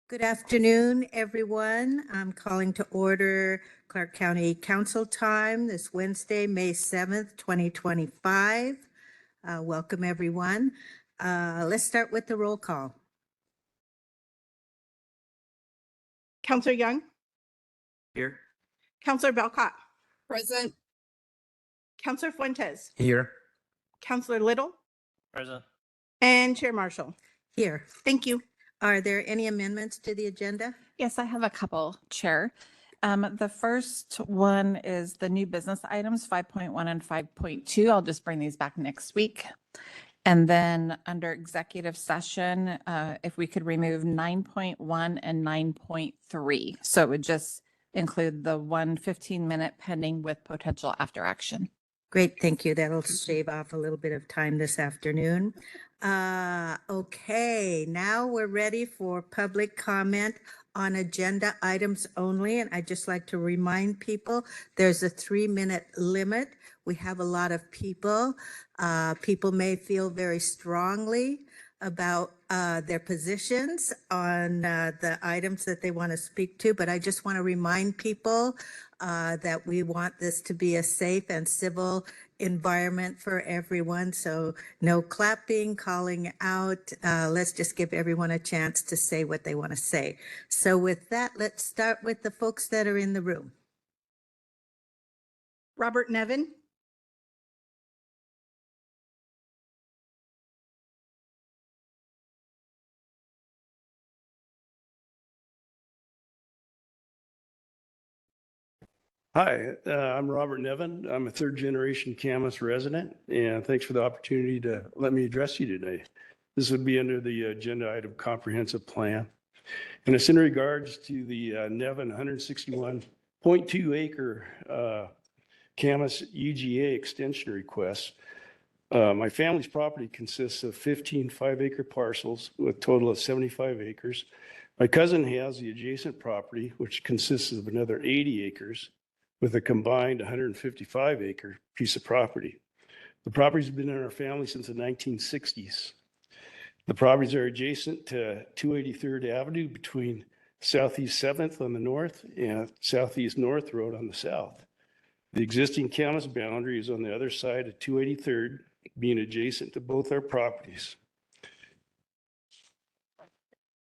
Good afternoon, everyone. I'm calling to order Clark County Council time this Wednesday, May 7th, 2025. Welcome, everyone. Let's start with the roll call. Councillor Young, Here. Councillor Belcott, Present. Councillor Fuentes, Here. Councillor Little, Present. and Chair Marshall. Here. Thank you. Are there any amendments to the agenda? Yes, I have a couple, Chair. The first one is the new business items, 5.1 and 5.2. I'll just bring these back next week. And then under executive session, if we could remove 9.1 and 9.3. So it would just include the 15-minute pending with potential after action. Great, thank you. That'll shave off a little bit of time this afternoon. Okay, now we're ready for public comment on agenda items only. And I'd just like to remind people, there's a 3-minute limit. We have a lot of people. People may feel very strongly about their positions on the items that they want to speak to, but I just want to remind people that we want this to be a safe and civil environment for everyone. So no clapping, calling out. Let's just give everyone a chance to say what they want to say. So with that, let's start with the folks that are in the room. Robert Nevin, Hi, I'm Robert Nevin. I'm a third-generation Camas resident, and thanks for the opportunity to let me address you today. This would be under the agenda item comprehensive plan. And it's in regards to the Nevin 161.2 acre Camas UGA extension request. My family's property consists of 15 5-acre parcels with a total of 75 acres. My cousin has the adjacent property, which consists of another 80 acres. With a combined 155-acre piece of property. The properties have been in our family since the 1960s. The properties are adjacent to 283rd Avenue between Southeast 7th on the north and Southeast North Road on the south. The existing Camas boundary is on the other side of 283rd, being adjacent to both our properties.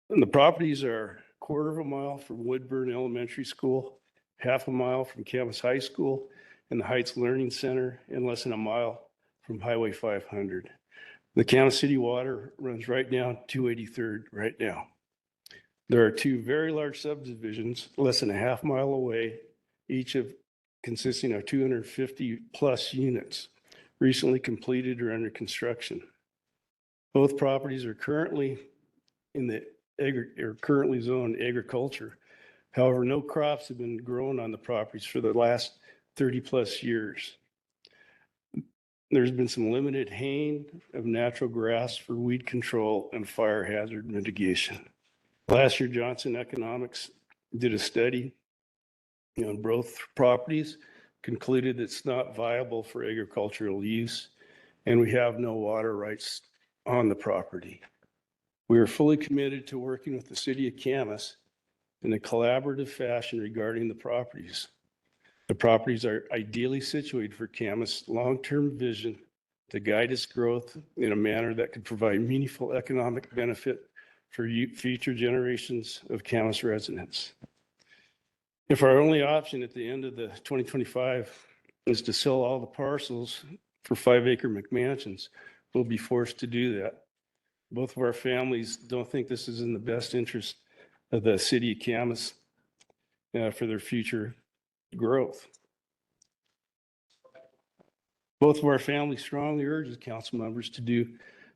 And the properties are a quarter of a mile from Woodburn Elementary School, half a mile from Camas High School and the Heights Learning Center, and less than a mile from Highway 500. The Camas City Water runs right down 283rd right now. There are two very large subdivisions less than a half mile away, each consisting of 250 plus units, recently completed or under construction. Both properties are currently currently zoned agriculture. However, no crops have been grown on the properties for the last 30 plus years. There's been some limited haying of natural grass for weed control and fire hazard mitigation. Last year, Johnson Economics did a study on both properties, concluded it's not viable for agricultural use, and we have no water rights on the property. We are fully committed to working with the city of Camas in a collaborative fashion regarding the properties. The properties are ideally situated for Camas' long-term vision to guide its growth in a manner that could provide meaningful economic benefit for future generations of Camas residents. If our only option at the end of the 2025 is to sell all the parcels for 5-acre McMansions, we'll be forced to do that. Both of our families don't think this is in the best interest of the city of Camas for their future growth. Both of our families strongly urge council members to do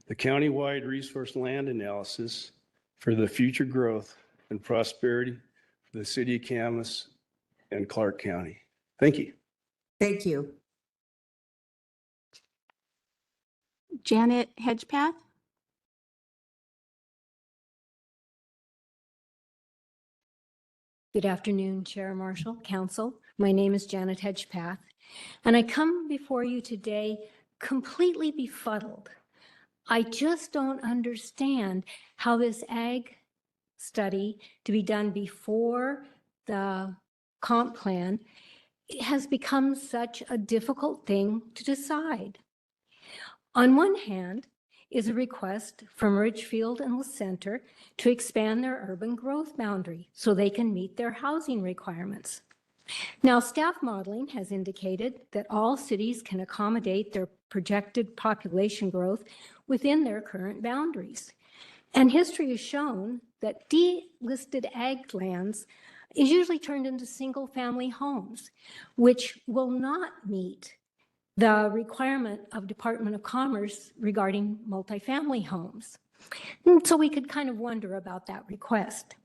the county-wide resource land analysis for the future growth and prosperity for the city of Camas and Clark County. Thank you. Thank you. Janet Hedgepath, Good afternoon, Chair Marshall, Council. My name is Janet Hedgepath, and I come before you today completely befuddled. I just don't understand how this ag study to be done before the comp plan, it has become such a difficult thing to decide. On one hand is a request from Ridgefield and La Center to expand their urban growth boundary so they can meet their housing requirements. Now, staff modeling has indicated that all cities can accommodate their projected population growth within their current boundaries. And history has shown that delisted ag lands is usually turned into single-family homes, which will not meet the requirement of Department of Commerce regarding multifamily homes. And so we could kind of wonder about that request.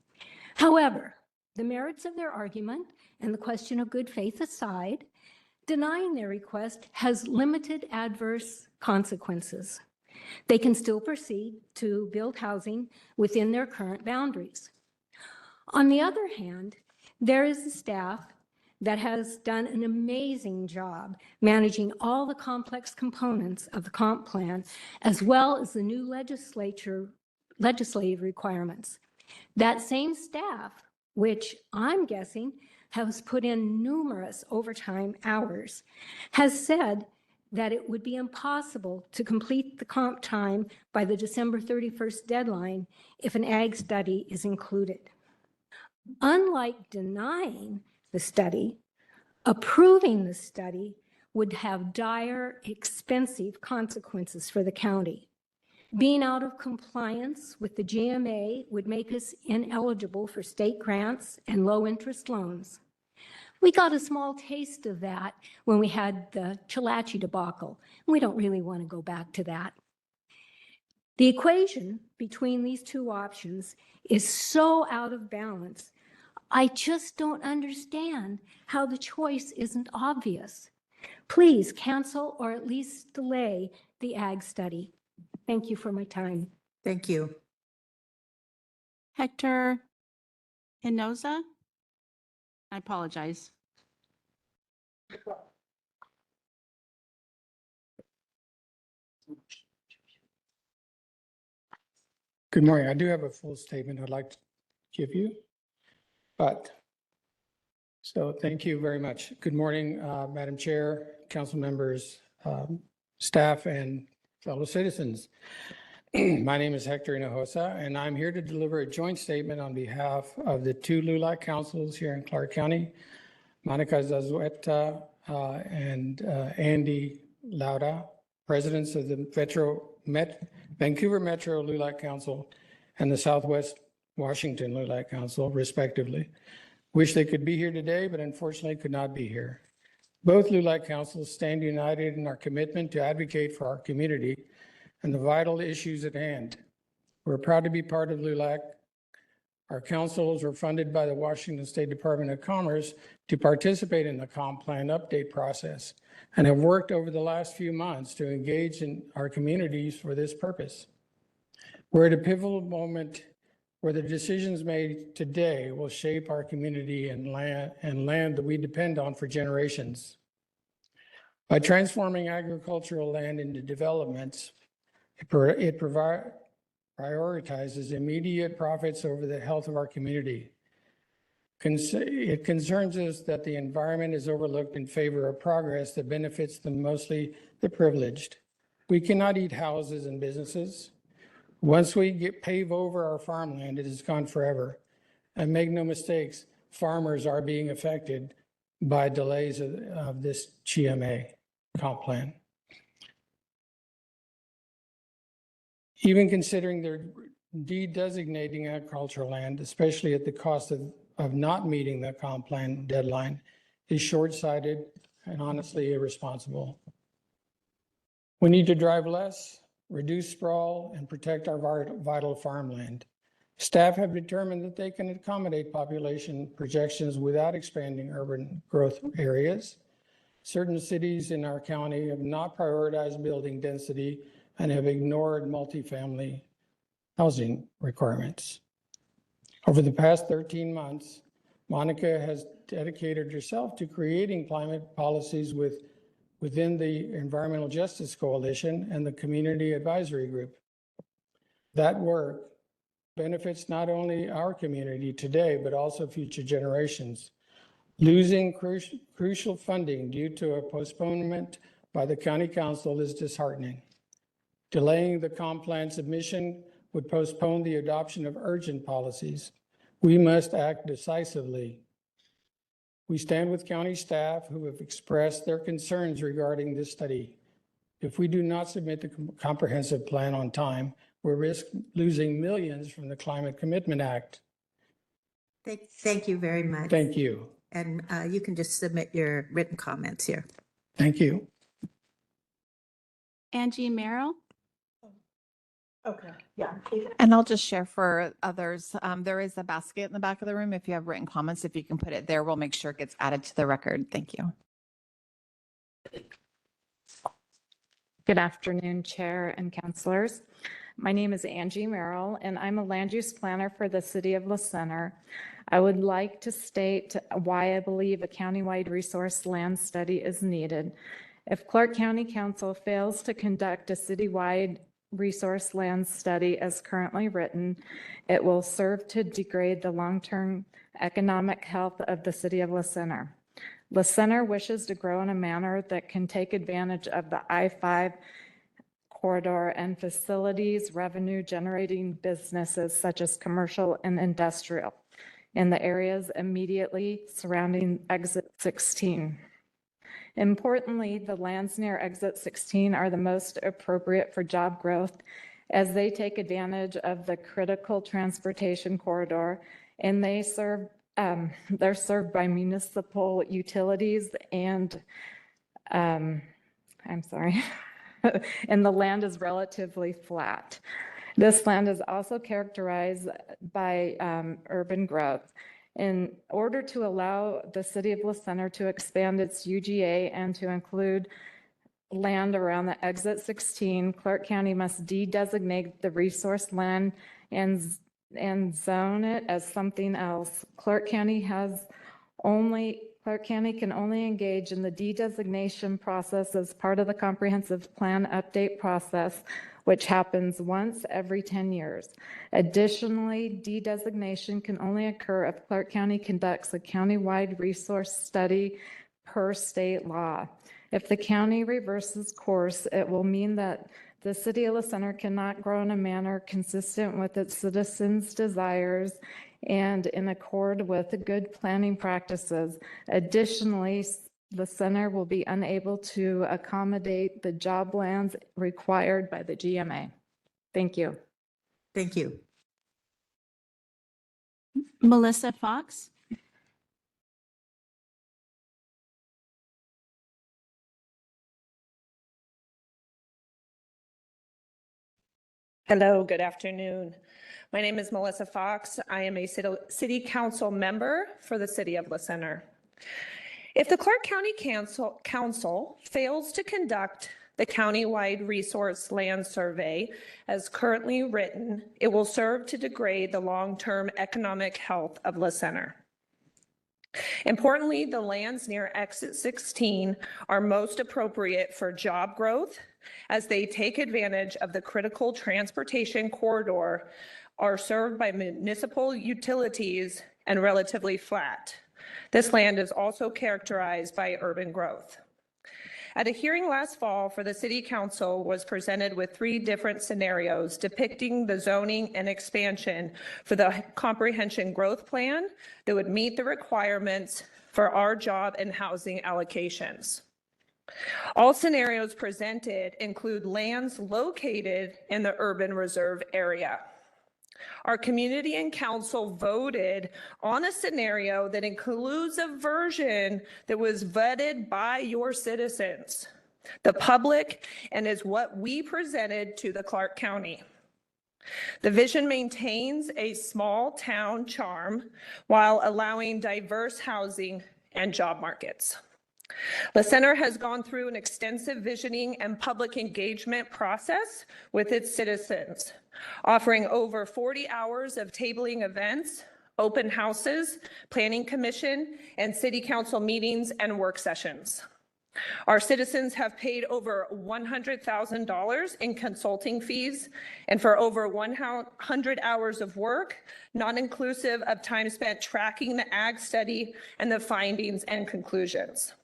However, the merits of their argument and the question of good faith aside, denying their request has limited adverse consequences. They can still proceed to build housing within their current boundaries. On the other hand, there is a staff that has done an amazing job managing all the complex components of the comp plan, as well as the new legislative requirements. That same staff, which I'm guessing has put in numerous overtime hours, has said that it would be impossible to complete the comp time by the December 31st deadline if an ag study is included. Unlike denying the study, approving the study would have dire, expensive consequences for the county. Being out of compliance with the GMA would make us ineligible for state grants and low-interest loans. We got a small taste of that when we had the Chalachi debacle. We don't really want to go back to that. The equation between these two options is so out of balance. I just don't understand how the choice isn't obvious. Please cancel or at least delay the ag study. Thank you for my time. Thank you. Hector Enoza. I apologize. Good morning. I do have a full statement I'd like to give you, so thank you very much. Good morning, Madam Chair, council members, staff, and fellow citizens. My name is Hector Hinojosa, and I'm here to deliver a joint statement on behalf of the two LULAC councils here in Clark County, Monica Zazueta and Andy Lauda, presidents of the Vancouver Metro LULAC Council and the Southwest Washington LULAC Council, respectively. Wish they could be here today, but unfortunately could not be here. Both LULAC councils stand united in our commitment to advocate for our community and the vital issues at hand. We're proud to be part of LULAC. Our councils are funded by the Washington State Department of Commerce to participate in the comp plan update process and have worked over the last few months to engage in our communities for this purpose. We're at a pivotal moment where the decisions made today will shape our community and land that we depend on for generations. By transforming agricultural land into developments, it prioritizes immediate profits over the health of our community. It concerns us that the environment is overlooked in favor of progress that benefits mostly the privileged. We cannot eat houses and businesses. Once we pave over our farmland, it is gone forever. And make no mistakes, farmers are being affected by delays of this GMA comp plan. Even considering their de-designating agricultural land, especially at the cost of not meeting the comp plan deadline, is short-sighted and honestly irresponsible. We need to drive less, reduce sprawl, and protect our vital farmland. Staff have determined that they can accommodate population projections without expanding urban growth areas. Certain cities in our county have not prioritized building density and have ignored multifamily housing requirements. Over the past 13 months, Monica has dedicated herself to creating climate policies within the Environmental Justice Coalition and the Community Advisory Group. That work benefits not only our community today, but also future generations. Losing crucial funding due to a postponement by the county council is disheartening. Delaying the comp plan submission would postpone the adoption of urgent policies. We must act decisively. We stand with county staff who have expressed their concerns regarding this study. If we do not submit the comprehensive plan on time, we risk losing millions from the Climate Commitment Act. Thank you very much. Thank you. And you can just submit your written comments here. Thank you. Angie Merrill? Okay, yeah. And I'll just share for others, there is a basket in the back of the room. If you have written comments, if you can put it there, we'll make sure it gets added to the record. Thank you. Good afternoon, Chair and Councilors. My name is Angie Merrill, and I'm a land use planner for the City of La Center. I would like to state why I believe a countywide resource land study is needed. If Clark County Council fails to conduct a citywide resource land study as currently written, it will serve to degrade the long-term economic health of the City of La Center. La Center wishes to grow in a manner that can take advantage of the I-5 corridor and facilities revenue-generating businesses such as commercial and industrial in the areas immediately surrounding Exit 16. Importantly, the lands near Exit 16 are the most appropriate for job growth as they take advantage of the critical transportation corridor, and they're served by municipal utilities and and the land is relatively flat. This land is also characterized by urban growth. In order to allow the City of La Center to expand its UGA and to include land around the Exit 16, Clark County must de-designate the resource land and zone it as something else. Clark County can only engage in the de-designation process as part of the comprehensive plan update process, which happens once every 10 years. Additionally, de-designation can only occur if Clark County conducts a countywide resource study per state law. If the county reverses course, it will mean that the City of La Center cannot grow in a manner consistent with its citizens' desires and in accord with good planning practices. Additionally, the center will be unable to accommodate the job lands required by the GMA. Thank you. Thank you. Melissa Fox? Hello, good afternoon. My name is Melissa Fox. I am a city council member for the City of La Center. If the Clark County Council fails to conduct the countywide resource land survey as currently written, it will serve to degrade the long-term economic health of La Center. Importantly, the lands near Exit 16 are most appropriate for job growth as they take advantage of the critical transportation corridor, are served by municipal utilities, and relatively flat. This land is also characterized by urban growth. At a hearing last fall for the City Council was presented with 3 different scenarios depicting the zoning and expansion for the comprehension growth plan that would meet the requirements for our job and housing allocations. All scenarios presented include lands located in the urban reserve area. Our community and council voted on a scenario that includes a version that was vetted by your citizens, the public, and is what we presented to the Clark County. The vision maintains a small town charm while allowing diverse housing and job markets. The center has gone through an extensive visioning and public engagement process with its citizens, offering over 40 hours of tabling events, open houses, planning commission, and city council meetings and work sessions. Our citizens have paid over $100,000 in consulting fees and for over 100 hours of work, not inclusive of time spent tracking the ag study and the findings and conclusions.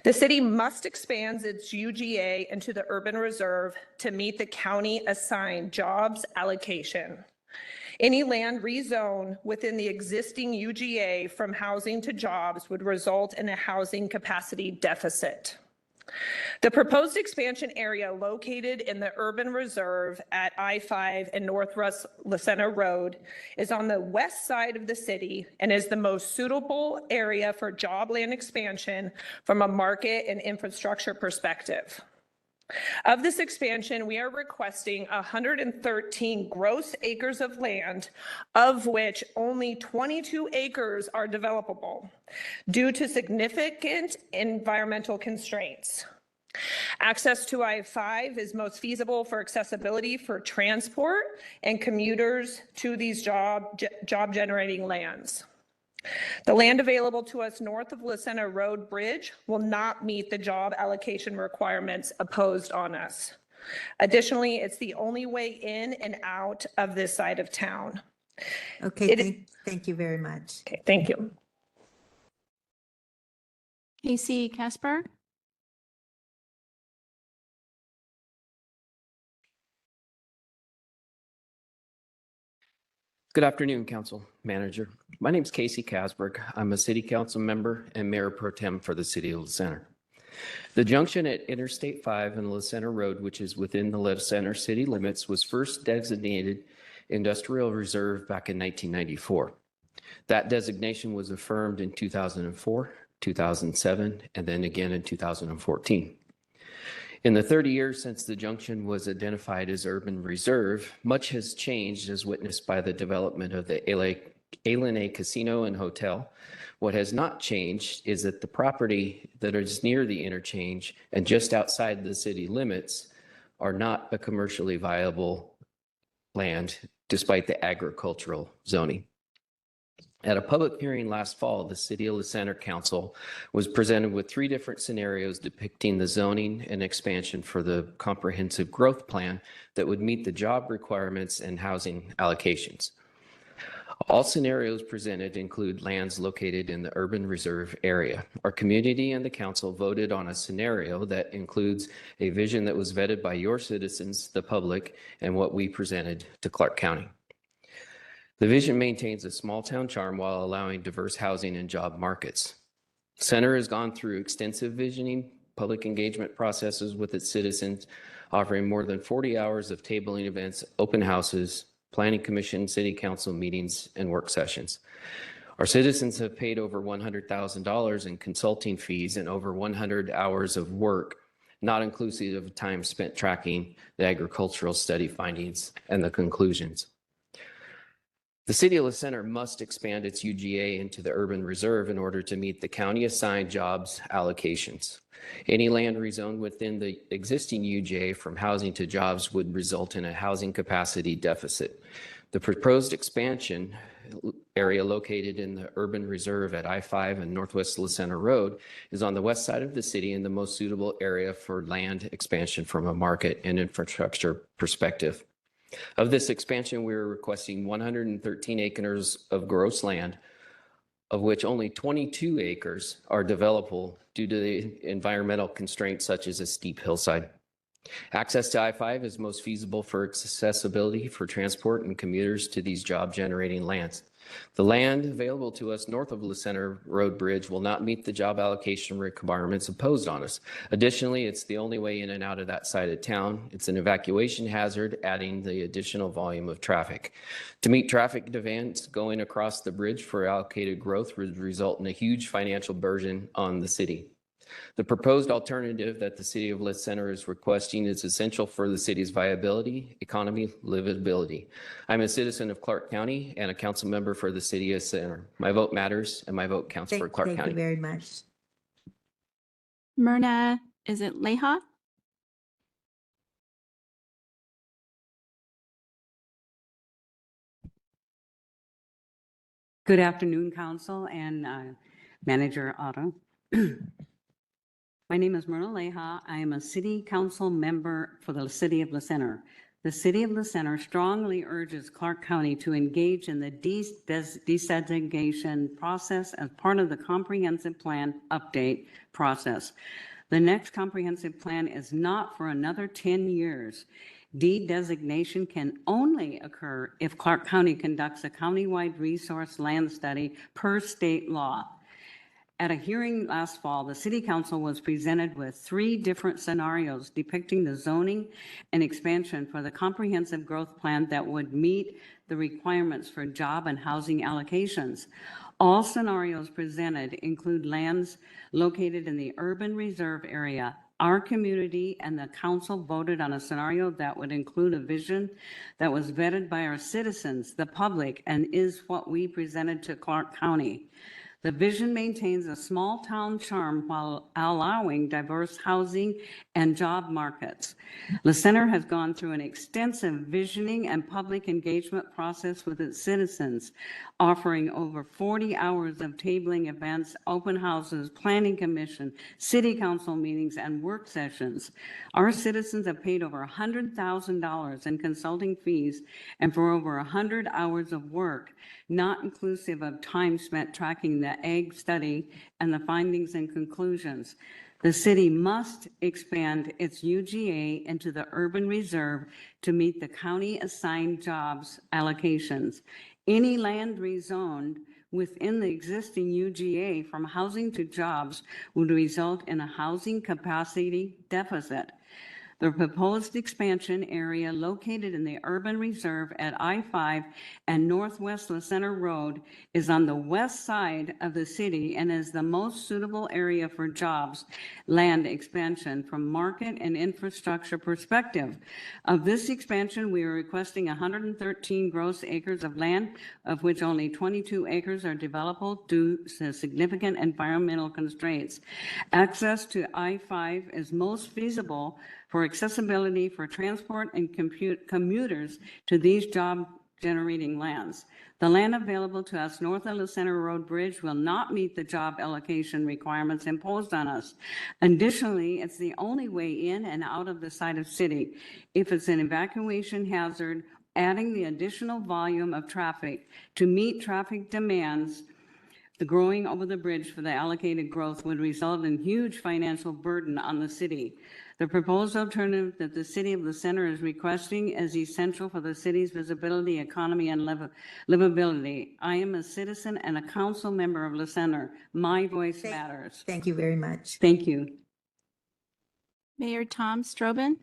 The city must expand its UGA into the urban reserve to meet the county assigned jobs allocation. Any land rezone within the existing UGA from housing to jobs would result in a housing capacity deficit. The proposed expansion area located in the urban reserve at I-5 and Northwest La Center Road is on the west side of the city and is the most suitable area for job land expansion from a market and infrastructure perspective. Of this expansion, we are requesting 113 gross acres of land, of which only 22 acres are developable due to significant environmental constraints. Access to I-5 is most feasible for accessibility for transport and commuters to these job-generating lands. The land available to us north of La Center Road Bridge will not meet the job allocation requirements imposed on us. Additionally, it's the only way in and out of this side of town. Okay, thank you very much. Okay, thank you. Casey Casper. Good afternoon, Council Manager. My name is Casey Casberg. I'm a City Council member and Mayor Pro Tem for the City of La Center. The junction at Interstate 5 and La Center Road, which is within the La Center city limits, was first designated Industrial Reserve back in 1994. That designation was affirmed in 2004, 2007, and then again in 2014. In the 30 years since the junction was identified as urban reserve, much has changed as witnessed by the development of the Alene Casino and Hotel. What has not changed is that the property that is near the interchange and just outside the city limits are not a commercially viable land despite the agricultural zoning. At a public hearing last fall, the City of La Center Council was presented with 3 different scenarios depicting the zoning and expansion for the comprehensive growth plan that would meet the job requirements and housing allocations. All scenarios presented include lands located in the urban reserve area. Our community and the council voted on a scenario that includes a vision that was vetted by your citizens, the public, and what we presented to Clark County. The vision maintains a small town charm while allowing diverse housing and job markets. Center has gone through extensive visioning, public engagement processes with its citizens, offering more than 40 hours of tabling events, open houses, planning commission, city council meetings, and work sessions. Our citizens have paid over $100,000 in consulting fees and over 100 hours of work, not inclusive of time spent tracking the agricultural study findings and the conclusions. The City of La Center must expand its UGA into the urban reserve in order to meet the county assigned jobs allocations. Any land rezoned within the existing UGA from housing to jobs would result in a housing capacity deficit. The proposed expansion area located in the urban reserve at I-5 and Northwest La Center Road is on the west side of the city and the most suitable area for land expansion from a market and infrastructure perspective. Of this expansion, we are requesting 113 acres of gross land, of which only 22 acres are developable due to the environmental constraints such as a steep hillside. Access to I-5 is most feasible for accessibility for transport and commuters to these job-generating lands. The land available to us north of La Center Road Bridge will not meet the job allocation requirements imposed on us. Additionally, it's the only way in and out of that side of town. It's an evacuation hazard, adding the additional volume of traffic. To meet traffic demands, going across the bridge for allocated growth would result in a huge financial burden on the city. The proposed alternative that the City of La Center is requesting is essential for the city's viability, economy, livability. I'm a citizen of Clark County and a council member for the City of Center. My vote matters and my vote counts for Clark County. Thank you very much. Myrna, is it Leha? Good afternoon, Council and Manager Otto. My name is Myrna Leha. I am a city council member for the city of La Center. The city of La Center strongly urges Clark County to engage in the desegregation process as part of the comprehensive plan update process. The next comprehensive plan is not for another 10 years. De-designation can only occur if Clark County conducts a countywide resource land study per state law. At a hearing last fall, the City Council was presented with 3 different scenarios depicting the zoning and expansion for the comprehensive growth plan that would meet the requirements for job and housing allocations. All scenarios presented include lands located in the urban reserve area. Our community and the council voted on a scenario that would include a vision that was vetted by our citizens, the public, and is what we presented to Clark County. The vision maintains a small town charm while allowing diverse housing and job markets. La Center has gone through an extensive visioning and public engagement process with its citizens, offering over 40 hours of tabling events, open houses, planning commission, city council meetings, and work sessions. Our citizens have paid over $100,000 in consulting fees and for over 100 hours of work, not inclusive of time spent tracking the ag study and the findings and conclusions. The city must expand its UGA into the urban reserve to meet the county assigned jobs allocations. Any land rezoned within the existing UGA from housing to jobs would result in a housing capacity deficit. The proposed expansion area located in the urban reserve at I-5 and Northwest La Center Road is on the west side of the city and is the most suitable area for jobs land expansion from market and infrastructure perspective. Of this expansion, we are requesting 113 gross acres of land, of which only 22 acres are developable due to significant environmental constraints. Access to I-5 is most feasible for accessibility for transport and commuters to these job-generating lands. The land available to us north of the Center Road Bridge will not meet the job allocation requirements imposed on us. Additionally, it's the only way in and out of the site of city. If it's an evacuation hazard, adding the additional volume of traffic to meet traffic demands, the growing over the bridge for the allocated growth would result in huge financial burden on the city. The proposed alternative that the city of La Center is requesting is essential for the city's visibility, economy, and livability. I am a citizen and a council member of La Center. My voice matters. Thank you very much. Thank you. Mayor Tom Strobin.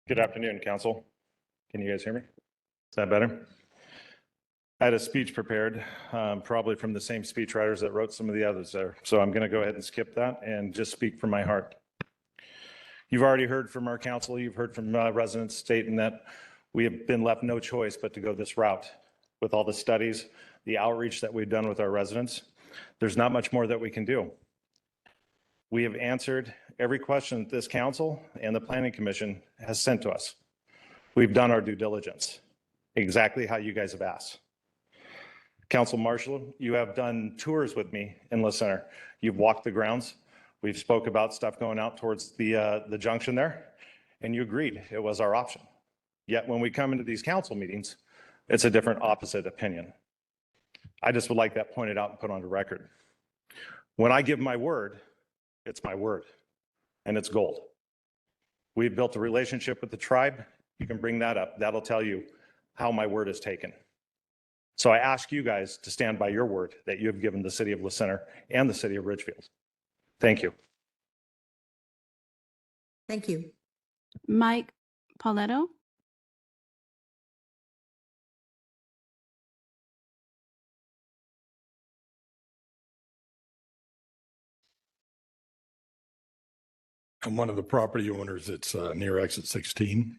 Good afternoon, council. Can you guys hear me? Is that better? I had a speech prepared, probably from the same speech writers that wrote some of the others there. So I'm going to go ahead and skip that and just speak from my heart. You've already heard from our council. You've heard from residents stating that we have been left no choice but to go this route. With all the studies, the outreach that we've done with our residents, there's not much more that we can do. We have answered every question that this council and the planning commission has sent to us. We've done our due diligence, exactly how you guys have asked. Council Marshall, you have done tours with me in La Center. You've walked the grounds. We've spoke about stuff going out towards the junction there, and you agreed it was our option. Yet when we come into these council meetings, it's a different opposite opinion. I just would like that pointed out and put on the record. When I give my word, it's my word, and it's gold. We've built a relationship with the tribe. You can bring that up. That'll tell you how my word is taken. So I ask you guys to stand by your word that you have given the city of La Center and the city of Ridgefield. Thank you. Thank you. Mike Pauletto. I'm one of the property owners that's near exit 16.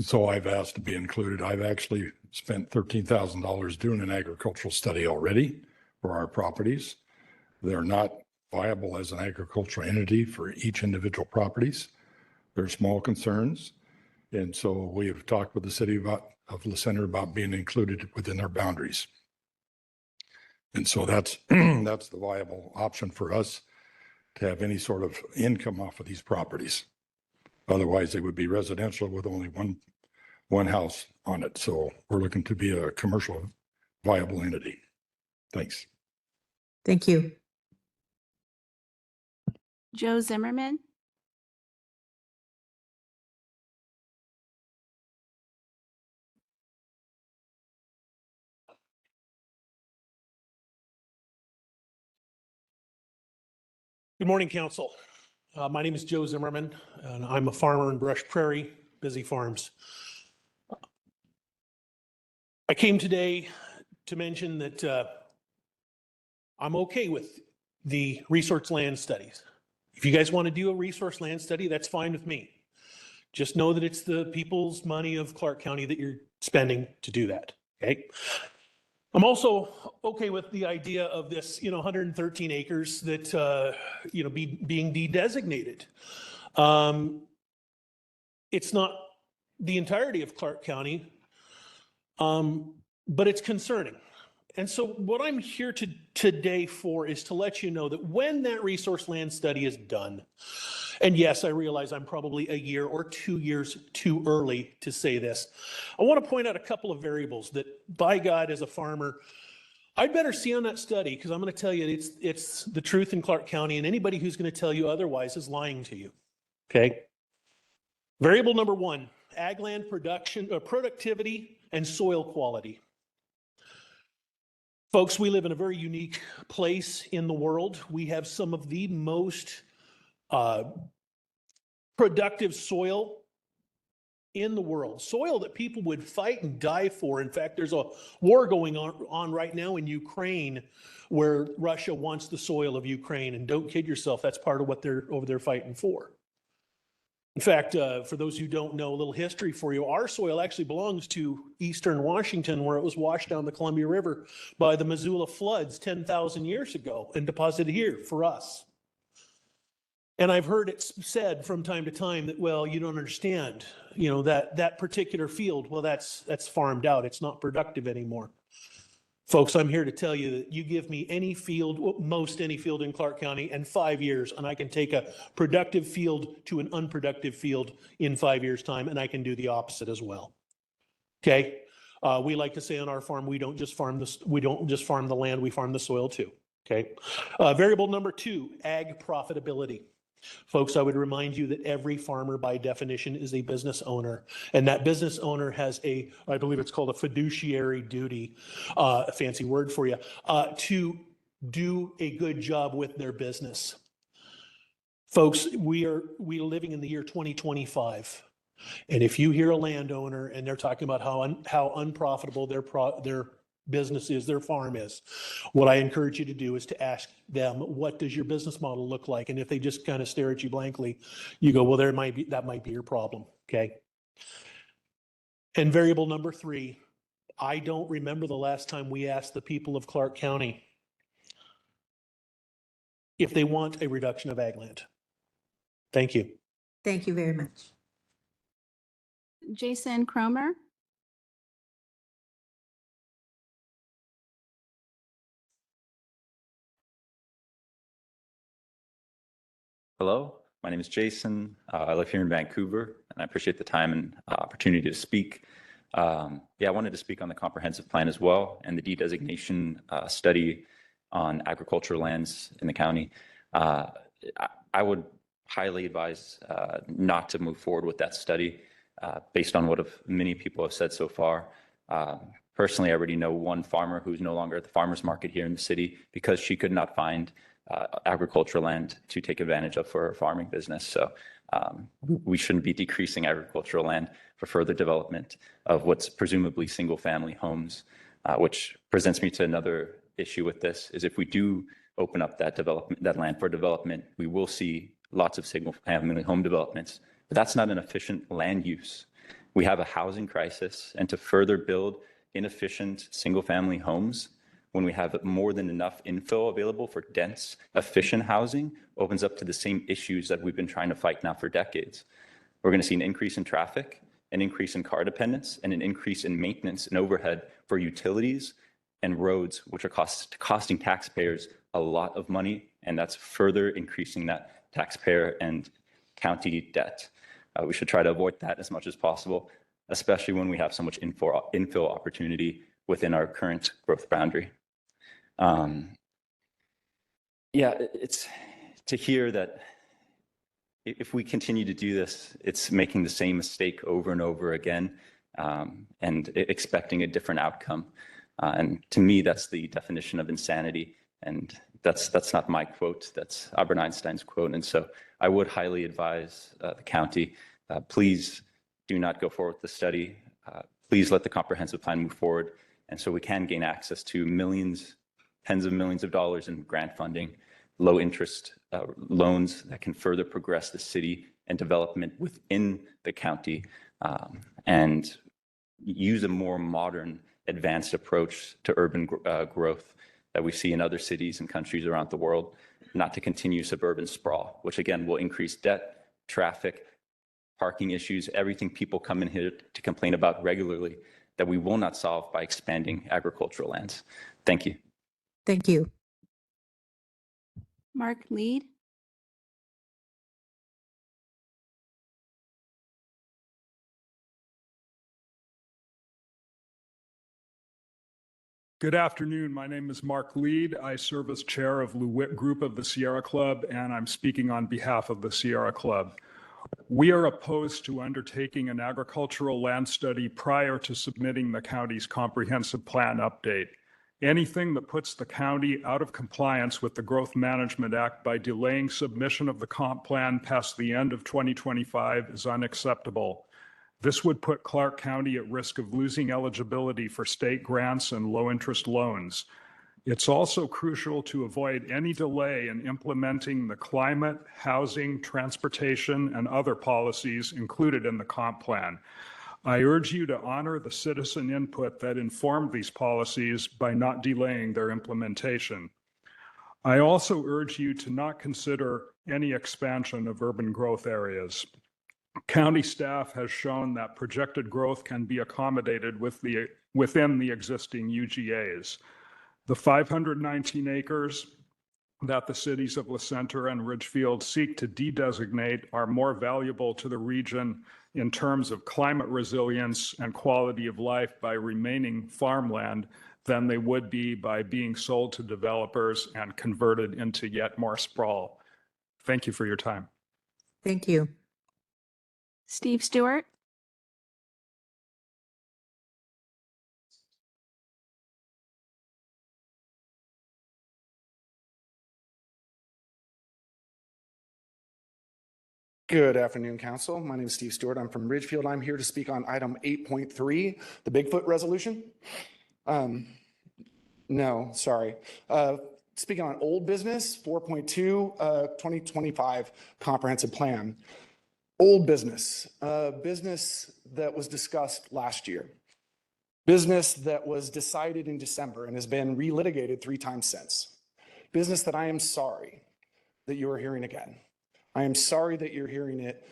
So I've asked to be included. I've actually spent $13,000 doing an agricultural study already for our properties. They're not viable as an agricultural entity for each individual properties. They're small concerns. And so we have talked with the city of La Center about being included within their boundaries. And so that's, that's the viable option for us to have any sort of income off of these properties. Otherwise, they would be residential with only one house on it. So we're looking to be a commercial viable entity. Thanks. Thank you. Joe Zimmerman, Good morning, Council. My name is Joe Zimmerman, and I'm a farmer in Brush Prairie, Busy Farms. I came today to mention that I'm okay with the resource land studies. If you guys want to do a resource land study, that's fine with me. Just know that it's the people's money of Clark County that you're spending to do that, okay? I'm also okay with the idea of this, 113 acres that, being de-designated. It's not the entirety of Clark County, but it's concerning. And so what I'm here today for is to let you know that when that resource land study is done, and yes, I realize I'm probably a year or 2 years too early to say this, I want to point out a couple of variables that, by God, as a farmer, I'd better see on that study, because I'm going to tell you it's the truth in Clark County, and anybody who's going to tell you otherwise is lying to you. Okay? Variable number 1, ag land production, productivity and soil quality. Folks, we live in a very unique place in the world. We have some of the most productive soil in the world, soil that people would fight and die for. In fact, there's a war going on right now in Ukraine where Russia wants the soil of Ukraine, and don't kid yourself, that's part of what they're over there fighting for. In fact, for those who don't know, a little history for you, our soil actually belongs to Eastern Washington, where it was washed down the Columbia River by the Missoula floods 10,000 years ago and deposited here for us. And I've heard it said from time to time that, well, you don't understand, that particular field, well, that's farmed out. It's not productive anymore. Folks, I'm here to tell you that you give me any field, most any field in Clark County, in 5 years, and I can take a productive field to an unproductive field in 5 years' time, and I can do the opposite as well. Okay? We like to say on our farm, we don't just farm the land, we farm the soil too. Okay? Variable number 2, ag profitability. Folks, I would remind you that every farmer by definition is a business owner, and that business owner has I believe it's called a fiduciary duty, a fancy word for you, to do a good job with their business. Folks, we are living in the year 2025. And if you hear a landowner and they're talking about how unprofitable their business is, their farm is, what I encourage you to do is to ask them, what does your business model look like? And if they just kind of stare at you blankly, you go, well, that might be your problem. Okay. And variable number 3, I don't remember the last time we asked the people of Clark County if they want a reduction of ag land. Thank you. Thank you very much. Jason Cromer, Hello, my name is Jason. I live here in Vancouver, and I appreciate the time and opportunity to speak. I wanted to speak on the comprehensive plan as well and the de-designation study on agricultural lands in the county. I would highly advise not to move forward with that study based on what many people have said so far. Personally, I already know one farmer who's no longer at the farmer's market here in the city because she could not find agricultural land to take advantage of for her farming business. So we shouldn't be decreasing agricultural land for further development of what's presumably single family homes, which presents me to another issue with this is if we do open up that land for development, we will see lots of single family home developments, but that's not an efficient land use. We have a housing crisis, and to further build inefficient single family homes when we have more than enough infill available for dense, efficient housing opens up to the same issues that we've been trying to fight now for decades. We're going to see an increase in traffic, an increase in car dependence and an increase in maintenance and overhead for utilities and roads, which are costing taxpayers a lot of money, and that's further increasing that taxpayer and county debt. We should try to avoid that as much as possible, especially when we have so much infill opportunity within our current growth boundary. Yeah, it's to hear that if we continue to do this, it's making the same mistake over and over again and expecting a different outcome. And to me, that's the definition of insanity. And that's not my quote, that's Albert Einstein's quote. And so I would highly advise the county, please do not go forward with the study. Please let the comprehensive plan move forward. And so we can gain access to millions, tens of millions of dollars in grant funding, low interest loans that can further progress the city and development within the county and use a more modern, advanced approach to urban growth that we see in other cities and countries around the world, not to continue suburban sprawl, which again will increase debt, traffic, parking issues, everything people come in here to complain about regularly that we will not solve by expanding agricultural lands. Thank you. Thank you. Mark Lead. Good afternoon. My name is Mark Lead. I serve as chair of LeWitt Group of the Sierra Club, and I'm speaking on behalf of the Sierra Club. We are opposed to undertaking an agricultural land study prior to submitting the county's comprehensive plan update. Anything that puts the county out of compliance with the Growth Management Act by delaying submission of the comp plan past the end of 2025 is unacceptable. This would put Clark County at risk of losing eligibility for state grants and low-interest loans. It's also crucial to avoid any delay in implementing the climate, housing, transportation, and other policies included in the comp plan. I urge you to honor the citizen input that informed these policies by not delaying their implementation. I also urge you to not consider any expansion of urban growth areas. County staff has shown that projected growth can be accommodated within the existing UGAs. The 519 acres that the cities of La Center and Ridgefield seek to de-designate are more valuable to the region in terms of climate resilience and quality of life by remaining farmland than they would be by being sold to developers and converted into yet more sprawl. Thank you for your time. Thank you. Steve Stewart. Good afternoon, Council. My name is Steve Stewart. I'm from Ridgefield. I'm here to speak on item 8.3, the Bigfoot resolution. No, sorry. Speaking on old business, 4.2, 2025 comprehensive plan. Old business, business that was discussed last year. Business that was decided in December and has been relitigated 3 times since. Business that I am sorry that you are hearing again. I am sorry that you're hearing it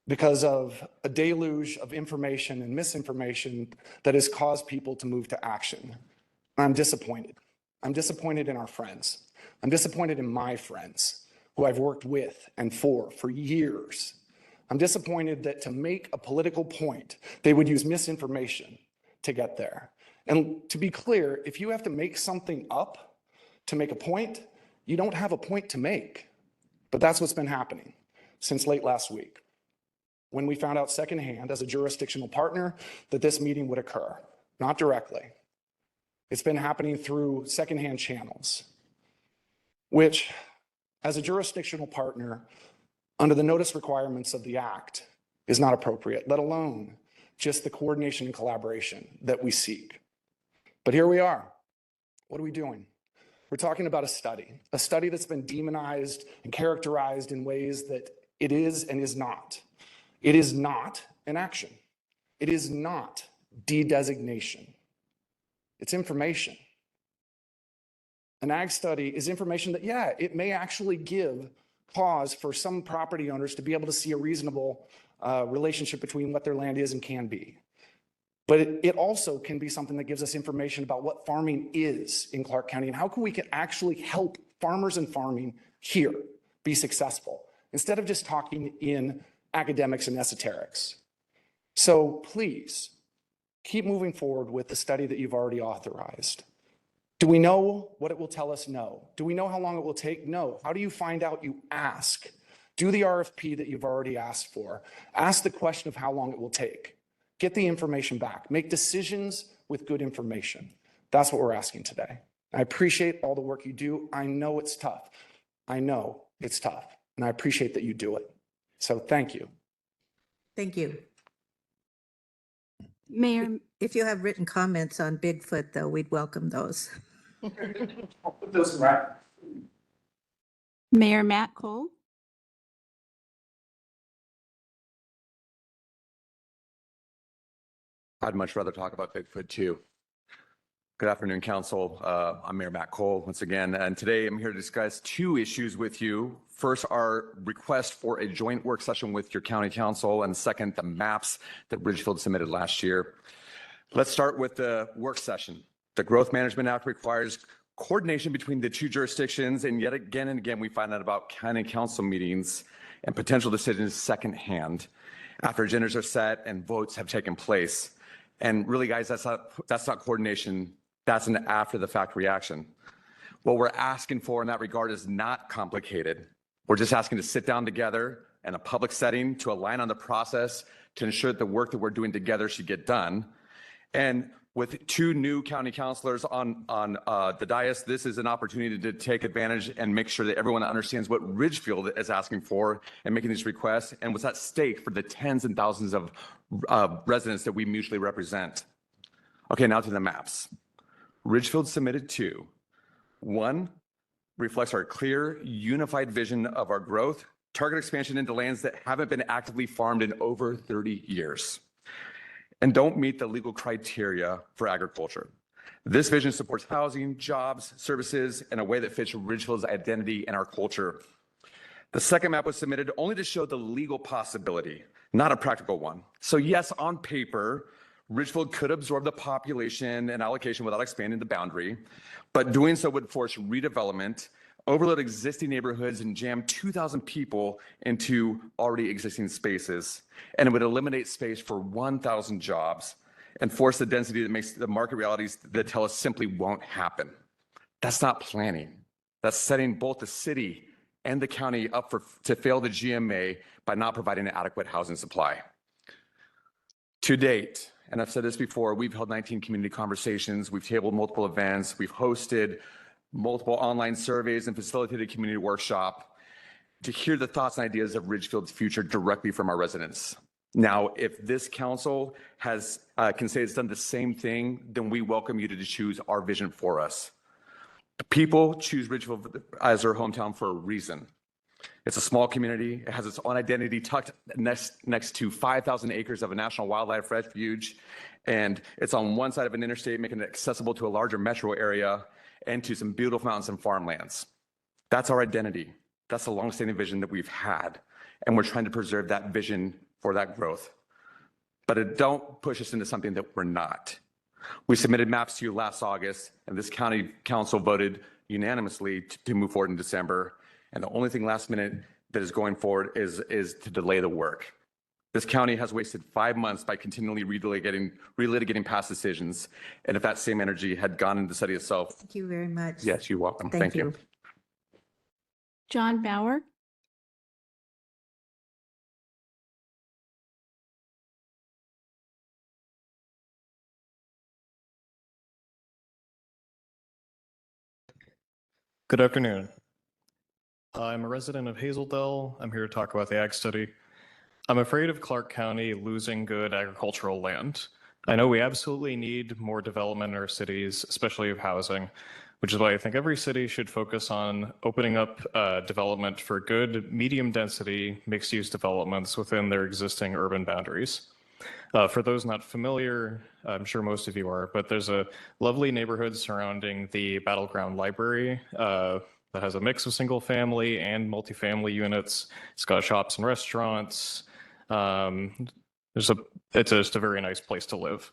because of a deluge of information and misinformation that has caused people to move to action. I'm disappointed. I'm disappointed in our friends. I'm disappointed in my friends who I've worked with and for years. I'm disappointed that to make a political point, they would use misinformation to get there. And to be clear, if you have to make something up to make a point, you don't have a point to make. But that's what's been happening since late last week, when we found out secondhand as a jurisdictional partner that this meeting would occur, not directly. It's been happening through secondhand channels, which as a jurisdictional partner under the notice requirements of the Act is not appropriate, let alone just the coordination and collaboration that we seek. But here we are. What are we doing? We're talking about a study that's been demonized and characterized in ways that it is and is not. It is not an action. It is not de-designation. It's information. An ag study is information that, yeah, it may actually give cause for some property owners to be able to see a reasonable relationship between what their land is and can be. But it also can be something that gives us information about what farming is in Clark County and how can we can actually help farmers and farming here be successful instead of just talking in academics and esoterics. So please keep moving forward with the study that you've already authorized. Do we know what it will tell us? No. Do we know how long it will take? No. How do you find out? You ask. Do the RFP that you've already asked for. Ask the question of how long it will take. Get the information back. Make decisions with good information. That's what we're asking today. I appreciate all the work you do. I know it's tough. I know it's tough, and I appreciate that you do it. So thank you. Thank you. Mayor, If you have written comments on Bigfoot, though, we'd welcome those. I'll put those in right. Mayor Matt Cole. I'd much rather talk about Bigfoot too. Good afternoon, Council. I'm Mayor Matt Cole once again, and today I'm here to discuss two issues with you. First, our request for a joint work session with your county council, and second, the maps that Ridgefield submitted last year. Let's start with the work session. The Growth Management Act requires coordination between the two jurisdictions, and yet again and again, we find out about county council meetings and potential decisions secondhand after agendas are set and votes have taken place. And really, guys, that's not coordination. That's an after the fact reaction. What we're asking for in that regard is not complicated. We're just asking to sit down together in a public setting to align on the process to ensure that the work that we're doing together should get done. And with two new county councilors on the dais, this is an opportunity to take advantage and make sure that everyone understands what Ridgefield is asking for and making these requests and what's at stake for the tens and thousands of residents that we mutually represent. Okay, now to the maps. Ridgefield submitted two. One reflects our clear, unified vision of our growth, target expansion into lands that haven't been actively farmed in over 30 years and don't meet the legal criteria for agriculture. This vision supports housing, jobs, services in a way that fits Ridgefield's identity and our culture. The second map was submitted only to show the legal possibility, not a practical one. So yes, on paper, Ridgefield could absorb the population and allocation without expanding the boundary, but doing so would force redevelopment, overload existing neighborhoods, and jam 2,000 people into already existing spaces. And it would eliminate space for 1,000 jobs and force the density that makes the market realities that tell us simply won't happen. That's not planning. That's setting both the city and the county up to fail the GMA by not providing an adequate housing supply. To date, and I've said this before, we've held 19 community conversations, we've tabled multiple events, we've hosted multiple online surveys and facilitated a community workshop to hear the thoughts and ideas of Ridgefield's future directly from our residents. Now, if this council can say it's done the same thing, then we welcome you to choose our vision for us. The people choose Ridgefield as their hometown for a reason. It's a small community. It has its own identity tucked next to 5,000 acres of a national wildlife refuge. And it's on one side of an interstate, making it accessible to a larger metro area and to some beautiful mountains and farmlands. That's our identity. That's the longstanding vision that we've had. And we're trying to preserve that vision for that growth. But it don't push us into something that we're not. We submitted maps to you last August, and this county council voted unanimously to move forward in December. And the only thing last minute that is going forward is to delay the work. This county has wasted 5 months by continually relitigating past decisions. And if that same energy had gone into the study itself. Thank you very much. Yes, you're welcome. Thank you. John Bauer. Good afternoon. I'm a resident of Hazeldale. I'm here to talk about the ag study. I'm afraid of Clark County losing good agricultural land. I know we absolutely need more development in our cities, especially of housing, which is why I think every city should focus on opening up development for good medium density mixed use developments within their existing urban boundaries. For those not familiar, I'm sure most of you are, but there's a lovely neighborhood surrounding the Battleground Library that has a mix of single family and multifamily units. It's got shops and restaurants. It's just a very nice place to live.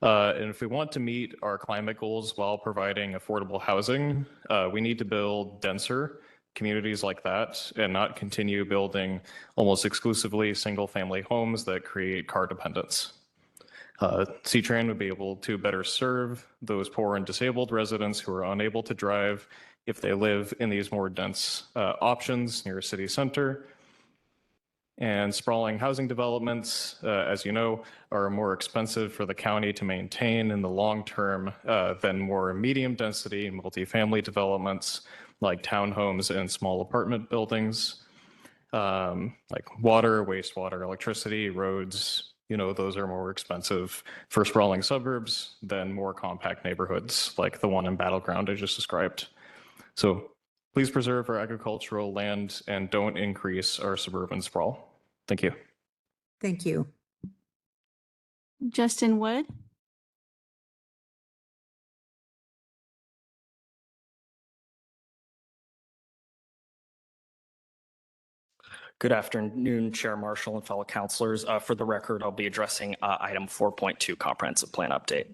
And if we want to meet our climate goals while providing affordable housing, we need to build denser communities like that and not continue building almost exclusively single-family homes that create car dependence. C-Tran would be able to better serve those poor and disabled residents who are unable to drive if they live in these more dense options near a city center. And sprawling housing developments, as you know, are more expensive for the county to maintain in the long term than more medium density multifamily developments like townhomes and small apartment buildings, like water, wastewater, electricity, roads. Those are more expensive for sprawling suburbs than more compact neighborhoods like the one in Battleground I just described. So please preserve our agricultural land and don't increase our suburban sprawl. Thank you. Thank you. Justin Wood. Good afternoon, Chair Marshall and fellow councilors. For the record, I'll be addressing item 4.2 comprehensive plan update.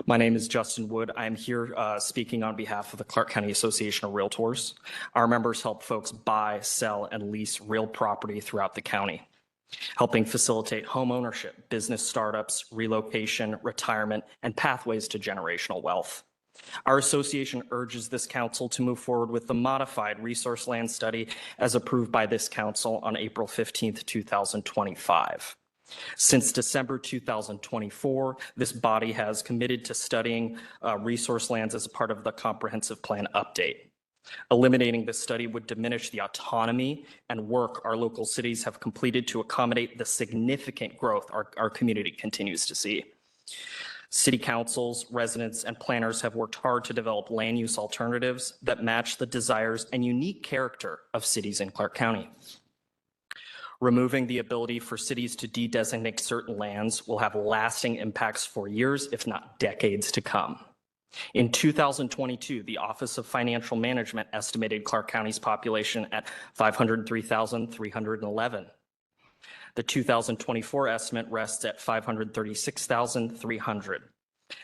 My name is Justin Wood. I'm here speaking on behalf of the Clark County Association of Realtors. Our members help folks buy, sell, and lease real property throughout the county, helping facilitate home ownership, business startups, relocation, retirement, and pathways to generational wealth. Our association urges this council to move forward with the modified resource land study as approved by this council on April 15th, 2025. Since December 2024, this body has committed to studying resource lands as a part of the comprehensive plan update. Eliminating this study would diminish the autonomy and work our local cities have completed to accommodate the significant growth our community continues to see. City councils, residents, and planners have worked hard to develop land use alternatives that match the desires and unique character of cities in Clark County. Removing the ability for cities to de-designate certain lands will have lasting impacts for years, if not decades to come. In 2022, the Office of Financial Management estimated Clark County's population at 503,311. The 2024 estimate rests at 536,300.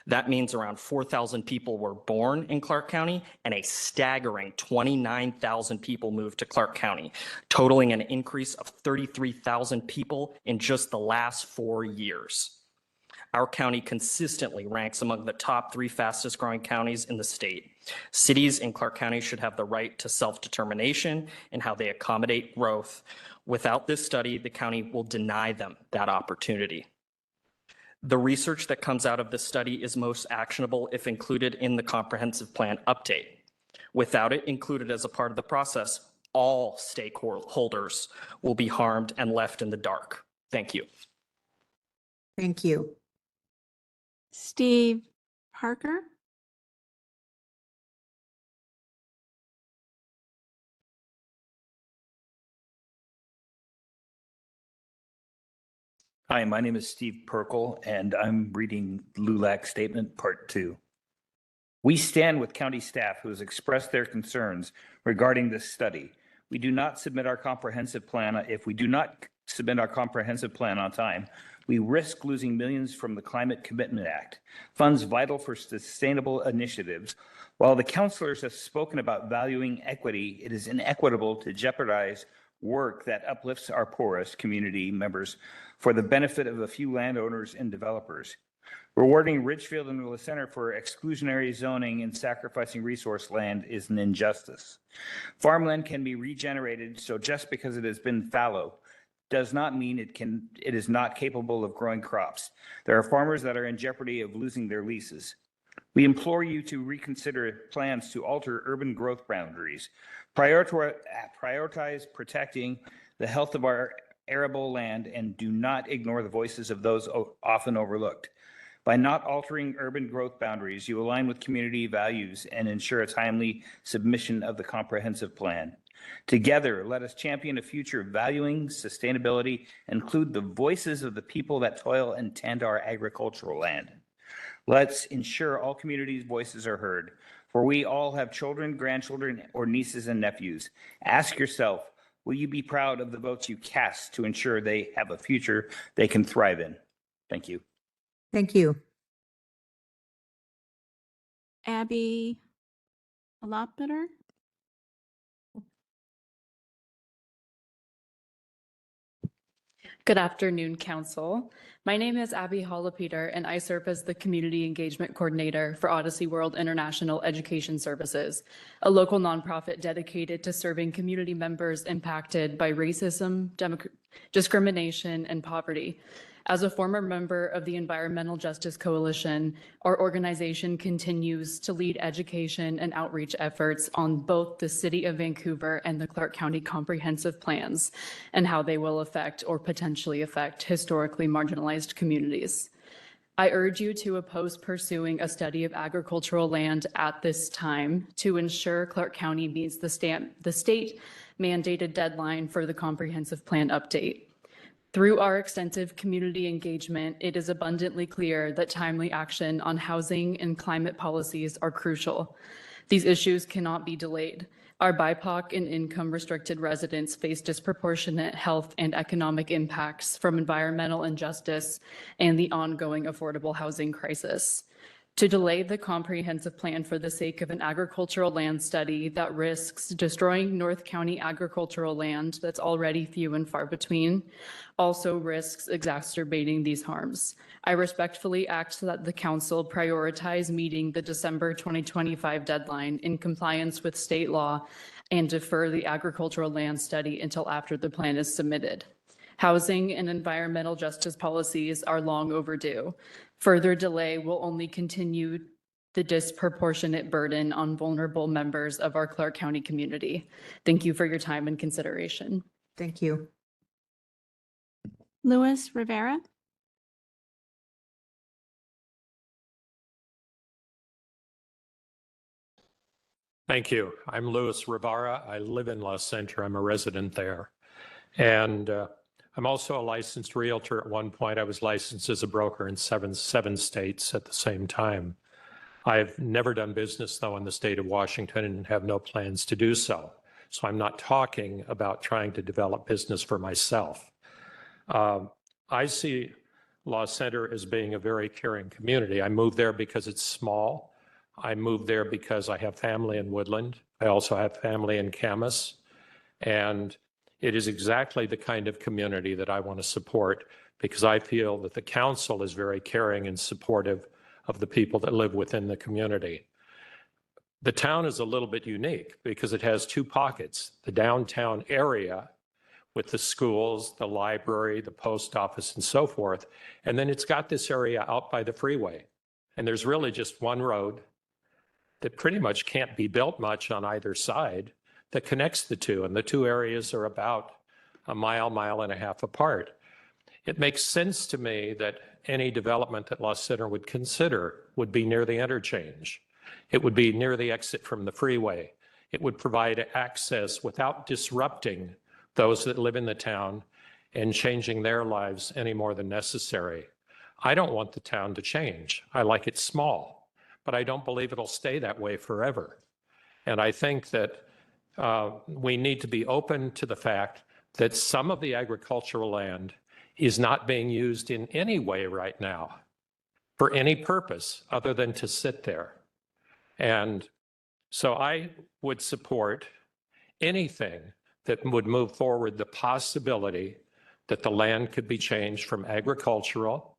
That means around 4,000 people were born in Clark County and a staggering 29,000 people moved to Clark County, totaling an increase of 33,000 people in just the last 4 years. Our county consistently ranks among the top 3 fastest growing counties in the state. Cities in Clark County should have the right to self-determination in how they accommodate growth. Without this study, the county will deny them that opportunity. The research that comes out of this study is most actionable if included in the comprehensive plan update. Without it included as a part of the process, all stakeholders will be harmed and left in the dark. Thank you. Thank you. Steve Parker. Hi, my name is Steve Perkel, and I'm reading LULAC Statement Part 2. We stand with county staff who has expressed their concerns regarding this study. We do not submit our comprehensive plan. If we do not submit our comprehensive plan on time, we risk losing millions from the Climate Commitment Act, funds vital for sustainable initiatives. While the councilors have spoken about valuing equity, it is inequitable to jeopardize work that uplifts our poorest community members for the benefit of a few landowners and developers. Rewarding Ridgefield and the Center for exclusionary zoning and sacrificing resource land is an injustice. Farmland can be regenerated, so just because it has been fallow does not mean it is not capable of growing crops. There are farmers that are in jeopardy of losing their leases. We implore you to reconsider plans to alter urban growth boundaries, prioritize protecting the health of our arable land, and do not ignore the voices of those often overlooked. By not altering urban growth boundaries, you align with community values and ensure a timely submission of the comprehensive plan. Together, let us champion a future valuing sustainability, include the voices of the people that toil and tend our agricultural land. Let's ensure all communities' voices are heard, for we all have children, grandchildren, or nieces and nephews. Ask yourself, will you be proud of the votes you cast to ensure they have a future they can thrive in? Thank you. Thank you. Abby Lopeter. Good afternoon, Council. My name is Abby Holopeter, and I serve as the Community Engagement Coordinator for Odyssey World International Education Services, a local nonprofit dedicated to serving community members impacted by racism, discrimination, and poverty. As a former member of the Environmental Justice Coalition, our organization continues to lead education and outreach efforts on both the City of Vancouver and the Clark County Comprehensive Plans and how they will affect or potentially affect historically marginalized communities. I urge you to oppose pursuing a study of agricultural land at this time to ensure Clark County meets the state mandated deadline for the comprehensive plan update. Through our extensive community engagement, it is abundantly clear that timely action on housing and climate policies are crucial. These issues cannot be delayed. Our BIPOC and income-restricted residents face disproportionate health and economic impacts from environmental injustice and the ongoing affordable housing crisis. To delay the comprehensive plan for the sake of an agricultural land study that risks destroying North County agricultural land that's already few and far between also risks exacerbating these harms. I respectfully ask that the Council prioritize meeting the December 2025 deadline in compliance with state law and defer the agricultural land study until after the plan is submitted. Housing and environmental justice policies are long overdue. Further delay will only continue the disproportionate burden on vulnerable members of our Clark County community. Thank you for your time and consideration. Thank you. Luis Rivera. Thank you. I'm Luis Rivera. I live in La Center. I'm a resident there. And I'm also a licensed realtor. At one point, I was licensed as a broker in seven states at the same time. I've never done business, though, in the state of Washington and have no plans to do so. So I'm not talking about trying to develop business for myself. I see La Center as being a very caring community. I moved there because it's small. I moved there because I have family in Woodland. I also have family in Camas. And it is exactly the kind of community that I want to support because I feel that the council is very caring and supportive of the people that live within the community. The town is a little bit unique because it has two pockets, the downtown area with the schools, the library, the post office, and so forth. And then it's got this area out by the freeway. And there's really just one road that pretty much can't be built much on either side that connects the two. And the two areas are about a mile and a half apart. It makes sense to me that any development that La Center would consider would be near the interchange. It would be near the exit from the freeway. It would provide access without disrupting those that live in the town and changing their lives any more than necessary. I don't want the town to change. I like it small, but I don't believe it'll stay that way forever. And I think that we need to be open to the fact that some of the agricultural land is not being used in any way right now for any purpose other than to sit there. And so I would support anything that would move forward the possibility that the land could be changed from agricultural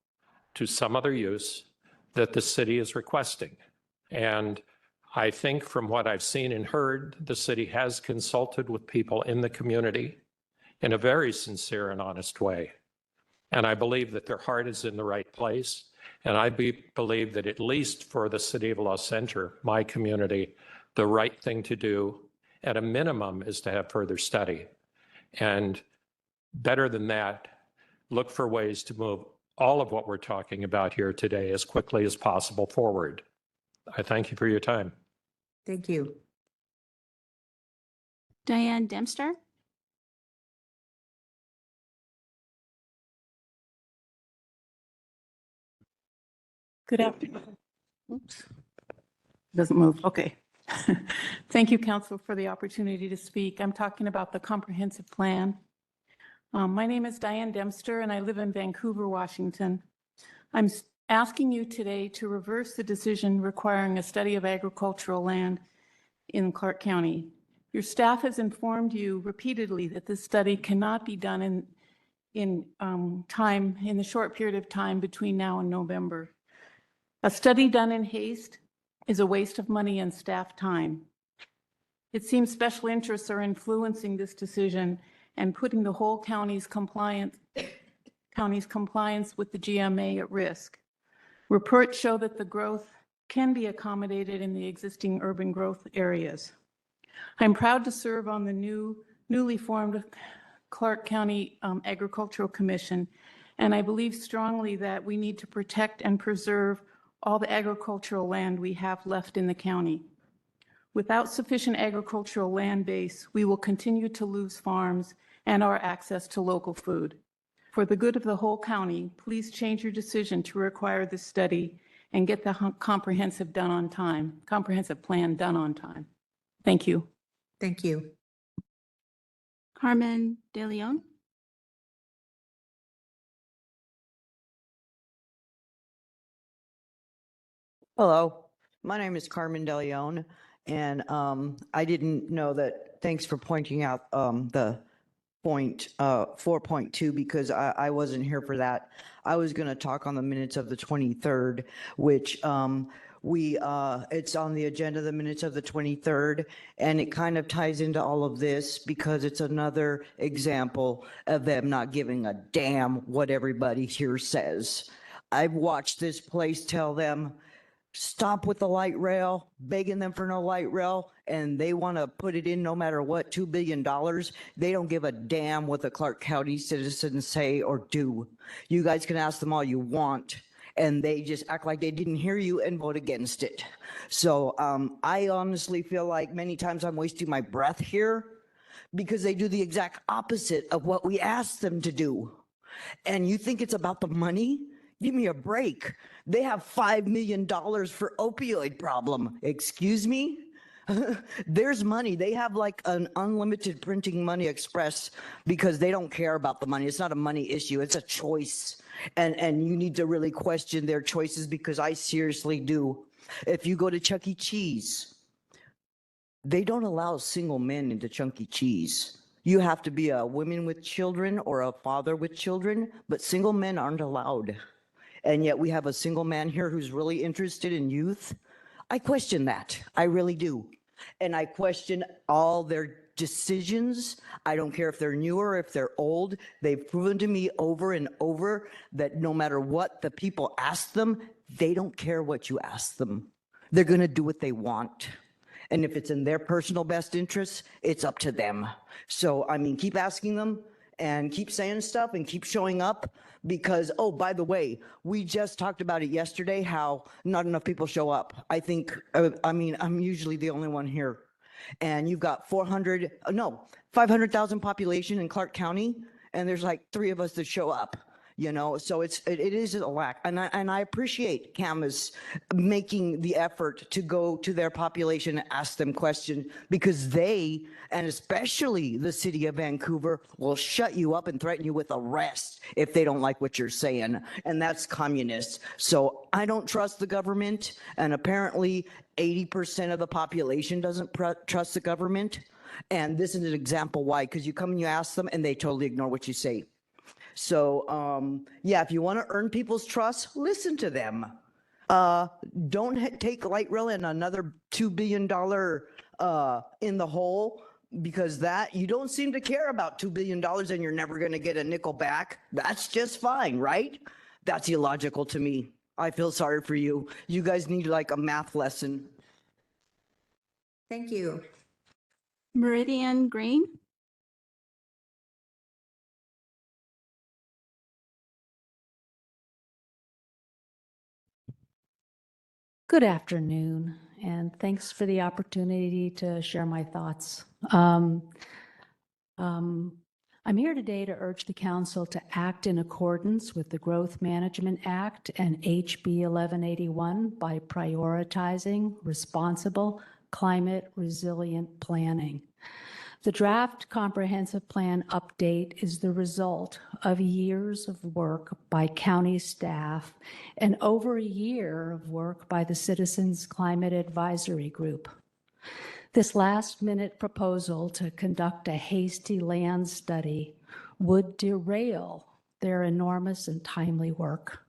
to some other use that the city is requesting. And I think from what I've seen and heard, the city has consulted with people in the community in a very sincere and honest way. And I believe that their heart is in the right place. And I believe that at least for the city of La Center, my community, the right thing to do at a minimum is to have further study. And better than that, look for ways to move all of what we're talking about here today as quickly as possible forward. I thank you for your time. Thank you. Diane Dempster. Good afternoon. Oops. Doesn't move. Okay. Thank you, Council, for the opportunity to speak. I'm talking about the comprehensive plan. My name is Diane Dempster, and I live in Vancouver, Washington. I'm asking you today to reverse the decision requiring a study of agricultural land in Clark County. Your staff has informed you repeatedly that this study cannot be done in the short period of time between now and November. A study done in haste is a waste of money and staff time. It seems special interests are influencing this decision and putting the whole county's compliance with the GMA at risk. Reports show that the growth can be accommodated in the existing urban growth areas. I'm proud to serve on the newly formed Clark County Agricultural Commission, and I believe strongly that we need to protect and preserve all the agricultural land we have left in the county. Without sufficient agricultural land base, we will continue to lose farms and our access to local food. For the good of the whole county, please change your decision to require this study and get the comprehensive plan done on time. Thank you. Thank you. Carmen De Leon. Hello, my name is Carmen De Leon, and I didn't know that. Thanks for pointing out the point 4.2 because I wasn't here for that. I was going to talk on the minutes of the 23rd, which it's on the agenda, the minutes of the 23rd, and it kind of ties into all of this because it's another example of them not giving a damn what everybody here says. I've watched this place tell them, stop with the light rail, begging them for no light rail, and they want to put it in no matter what, $2 billion. They don't give a damn what the Clark County citizens say or do. You guys can ask them all you want, and they just act like they didn't hear you and vote against it. So I honestly feel like many times I'm wasting my breath here because they do the exact opposite of what we asked them to do. And you think it's about the money? Give me a break. They have $5 million for opioid problem. Excuse me? There's money. They have like an unlimited printing money express because they don't care about the money. It's not a money issue. It's a choice. And you need to really question their choices because I seriously do. If you go to Chuck E. Cheese, they don't allow single men into Chuck E. Cheese. You have to be a woman with children or a father with children, but single men aren't allowed. And yet we have a single man here who's really interested in youth. I question that. I really do. And I question all their decisions. I don't care if they're new or if they're old. They've proven to me over and over that no matter what the people ask them, they don't care what you ask them. They're going to do what they want. And if it's in their personal best interests, it's up to them. So, I mean, keep asking them and keep saying stuff and keep showing up because, oh, by the way, we just talked about it yesterday, how not enough people show up. I think, I'm usually the only one here. And you've got 500,000 population in Clark County, and there's like 3 of us that show up. You know, so it is a lack. And I appreciate Camas making the effort to go to their population and ask them questions because they, and especially the city of Vancouver, will shut you up and threaten you with arrest if they don't like what you're saying. And that's communist. So I don't trust the government. And apparently 80% of the population doesn't trust the government. And this is an example why, because you come and you ask them and they totally ignore what you say. So, yeah, if you want to earn people's trust, listen to them. Don't take light rail and another $2 billion in the hole because that you don't seem to care about $2 billion and you're never going to get a nickel back. That's just fine, right? That's illogical to me. I feel sorry for you. You guys need like a math lesson. Thank you. Meridian Green. Good afternoon, and thanks for the opportunity to share my thoughts. I'm here today to urge the council to act in accordance with the Growth Management Act and HB 1181 by prioritizing responsible climate resilient planning. The draft comprehensive plan update is the result of years of work by county staff and over a year of work by the Citizens Climate Advisory Group. This last-minute proposal to conduct a hasty land study would derail their enormous and timely work.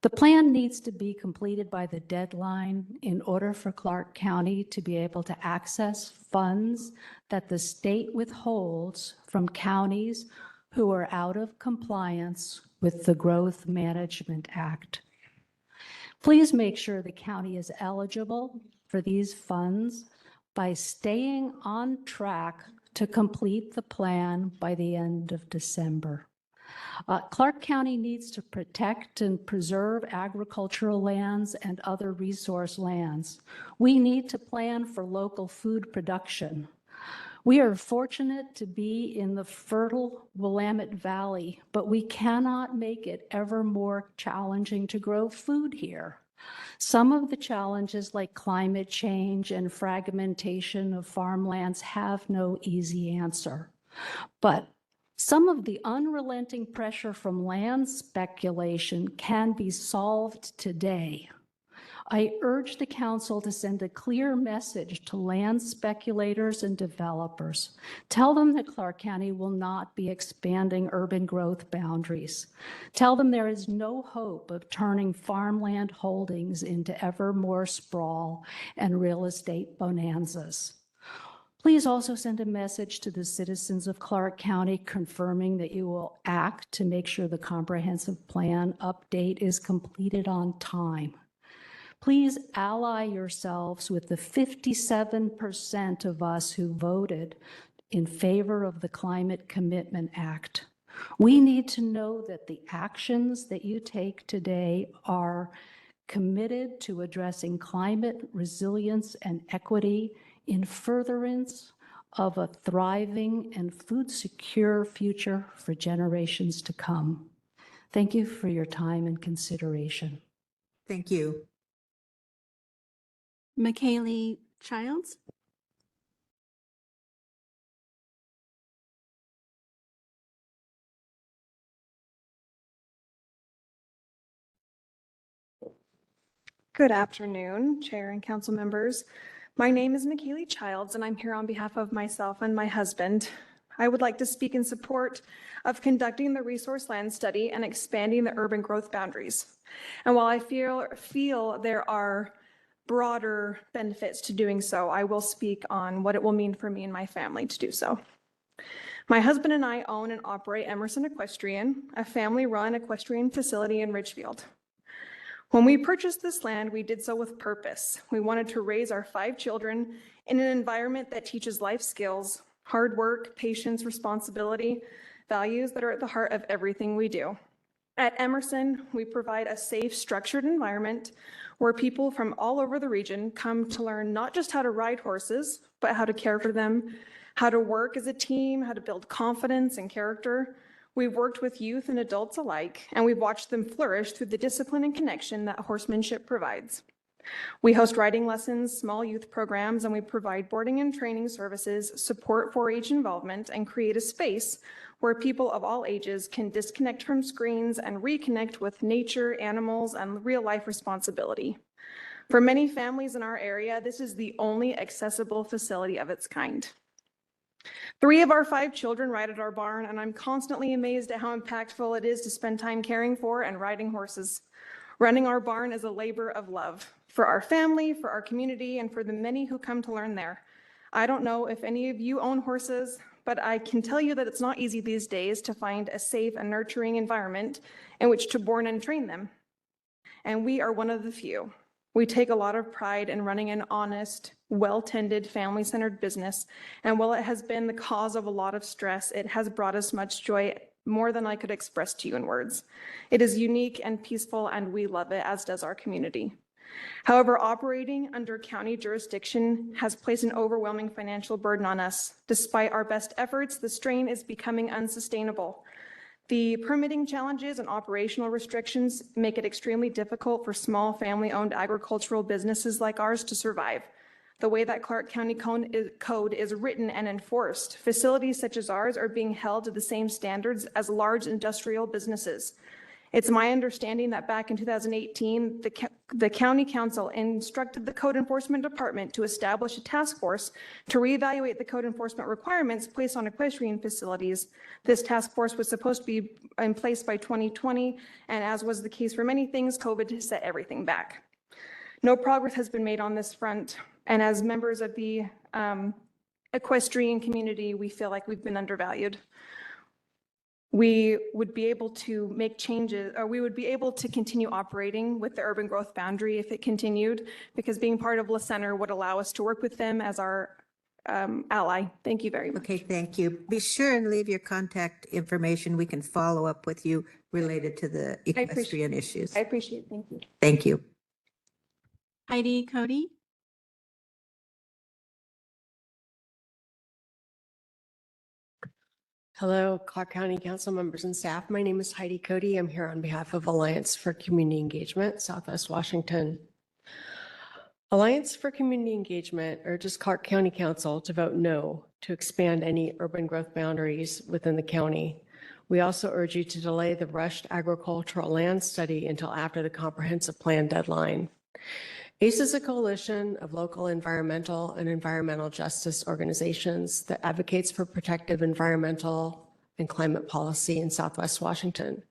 The plan needs to be completed by the deadline in order for Clark County to be able to access funds that the state withholds from counties who are out of compliance with the Growth Management Act. Please make sure the county is eligible for these funds by staying on track to complete the plan by the end of December. Clark County needs to protect and preserve agricultural lands and other resource lands. We need to plan for local food production. We are fortunate to be in the fertile Willamette Valley, but we cannot make it ever more challenging to grow food here. Some of the challenges like climate change and fragmentation of farmlands have no easy answer. But some of the unrelenting pressure from land speculation can be solved today. I urge the council to send a clear message to land speculators and developers. Tell them that Clark County will not be expanding urban growth boundaries. Tell them there is no hope of turning farmland holdings into ever more sprawl and real estate bonanzas. Please also send a message to the citizens of Clark County confirming that you will act to make sure the comprehensive plan update is completed on time. Please ally yourselves with the 57% of us who voted in favor of the Climate Commitment Act. We need to know that the actions that you take today are committed to addressing climate resilience and equity in furtherance of a thriving and food secure future for generations to come. Thank you for your time and consideration. Thank you. McKaylee Childs. Good afternoon, Chair and council members. My name is McKaylee Childs, and I'm here on behalf of myself and my husband. I would like to speak in support of conducting the resource land study and expanding the urban growth boundaries. And while I feel there are broader benefits to doing so, I will speak on what it will mean for me and my family to do so. My husband and I own and operate Emerson Equestrian, a family-run equestrian facility in Ridgefield. When we purchased this land, we did so with purpose. We wanted to raise our 5 children in an environment that teaches life skills, hard work, patience, responsibility, values that are at the heart of everything we do. At Emerson, we provide a safe, structured environment where people from all over the region come to learn not just how to ride horses, but how to care for them, how to work as a team, how to build confidence and character. We've worked with youth and adults alike, and we've watched them flourish through the discipline and connection that horsemanship provides. We host riding lessons, small youth programs, and we provide boarding and training services, support 4-H involvement, and create a space where people of all ages can disconnect from screens and reconnect with nature, animals, and real-life responsibility. For many families in our area, this is the only accessible facility of its kind. 3 of our 5 children ride at our barn, and I'm constantly amazed at how impactful it is to spend time caring for and riding horses. Running our barn is a labor of love for our family, for our community, and for the many who come to learn there. I don't know if any of you own horses, but I can tell you that it's not easy these days to find a safe and nurturing environment in which to board and train them. And we are one of the few. We take a lot of pride in running an honest, well-tended, family-centered business. And while it has been the cause of a lot of stress, it has brought us much joy, more than I could express to you in words. It is unique and peaceful, and we love it, as does our community. However, operating under county jurisdiction has placed an overwhelming financial burden on us. Despite our best efforts, the strain is becoming unsustainable. The permitting challenges and operational restrictions make it extremely difficult for small family-owned agricultural businesses like ours to survive. the way that Clark County code is written and enforced. Facilities such as ours are being held to the same standards as large industrial businesses. It's my understanding that back in 2018, the county council instructed the code enforcement department to establish a task force to reevaluate the code enforcement requirements placed on equestrian facilities. This task force was supposed to be in place by 2020, and as was the case for many things, COVID has set everything back. No progress has been made on this front, and as members of the equestrian community, we feel like we've been undervalued. We would be able to make changes, or we would be able to continue operating with the urban growth boundary if it continued, because being part of La Center would allow us to work with them as our ally. Thank you very much. Okay, thank you. Be sure and leave your contact information. We can follow up with you related to the equestrian issues. I appreciate it. Thank you. Thank you. Heidi Cody. Hello, Clark County Council members and staff. My name is Heidi Cody. I'm here on behalf of Alliance for Community Engagement, Southwest Washington. Alliance for Community Engagement urges Clark County Council to vote no to expand any urban growth boundaries within the county. We also urge you to delay the rushed agricultural land study until after the comprehensive plan deadline. ACE is a coalition of local environmental and environmental justice organizations that advocates for protective environmental and climate policy in Southwest Washington.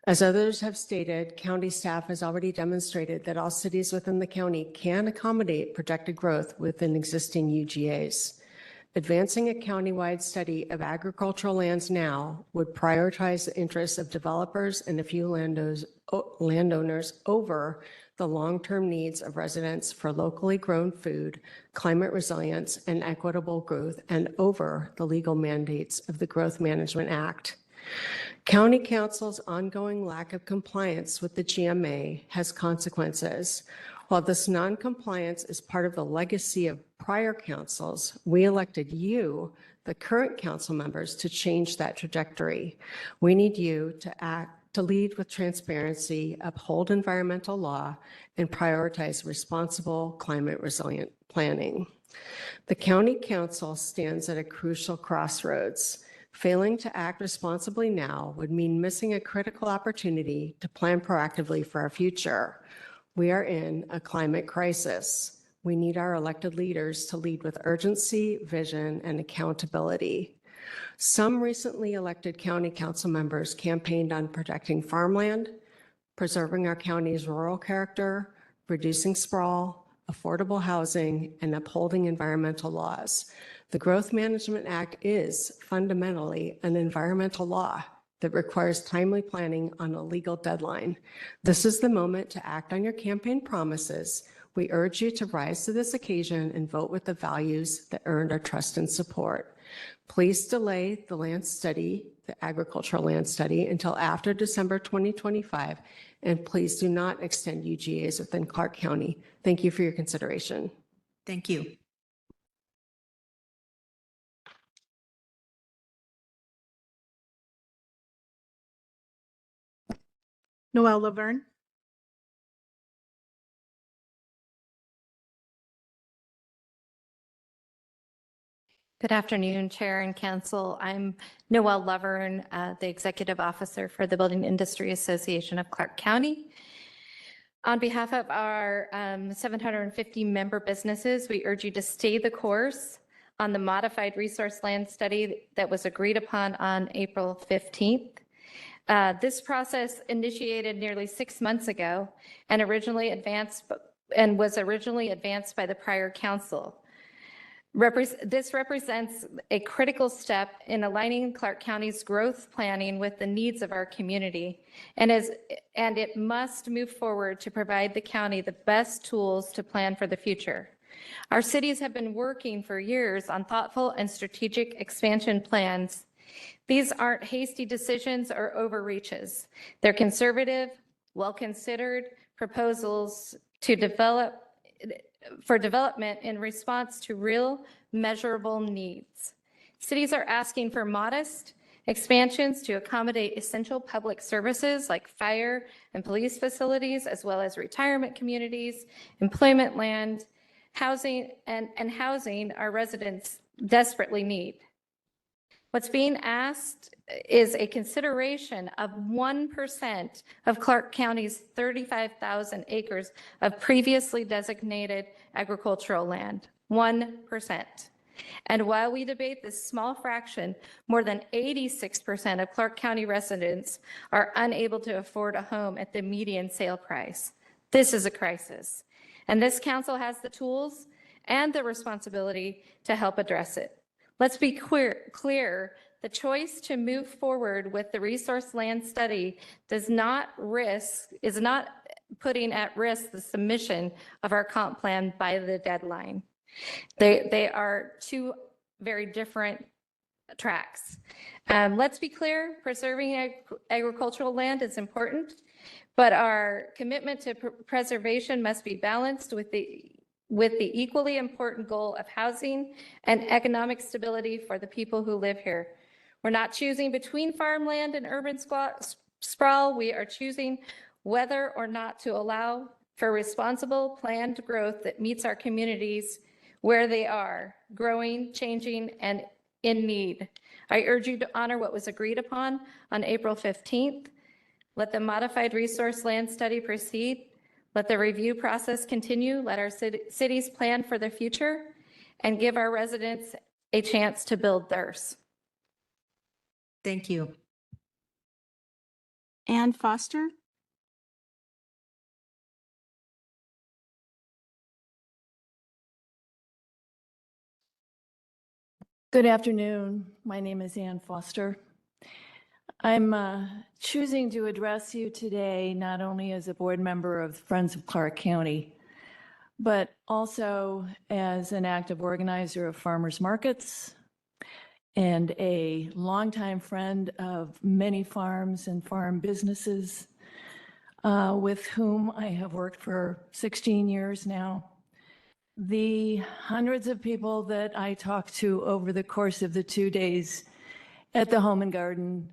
As others have stated, county staff has already demonstrated that all cities within the county can accommodate projected growth within existing UGAs. Advancing a countywide study of agricultural lands now would prioritize the interests of developers and a few landowners over the long-term needs of residents for locally grown food, climate resilience, and equitable growth, and over the legal mandates of the Growth Management Act. County Council's ongoing lack of compliance with the GMA has consequences. While this non-compliance is part of the legacy of prior councils, we elected you, the current council members, to change that trajectory. We need you to lead with transparency, uphold environmental law, and prioritize responsible climate resilient planning. The County Council stands at a crucial crossroads. Failing to act responsibly now would mean missing a critical opportunity to plan proactively for our future. We are in a climate crisis. We need our elected leaders to lead with urgency, vision, and accountability. Some recently elected county council members campaigned on protecting farmland, preserving our county's rural character, reducing sprawl, affordable housing, and upholding environmental laws. The Growth Management Act is fundamentally an environmental law that requires timely planning on a legal deadline. This is the moment to act on your campaign promises. We urge you to rise to this occasion and vote with the values that earned our trust and support. Please delay the land study, the agricultural land study, until after December 2025, and please do not extend UGAs within Clark County. Thank you for your consideration. Thank you. Noelle Laverne. Good afternoon, Chair and Council. I'm Noelle Laverne, the Executive Officer for the Building Industry Association of Clark County. On behalf of our 750 member businesses, we urge you to stay the course on the modified resource land study that was agreed upon on April 15th. This process initiated nearly 6 months ago and was originally advanced by the prior council. This represents a critical step in aligning Clark County's growth planning with the needs of our community, and it must move forward to provide the county the best tools to plan for the future. Our cities have been working for years on thoughtful and strategic expansion plans. These aren't hasty decisions or overreaches. They're conservative, well-considered proposals for development in response to real, measurable needs. Cities are asking for modest expansions to accommodate essential public services like fire and police facilities, as well as retirement communities, employment land, housing and housing our residents desperately need. What's being asked is a consideration of 1% of Clark County's 35,000 acres of previously designated agricultural land, 1%. And while we debate this small fraction, more than 86% of Clark County residents are unable to afford a home at the median sale price. This is a crisis, and this council has the tools and the responsibility to help address it. Let's be clear, the choice to move forward with the resource land study is not putting at risk the submission of our comp plan by the deadline. They are two very different tracks. Let's be clear, preserving agricultural land is important, but our commitment to preservation must be balanced with the equally important goal of housing and economic stability for the people who live here. We're not choosing between farmland and urban sprawl. We are choosing whether or not to allow for responsible planned growth that meets our communities where they are, growing, changing, and in need. I urge you to honor what was agreed upon on April 15th. Let the modified resource land study proceed. Let the review process continue. Let our cities plan for the future and give our residents a chance to build theirs. Thank you. Ann Foster. Good afternoon. My name is Ann Foster. I'm choosing to address you today not only as a board member of Friends of Clark County, but also as an active organizer of farmers markets and a longtime friend of many farms and farm businesses with whom I have worked for 16 years now. The hundreds of people that I talked to over the course of the 2 days at the Home and Garden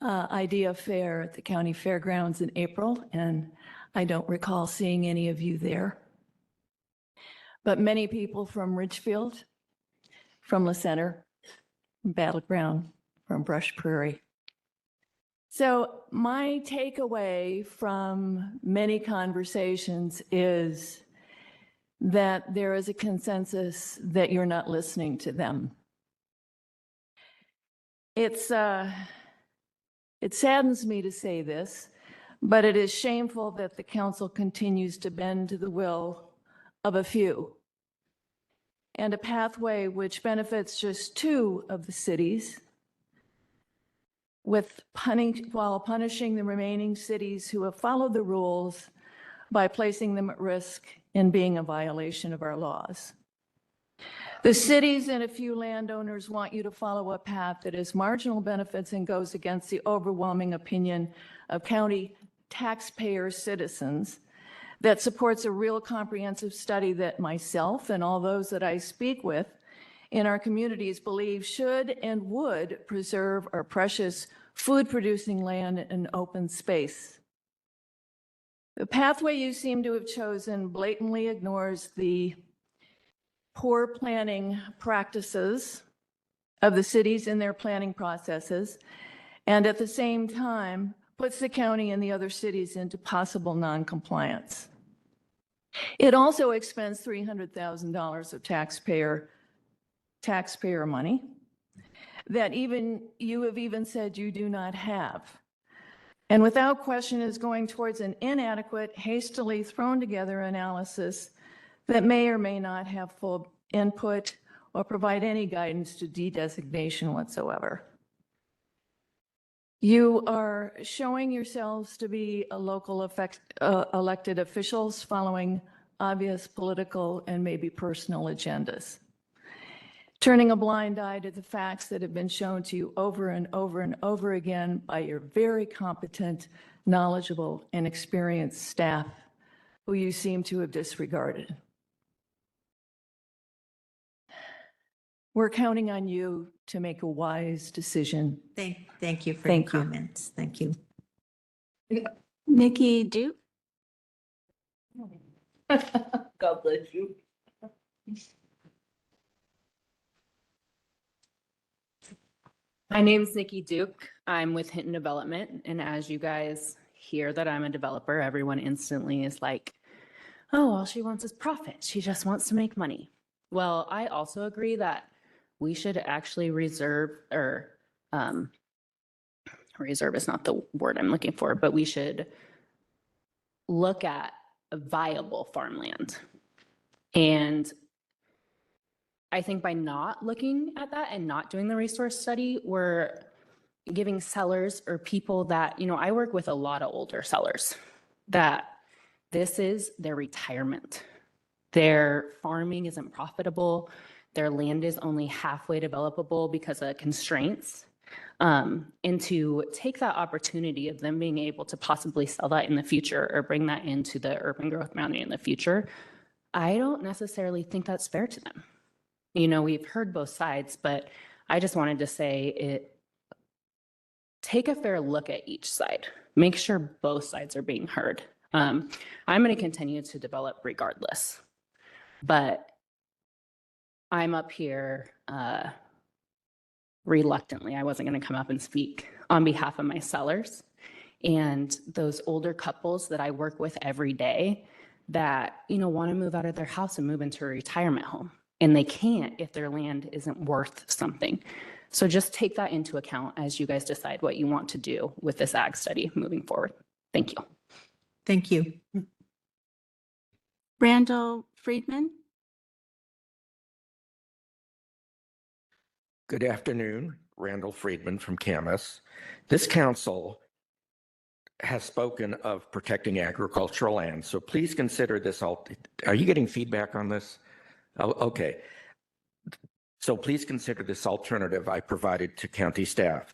Idea Fair at the county fairgrounds in April, and I don't recall seeing any of you there. But many people from Ridgefield, from La Center, from Battleground, from Brush Prairie. So my takeaway from many conversations is that there is a consensus that you're not listening to them. It saddens me to say this, but it is shameful that the council continues to bend to the will of a few. And a pathway which benefits just 2 of the cities while punishing the remaining cities who have followed the rules by placing them at risk in being a violation of our laws. The cities and a few landowners want you to follow a path that has marginal benefits and goes against the overwhelming opinion of county taxpayer citizens, that supports a real comprehensive study that myself and all those that I speak with in our communities believe should and would preserve our precious food-producing land and open space. The pathway you seem to have chosen blatantly ignores the poor planning practices of the cities in their planning processes, and at the same time puts the county and the other cities into possible non-compliance. It also expends $300,000 of taxpayer money that you have even said you do not have. And without question is going towards an inadequate, hastily thrown together analysis that may or may not have full input or provide any guidance to de-designation whatsoever. You are showing yourselves to be a local elected officials following obvious political and maybe personal agendas, turning a blind eye to the facts that have been shown to you over and over and over again by your very competent, knowledgeable, and experienced staff who you seem to have disregarded. We're counting on you to make a wise decision. Thank you for your comments. Thank you. Nikki Duke. God bless you. My name's Nikki Duke. I'm with Hinton Development. And as you guys hear that I'm a developer, everyone instantly is like, oh, all she wants is profit. She just wants to make money. Well, I also agree that we should actually reserve is not the word I'm looking for, but we should look at a viable farmland. And I think by not looking at that and not doing the resource study, we're giving sellers or people that, I work with a lot of older sellers that this is their retirement. Their farming isn't profitable. Their land is only halfway developable because of constraints. And to take that opportunity of them being able to possibly sell that in the future or bring that into the urban growth boundary in the future, I don't necessarily think that's fair to them. We've heard both sides, but I just wanted to say take a fair look at each side. Make sure both sides are being heard. I'm going to continue to develop regardless, but I'm up here reluctantly. I wasn't going to come up and speak on behalf of my sellers and those older couples that I work with every day that, want to move out of their house and move into a retirement home. And they can't if their land isn't worth something. So just take that into account as you guys decide what you want to do with this ag study moving forward. Thank you. Thank you. Randall Friedman. Good afternoon, Randall Friedman from Camas. This council has spoken of protecting agricultural land, so please consider this. Are you getting feedback on this? Oh, okay. So please consider this alternative I provided to county staff.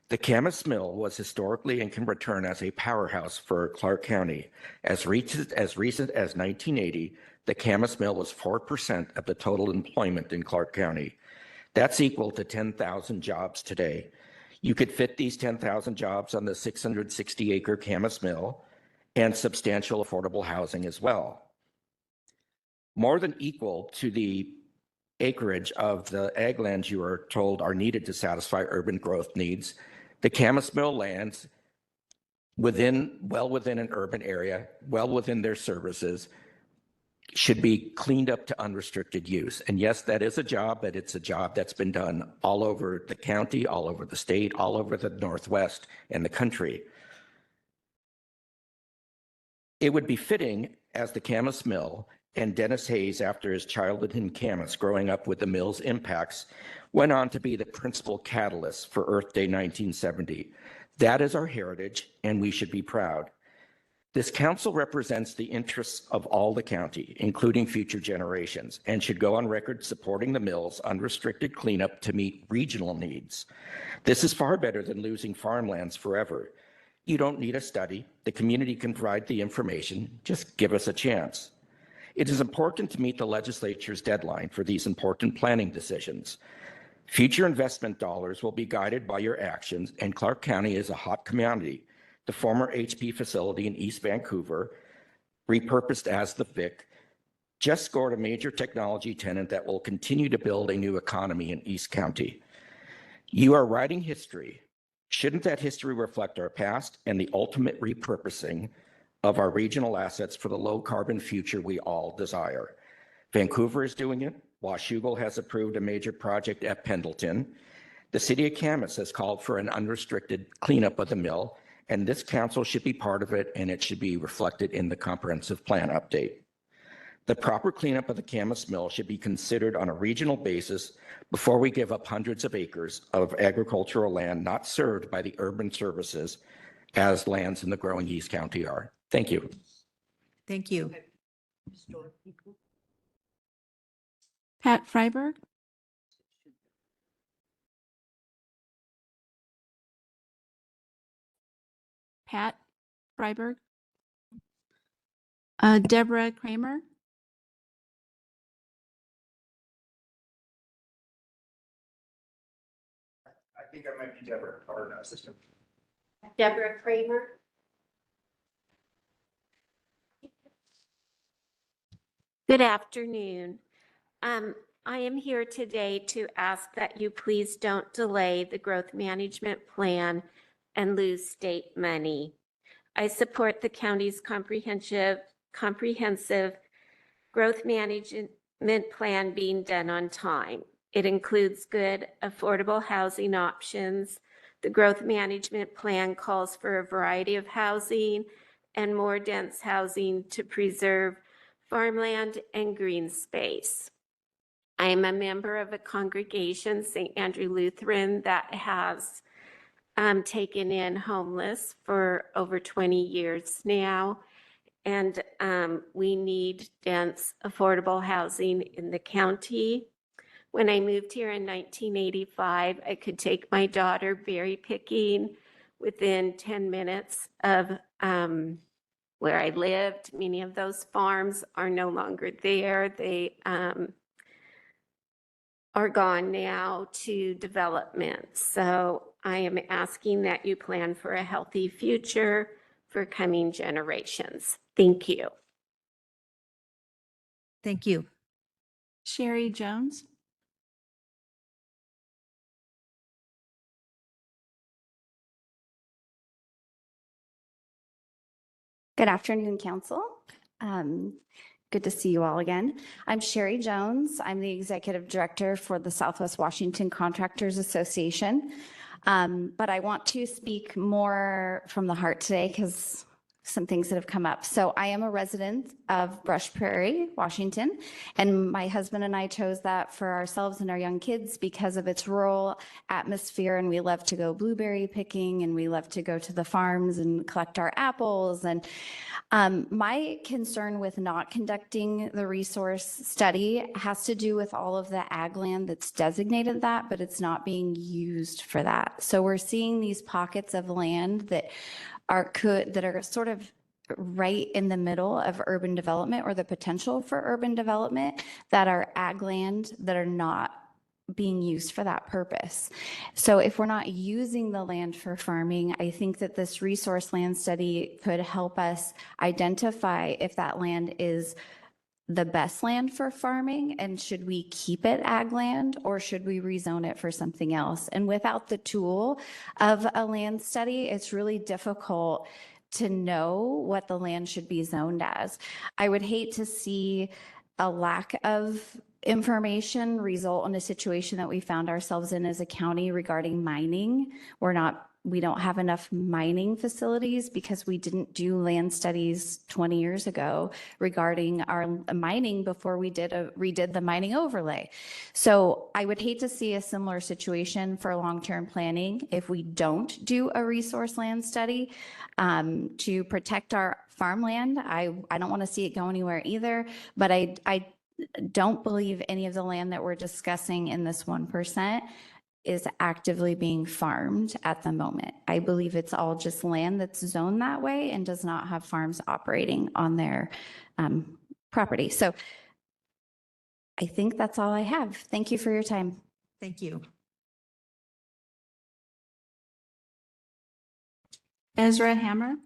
The Camas Mill was historically and can return as a powerhouse for Clark County. As recent as 1980, the Camas Mill was 4% of the total employment in Clark County. That's equal to 10,000 jobs today. You could fit these 10,000 jobs on the 660-acre Camas Mill and substantial affordable housing as well. More than equal to the acreage of the ag lands you are told are needed to satisfy urban growth needs, the Camas Mill lands well within an urban area, well within their services, should be cleaned up to unrestricted use. And yes, that is a job, but it's a job that's been done all over the county, all over the state, all over the Northwest and the country. It would be fitting as the Camas Mill and Dennis Hayes, after his childhood in Camas, growing up with the mill's impacts, went on to be the principal catalyst for Earth Day 1970. That is our heritage, and we should be proud. This council represents the interests of all the county, including future generations, and should go on record supporting the mill's unrestricted cleanup to meet regional needs. This is far better than losing farmlands forever. You don't need a study. The community can provide the information. Just give us a chance. It is important to meet the legislature's deadline for these important planning decisions. Future investment dollars will be guided by your actions, and Clark County is a hot commodity. The former HP facility in East Vancouver, repurposed as the Vic, just scored a major technology tenant that will continue to build a new economy in East County. You are writing history. Shouldn't that history reflect our past and the ultimate repurposing of our regional assets for the low carbon future we all desire? Vancouver is doing it. Washougal has approved a major project at Pendleton. The city of Camas has called for an unrestricted cleanup of the mill, and this council should be part of it, and it should be reflected in the comprehensive plan update. The proper cleanup of the Camas Mill should be considered on a regional basis before we give up hundreds of acres of agricultural land not served by the urban services as lands in the growing East County are. Thank you. Thank you. Pat Freiberg. Pat Freiberg. Deborah Kramer. I think I might be Deborah, our assistant. Deborah Kramer. Good afternoon. I am here today to ask that you please don't delay the growth management plan and lose state money. I support the county's comprehensive growth management plan being done on time. It includes good, affordable housing options. The growth management plan calls for a variety of housing and more dense housing to preserve farmland and green space. I am a member of a congregation, St. Andrew Lutheran, that has taken in homeless for over 20 years now. And we need dense, affordable housing in the county. When I moved here in 1985, I could take my daughter berry picking within 10 minutes of where I lived. Many of those farms are no longer there. They are gone now to development. So I am asking that you plan for a healthy future for coming generations. Thank you. Thank you. Sherry Jones. Good afternoon, Council. Good to see you all again. I'm Sherry Jones. I'm the Executive Director for the Southwest Washington Contractors Association. But I want to speak more from the heart today because some things that have come up. So I am a resident of Brush Prairie, Washington, and my husband and I chose that for ourselves and our young kids because of its rural atmosphere, and we love to go blueberry picking, and we love to go to the farms and collect our apples. And my concern with not conducting the resource study has to do with all of the ag land that's designated that, but it's not being used for that. So we're seeing these pockets of land that are sort of right in the middle of urban development or the potential for urban development that are ag land that are not being used for that purpose. So if we're not using the land for farming, I think that this resource land study could help us identify if that land is the best land for farming, and should we keep it ag land or should we rezone it for something else? And without the tool of a land study, it's really difficult to know what the land should be zoned as. I would hate to see a lack of information result in a situation that we found ourselves in as a county regarding mining. We don't have enough mining facilities because we didn't do land studies 20 years ago regarding our mining before we redid the mining overlay. So I would hate to see a similar situation for long-term planning if we don't do a resource land study to protect our farmland. I don't want to see it go anywhere either, but I don't believe any of the land that we're discussing in this 1% is actively being farmed at the moment. I believe it's all just land that's zoned that way and does not have farms operating on their property. So I think that's all I have. Thank you for your time. Thank you. Ezra Hammer.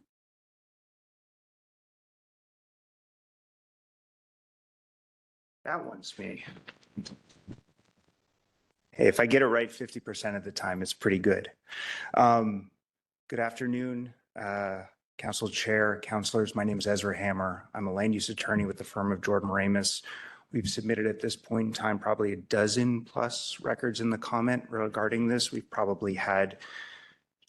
That one's me. Hey, if I get it right 50% of the time, it's pretty good. Good afternoon, Council Chair, councilors. My name is Ezra Hammer. I'm a land use attorney with the firm of Jordan Ramus. We've submitted at this point in time probably a dozen plus records in the comment regarding this. We've probably had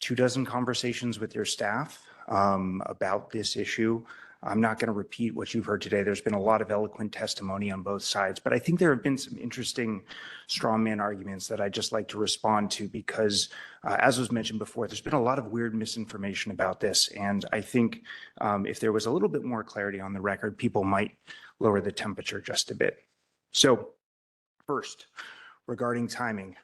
24 conversations with your staff about this issue. I'm not going to repeat what you've heard today. There's been a lot of eloquent testimony on both sides, but I think there have been some interesting straw man arguments that I'd just like to respond to because, as was mentioned before, there's been a lot of weird misinformation about this. And I think if there was a little bit more clarity on the record, people might lower the temperature just a bit. So first, regarding timing,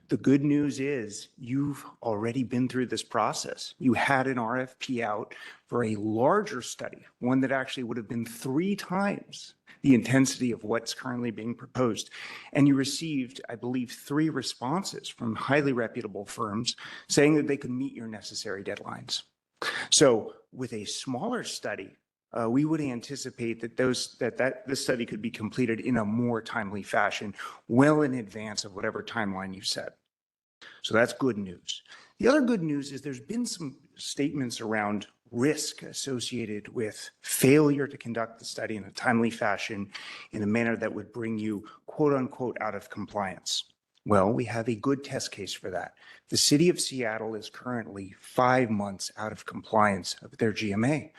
the good news is you've already been through this process. You had an RFP out for a larger study, one that actually would have been 3 times the intensity of what's currently being proposed. And you received, I believe, 3 responses from highly reputable firms saying that they could meet your necessary deadlines. So with a smaller study, we would anticipate that this study could be completed in a more timely fashion, well in advance of whatever timeline you set. So that's good news. The other good news is there's been some statements around risk associated with failure to conduct the study in a timely fashion in a manner that would bring you, quote unquote, out of compliance. Well, we have a good test case for that. The city of Seattle is currently 5 months out of compliance of their GMA.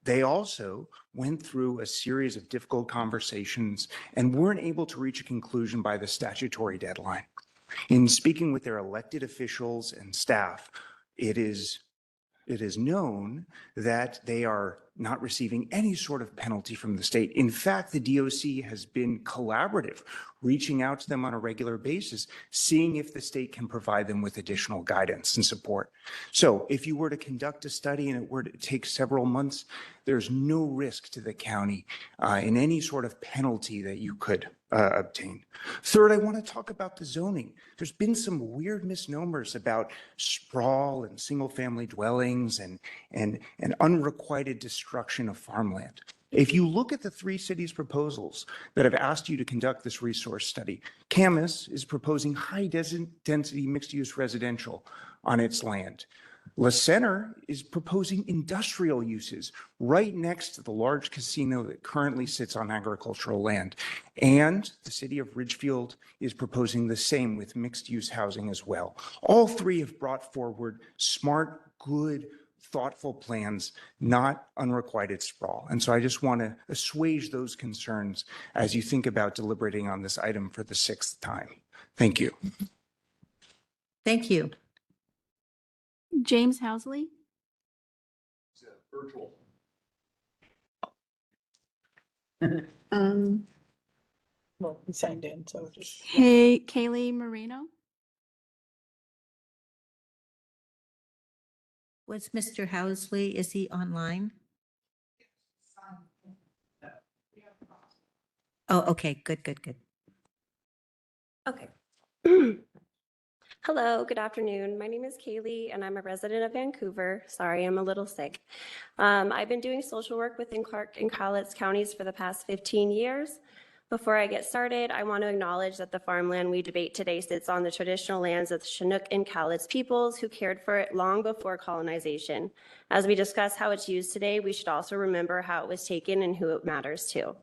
They also went through a series of difficult conversations and weren't able to reach a conclusion by the statutory deadline. In speaking with their elected officials and staff, it is known that they are not receiving any sort of penalty from the state. In fact, the DOC has been collaborative, reaching out to them on a regular basis, seeing if the state can provide them with additional guidance and support. So if you were to conduct a study and it were to take several months, there's no risk to the county in any sort of penalty that you could obtain. Third, I want to talk about the zoning. There's been some weird misnomers about sprawl and single-family dwellings and unrequited destruction of farmland. If you look at the 3 cities' proposals that have asked you to conduct this resource study, Camas is proposing high-density mixed-use residential on its land. La Center is proposing industrial uses right next to the large casino that currently sits on agricultural land. And the city of Ridgefield is proposing the same with mixed-use housing as well. All 3 have brought forward smart, good, thoughtful plans, not unrequited sprawl. And so I just want to assuage those concerns as you think about deliberating on this item for the 6th time. Thank you. Thank you. James Housley. Virtual. Well, he signed in, so just. Hey, Kaylee Marino. Was Mr. Housley, is he online? Oh, okay, good, good, good. Okay. Hello, good afternoon. My name is Kaylee and I'm a resident of Vancouver. Sorry, I'm a little sick. I've been doing social work within Clark and Cowlitz counties for the past 15 years. Before I get started, I want to acknowledge that the farmland we debate today sits on the traditional lands of the Chinook and Cowlitz peoples who cared for it long before colonization. As we discuss how it's used today, we should also remember how it was taken and who it matters to.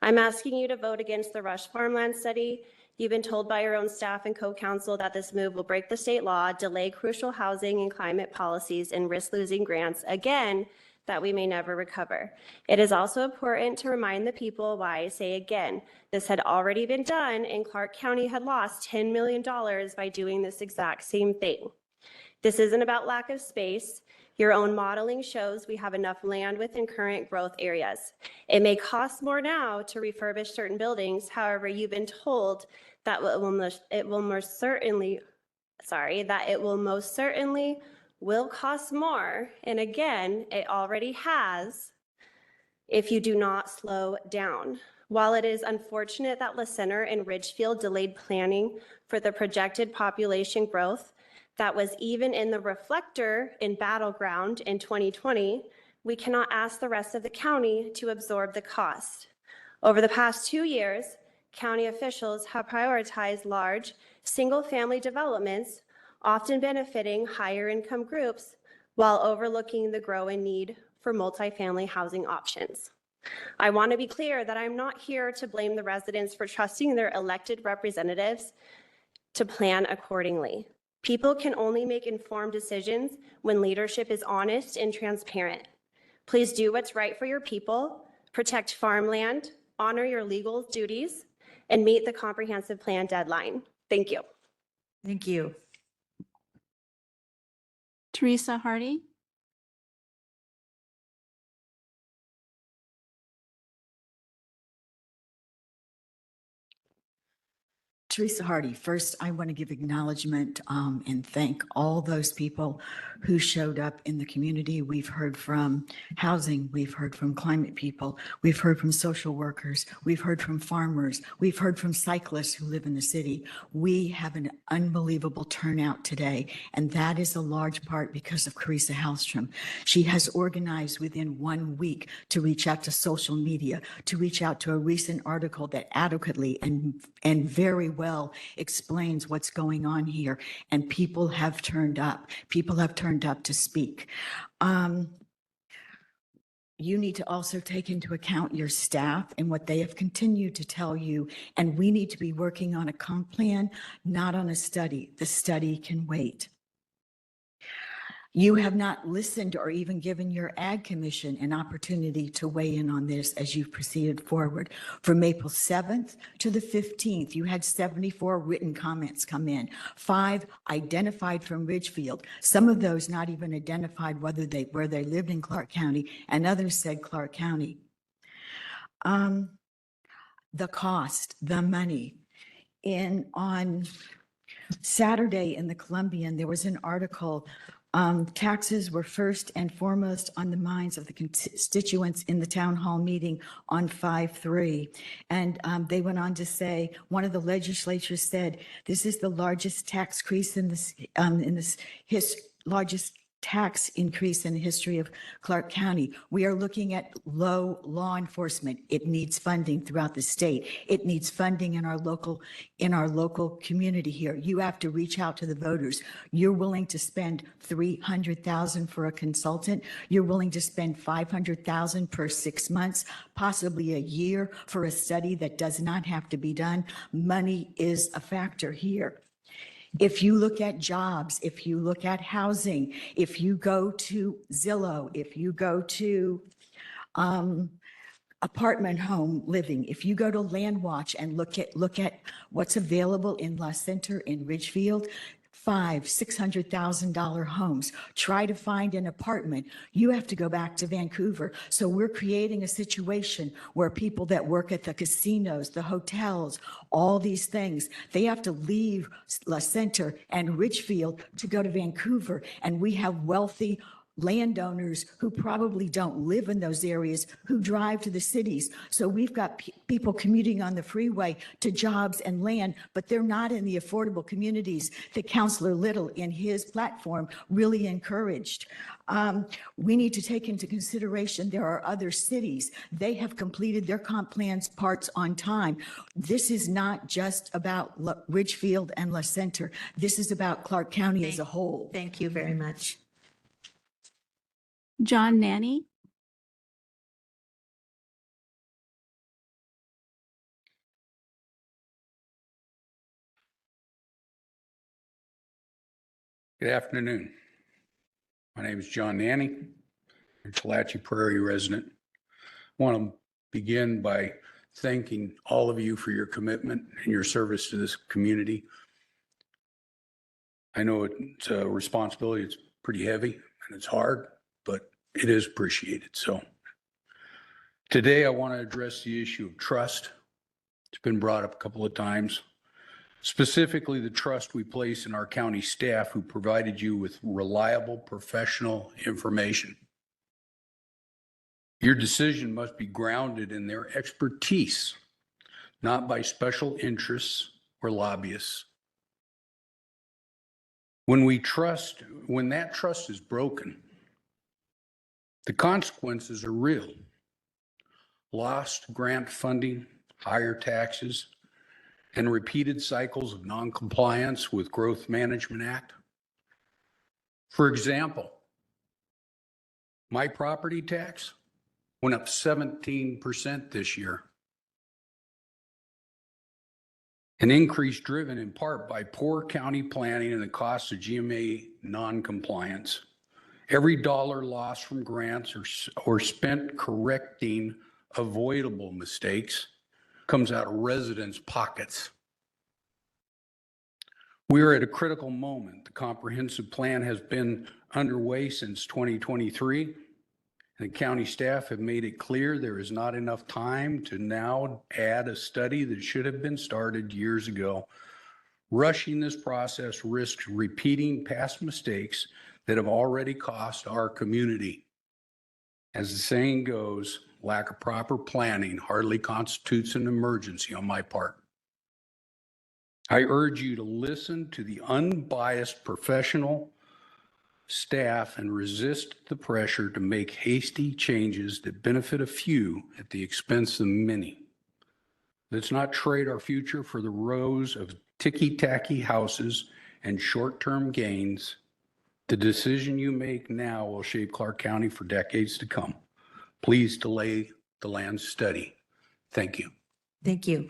I'm asking you to vote against the Rush farmland study. You've been told by your own staff and co-counsel that this move will break the state law, delay crucial housing and climate policies, and risk losing grants again that we may never recover. It is also important to remind the people why I say again, this had already been done and Clark County had lost $10 million by doing this exact same thing. This isn't about lack of space. Your own modeling shows we have enough land within current growth areas. It may cost more now to refurbish certain buildings. However, you've been told that it will most certainly will cost more. And again, it already has if you do not slow down. While it is unfortunate that La Center and Ridgefield delayed planning for the projected population growth that was even in the reflector in Battleground in 2020, we cannot ask the rest of the county to absorb the cost. Over the past 2 years, county officials have prioritized large, single-family developments, often benefiting higher income groups, while overlooking the growing need for multifamily housing options. I want to be clear that I'm not here to blame the residents for trusting their elected representatives to plan accordingly. People can only make informed decisions when leadership is honest and transparent. Please do what's right for your people, protect farmland, honor your legal duties, and meet the comprehensive plan deadline. Thank you. Thank you. Teresa Hardy. Teresa Hardy. First, I want to give acknowledgement and thank all those people who showed up in the community. We've heard from housing, we've heard from climate people, we've heard from social workers, we've heard from farmers, we've heard from cyclists who live in the city. We have an unbelievable turnout today, and that is a large part because of Carissa Hallstrom. She has organized within 1 week to reach out to social media, to reach out to a recent article that adequately and very well explains what's going on here. And people have turned up. People have turned up to speak. You need to also take into account your staff and what they have continued to tell you. And we need to be working on a comp plan, not on a study. The study can wait. You have not listened or even given your Ag Commission an opportunity to weigh in on this as you've proceeded forward. From April 7th to the 15th, you had 74 written comments come in, 5 identified from Ridgefield, some of those not even identified where they lived in Clark County, and others said Clark County. The cost, the money. On Saturday in the Columbian, there was an article. Taxes were first and foremost on the minds of the constituents in the town hall meeting on 5/3. And they went on to say, one of the legislatures said, this is the largest tax increase largest tax increase in the history of Clark County. We are looking at low law enforcement. It needs funding throughout the state. It needs funding in our local community here. You have to reach out to the voters. You're willing to spend $300,000 for a consultant. You're willing to spend $500,000 per 6 months, possibly a year for a study that does not have to be done. Money is a factor here. If you look at jobs, if you look at housing, if you go to Zillow, if you go to apartment home living, if you go to LandWatch and look at what's available in La Center, in Ridgefield, $600,000 homes. Try to find an apartment. You have to go back to Vancouver. So we're creating a situation where people that work at the casinos, the hotels, all these things, they have to leave La Center and Ridgefield to go to Vancouver. And we have wealthy landowners who probably don't live in those areas, who drive to the cities. So we've got people commuting on the freeway to jobs and land, but they're not in the affordable communities that Councillor Little in his platform really encouraged. We need to take into consideration there are other cities. They have completed their comp plans parts on time. This is not just about Ridgefield and La Center. This is about Clark County as a whole. Thank you very much. John Nanny. Good afternoon. My name is John Nanny. I'm a Comanche Prairie resident. I want to begin by thanking all of you for your commitment and your service to this community. I know it's a responsibility. It's pretty heavy and it's hard, but it is appreciated. So today I want to address the issue of trust. It's been brought up a couple of times. Specifically, the trust we place in our county staff who provided you with reliable professional information. Your decision must be grounded in their expertise, not by special interests or lobbyists. When that trust is broken, the consequences are real. Lost grant funding, higher taxes, and repeated cycles of noncompliance with Growth Management Act. For example, my property tax went up 17% this year. An increase driven in part by poor county planning and the cost of GMA noncompliance. Every dollar lost from grants or spent correcting avoidable mistakes comes out of residents' pockets. We are at a critical moment. The comprehensive plan has been underway since 2023. And the county staff have made it clear there is not enough time to now add a study that should have been started years ago Rushing this process risks repeating past mistakes that have already cost our community. As the saying goes, lack of proper planning hardly constitutes an emergency on my part. I urge you to listen to the unbiased professional staff and resist the pressure to make hasty changes that benefit a few at the expense of many. Let's not trade our future for the rows of ticky-tacky houses and short-term gains. The decision you make now will shape Clark County for decades to come. Please delay the land study. Thank you. Thank you.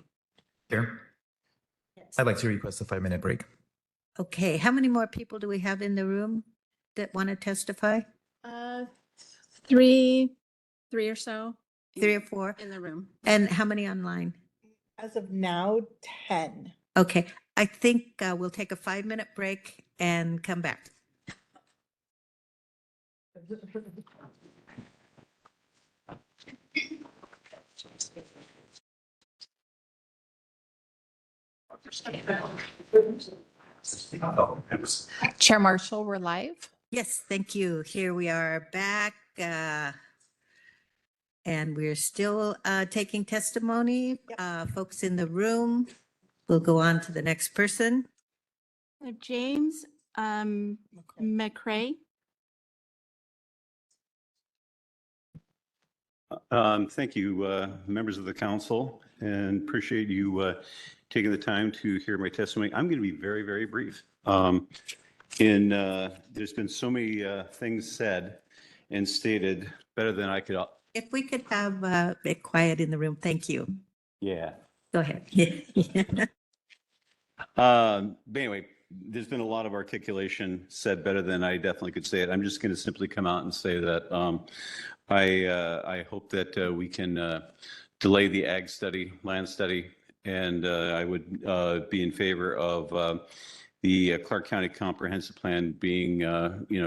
Chair, I'd like to request a 5-minute break. Okay, how many more people do we have in the room that want to testify? Three or so. 3 or 4? In the room. And how many online? As of now, 10. Okay, I think we'll take a 5-minute break and come back. Chair Marshall, we're live. Yes, thank you. Here we are back. And we're still taking testimony. Folks in the room, we'll go on to the next person. James McCray. Thank you, members of the council, and appreciate you taking the time to hear my testimony. I'm going to be very, very brief. There's been so many things said and stated better than I could. If we could have a bit quiet in the room, thank you. Yeah. Go ahead. But anyway, there's been a lot of articulation said better than I definitely could say it. I'm just going to simply come out and say that I hope that we can delay the ag study, land study, and I would be in favor of the Clark County Comprehensive Plan being,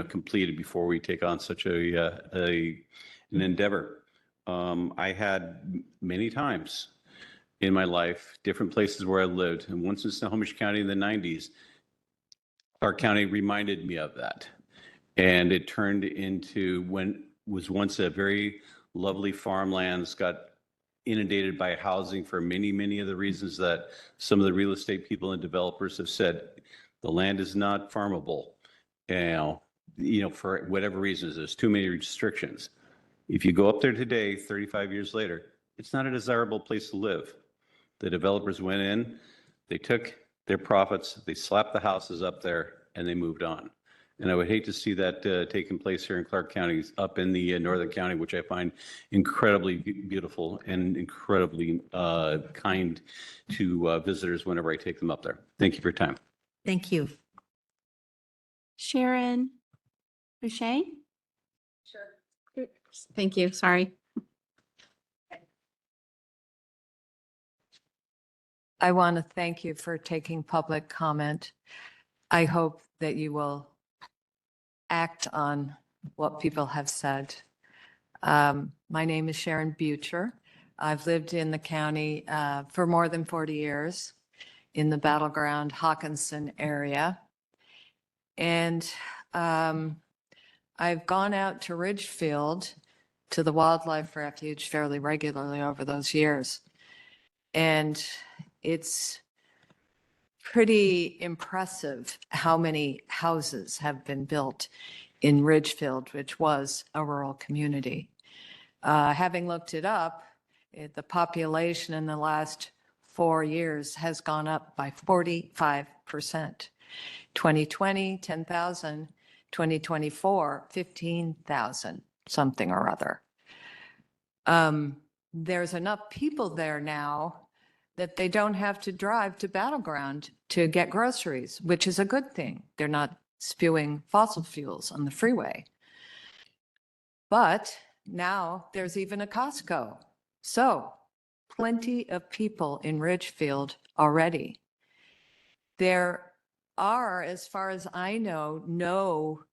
completed before we take on such an endeavor. I had many times in my life, different places where I lived, and once in Snohomish County in the 90s, Clark County reminded me of that. And it turned into when was once a very lovely farmlands got inundated by housing for many, many of the reasons that some of the real estate people and developers have said. The land is not farmable, for whatever reasons, there's too many restrictions. If you go up there today, 35 years later, it's not a desirable place to live. The developers went in, they took their profits, they slapped the houses up there, and they moved on. And I would hate to see that taking place here in Clark County, up in the Northern County, which I find incredibly beautiful and incredibly kind to visitors whenever I take them up there. Thank you for your time. Thank you. Sharon Boucher. Sure. Thank you. Sorry. I want to thank you for taking public comment. I hope that you will act on what people have said. My name is Sharon Butcher. I've lived in the county for more than 40 years in the battleground Hawkinson area. And I've gone out to Ridgefield, to the wildlife refuge fairly regularly over those years. And it's pretty impressive how many houses have been built in Ridgefield, which was a rural community. Having looked it up, the population in the last 4 years has gone up by 45%. 2020, 10,000, 2024, 15,000, something or other. There's enough people there now that they don't have to drive to Battleground to get groceries, which is a good thing. They're not spewing fossil fuels on the freeway. But now there's even a Costco. So plenty of people in Ridgefield already. There are, as far as I know, no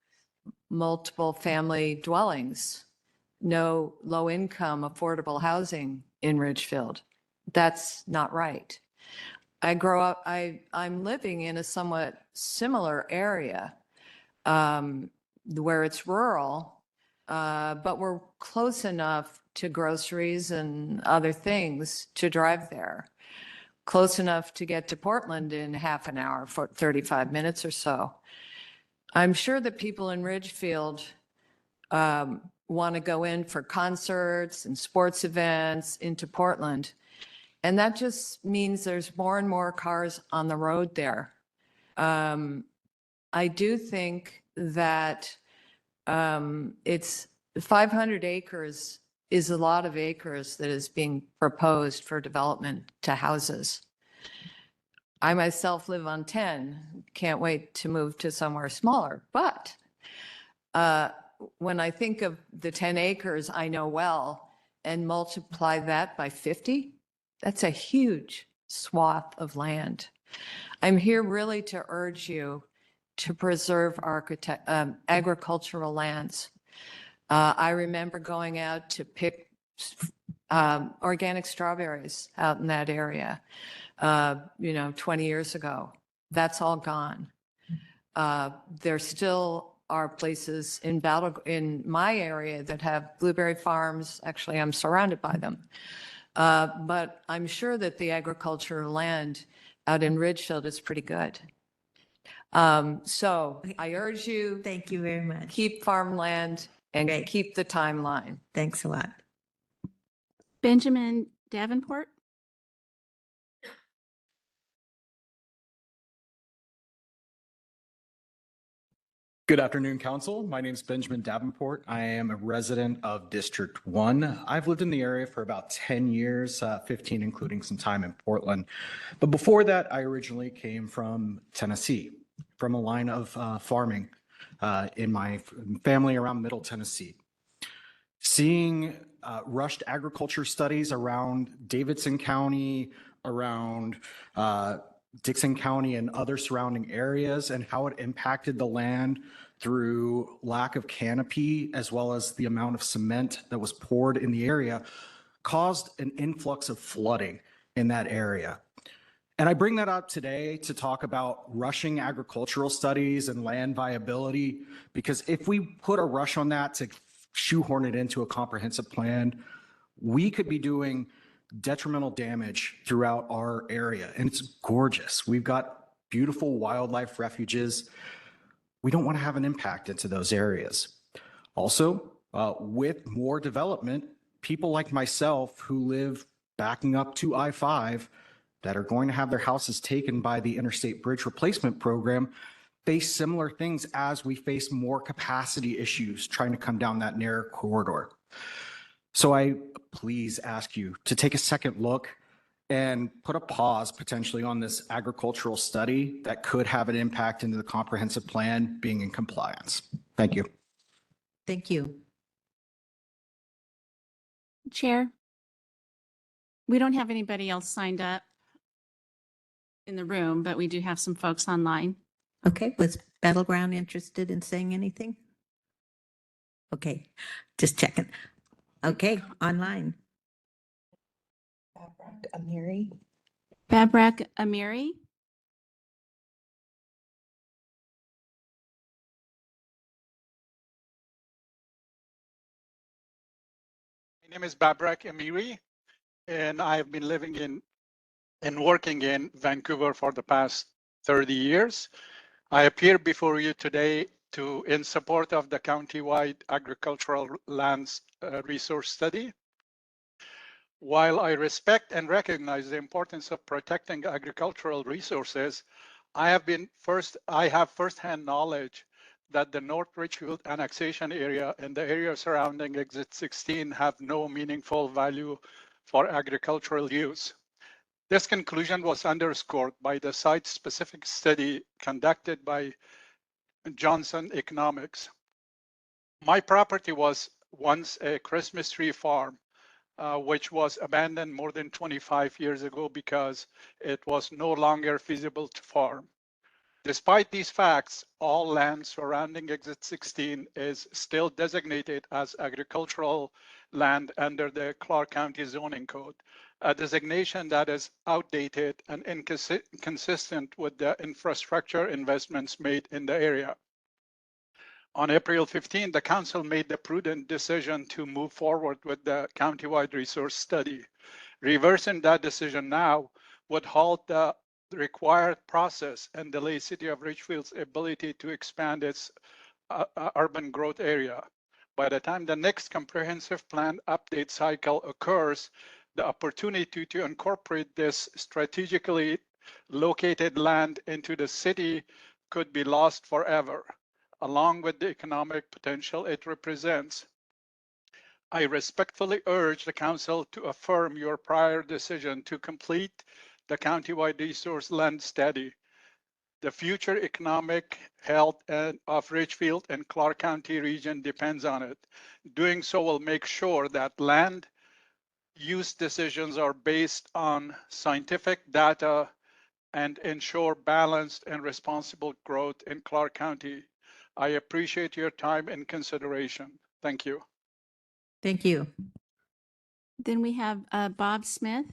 multiple family dwellings, no low-income affordable housing in Ridgefield. That's not right. I'm living in a somewhat similar area where it's rural, but we're close enough to groceries and other things to drive there. Close enough to get to Portland in half an hour, for 35 minutes or so. I'm sure that people in Ridgefield want to go in for concerts and sports events into Portland. And that just means there's more and more cars on the road there. I do think that it's 500 acres is a lot of acres that is being proposed for development to houses. I myself live on 10, can't wait to move to somewhere smaller. But when I think of the 10 acres I know well and multiply that by 50, that's a huge swath of land. I'm here really to urge you to preserve agricultural lands. I remember going out to pick organic strawberries out in that area, 20 years ago. That's all gone. There still are places in my area that have blueberry farms. Actually, I'm surrounded by them. But I'm sure that the agricultural land out in Ridgefield is pretty good. So I urge you. Thank you very much. Keep farmland and Great. keep the timeline. Thanks a lot. Benjamin Davenport. Good afternoon, Council. My name is Benjamin Davenport. I am a resident of District 1. I've lived in the area for about 10 years, 15 including some time in Portland. But before that, I originally came from Tennessee, from a line of farming in my family around Middle Tennessee. Seeing rushed agriculture studies around Davidson County, around Dixon County and other surrounding areas, and how it impacted the land through lack of canopy, as well as the amount of cement that was poured in the area, caused an influx of flooding in that area. And I bring that up today to talk about rushing agricultural studies and land viability, because if we put a rush on that to shoehorn it into a comprehensive plan, we could be doing detrimental damage throughout our area. And it's gorgeous. We've got beautiful wildlife refuges. We don't want to have an impact into those areas. Also, with more development, people like myself who live backing up to I-5 that are going to have their houses taken by the Interstate Bridge Replacement Program face similar things as we face more capacity issues trying to come down that narrow corridor. So I please ask you to take a second look and put a pause potentially on this agricultural study that could have an impact into the comprehensive plan being in compliance. Thank you. Thank you. Chair, we don't have anybody else signed up in the room, but we do have some folks online. Okay, was Battleground interested in saying anything? Okay, just checking. Okay, online. Amiri. Babrak Amiri. My name is Babrak Amiri, and I have been living in and working in Vancouver for the past 30 years. I appear before you today in support of the countywide agricultural lands resource study. While I respect and recognize the importance of protecting agricultural resources, I have firsthand knowledge that the North Richfield annexation area and the area surrounding Exit 16 have no meaningful value for agricultural use. This conclusion was underscored by the site-specific study conducted by Johnson Economics. My property was once a Christmas tree farm, which was abandoned more than 25 years ago because it was no longer feasible to farm. Despite these facts, all land surrounding Exit 16 is still designated as agricultural land under the Clark County Zoning Code. a designation that is outdated and inconsistent with the infrastructure investments made in the area. On April 15, the council made the prudent decision to move forward with the countywide resource study. Reversing that decision now would halt the required process and delay City of Richfield's ability to expand its urban growth area. By the time the next comprehensive plan update cycle occurs, the opportunity to incorporate this strategically located land into the city could be lost forever, along with the economic potential it represents. I respectfully urge the council to affirm your prior decision to complete the countywide resource land study. The future economic health of Richfield and Clark County region depends on it. Doing so will make sure that land use decisions are based on scientific data and ensure balanced and responsible growth in Clark County. I appreciate your time and consideration. Thank you. Thank you. Then we have Bob Smith.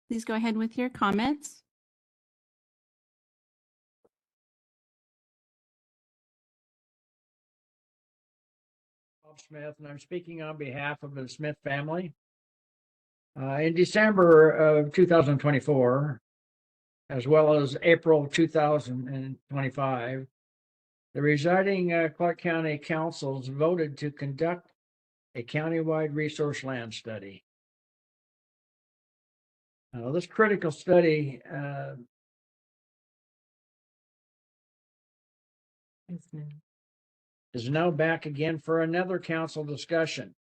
Please go ahead with your comments. Bob Smith, and I'm speaking on behalf of the Smith family. In December of 2024, as well as April 2025, the residing Clark County councils voted to conduct a countywide resource land study. This critical study is now back again for another council discussion.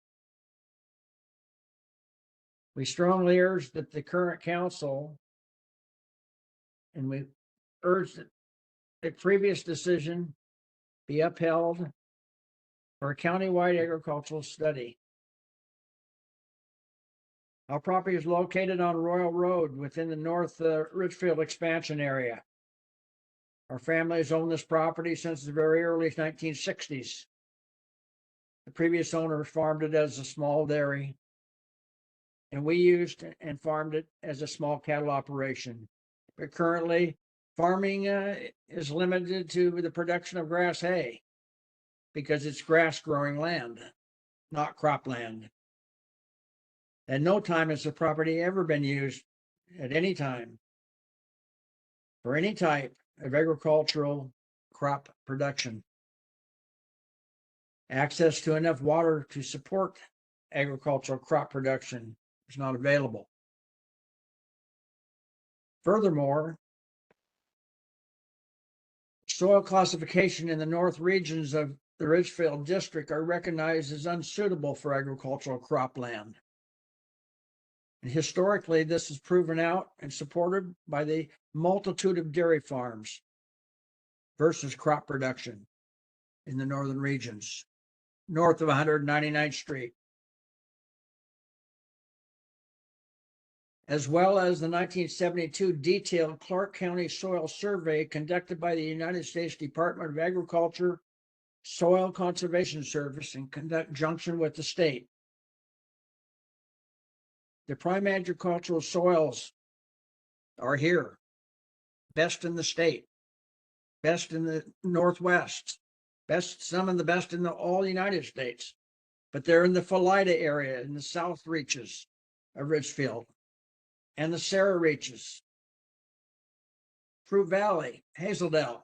We strongly urge that the current council, and we urge that the previous decision be upheld for a countywide agricultural study. Our property is located on Royal Road within the North Richfield expansion area. Our family has owned this property since the very early 1960s. The previous owner farmed it as a small dairy, and we used and farmed it as a small cattle operation. But currently, farming is limited to the production of grass hay because it's grass growing land, not cropland. At no time has the property ever been used at any time for any type of agricultural crop production. Access to enough water to support agricultural crop production is not available. Furthermore, soil classification in the north regions of the Richfield district are recognized as unsuitable for agricultural cropland. And historically, this is proven out and supported by the multitude of dairy farms versus crop production in the northern regions, north of 199th Street, as well as the 1972 detailed Clark County Soil Survey conducted by the United States Department of Agriculture Soil Conservation Service in conjunction with the state. The prime agricultural soils are here, best in the state, best in the Northwest, best, some of the best in all the United States, but they're in the Philida area, in the south reaches of Richfield, and the Sarah reaches, Prue Valley, Hazeldale,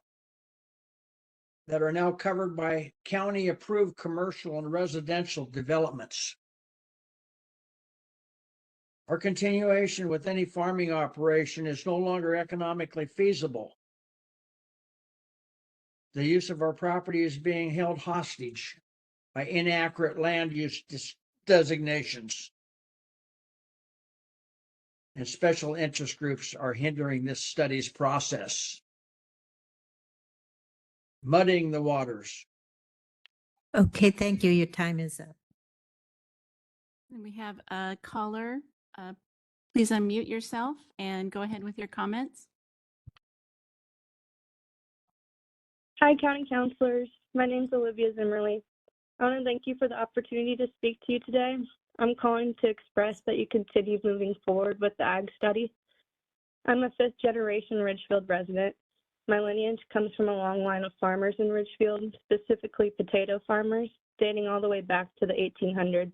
that are now covered by county-approved commercial and residential developments. Our continuation with any farming operation is no longer economically feasible. The use of our property is being held hostage by inaccurate land use designations. And special interest groups are hindering this study's process, muddying the waters. Okay, thank you. Your time is up. And we have a caller. Please unmute yourself and go ahead with your comments. Hi, County Councilors. My name is Olivia Zimmerly. I want to thank you for the opportunity to speak to you today. I'm calling to express that you continue moving forward with the ag study. I'm a fifth-generation Ridgefield resident. My lineage comes from a long line of farmers in Ridgefield, specifically potato farmers, dating all the way back to the 1800s.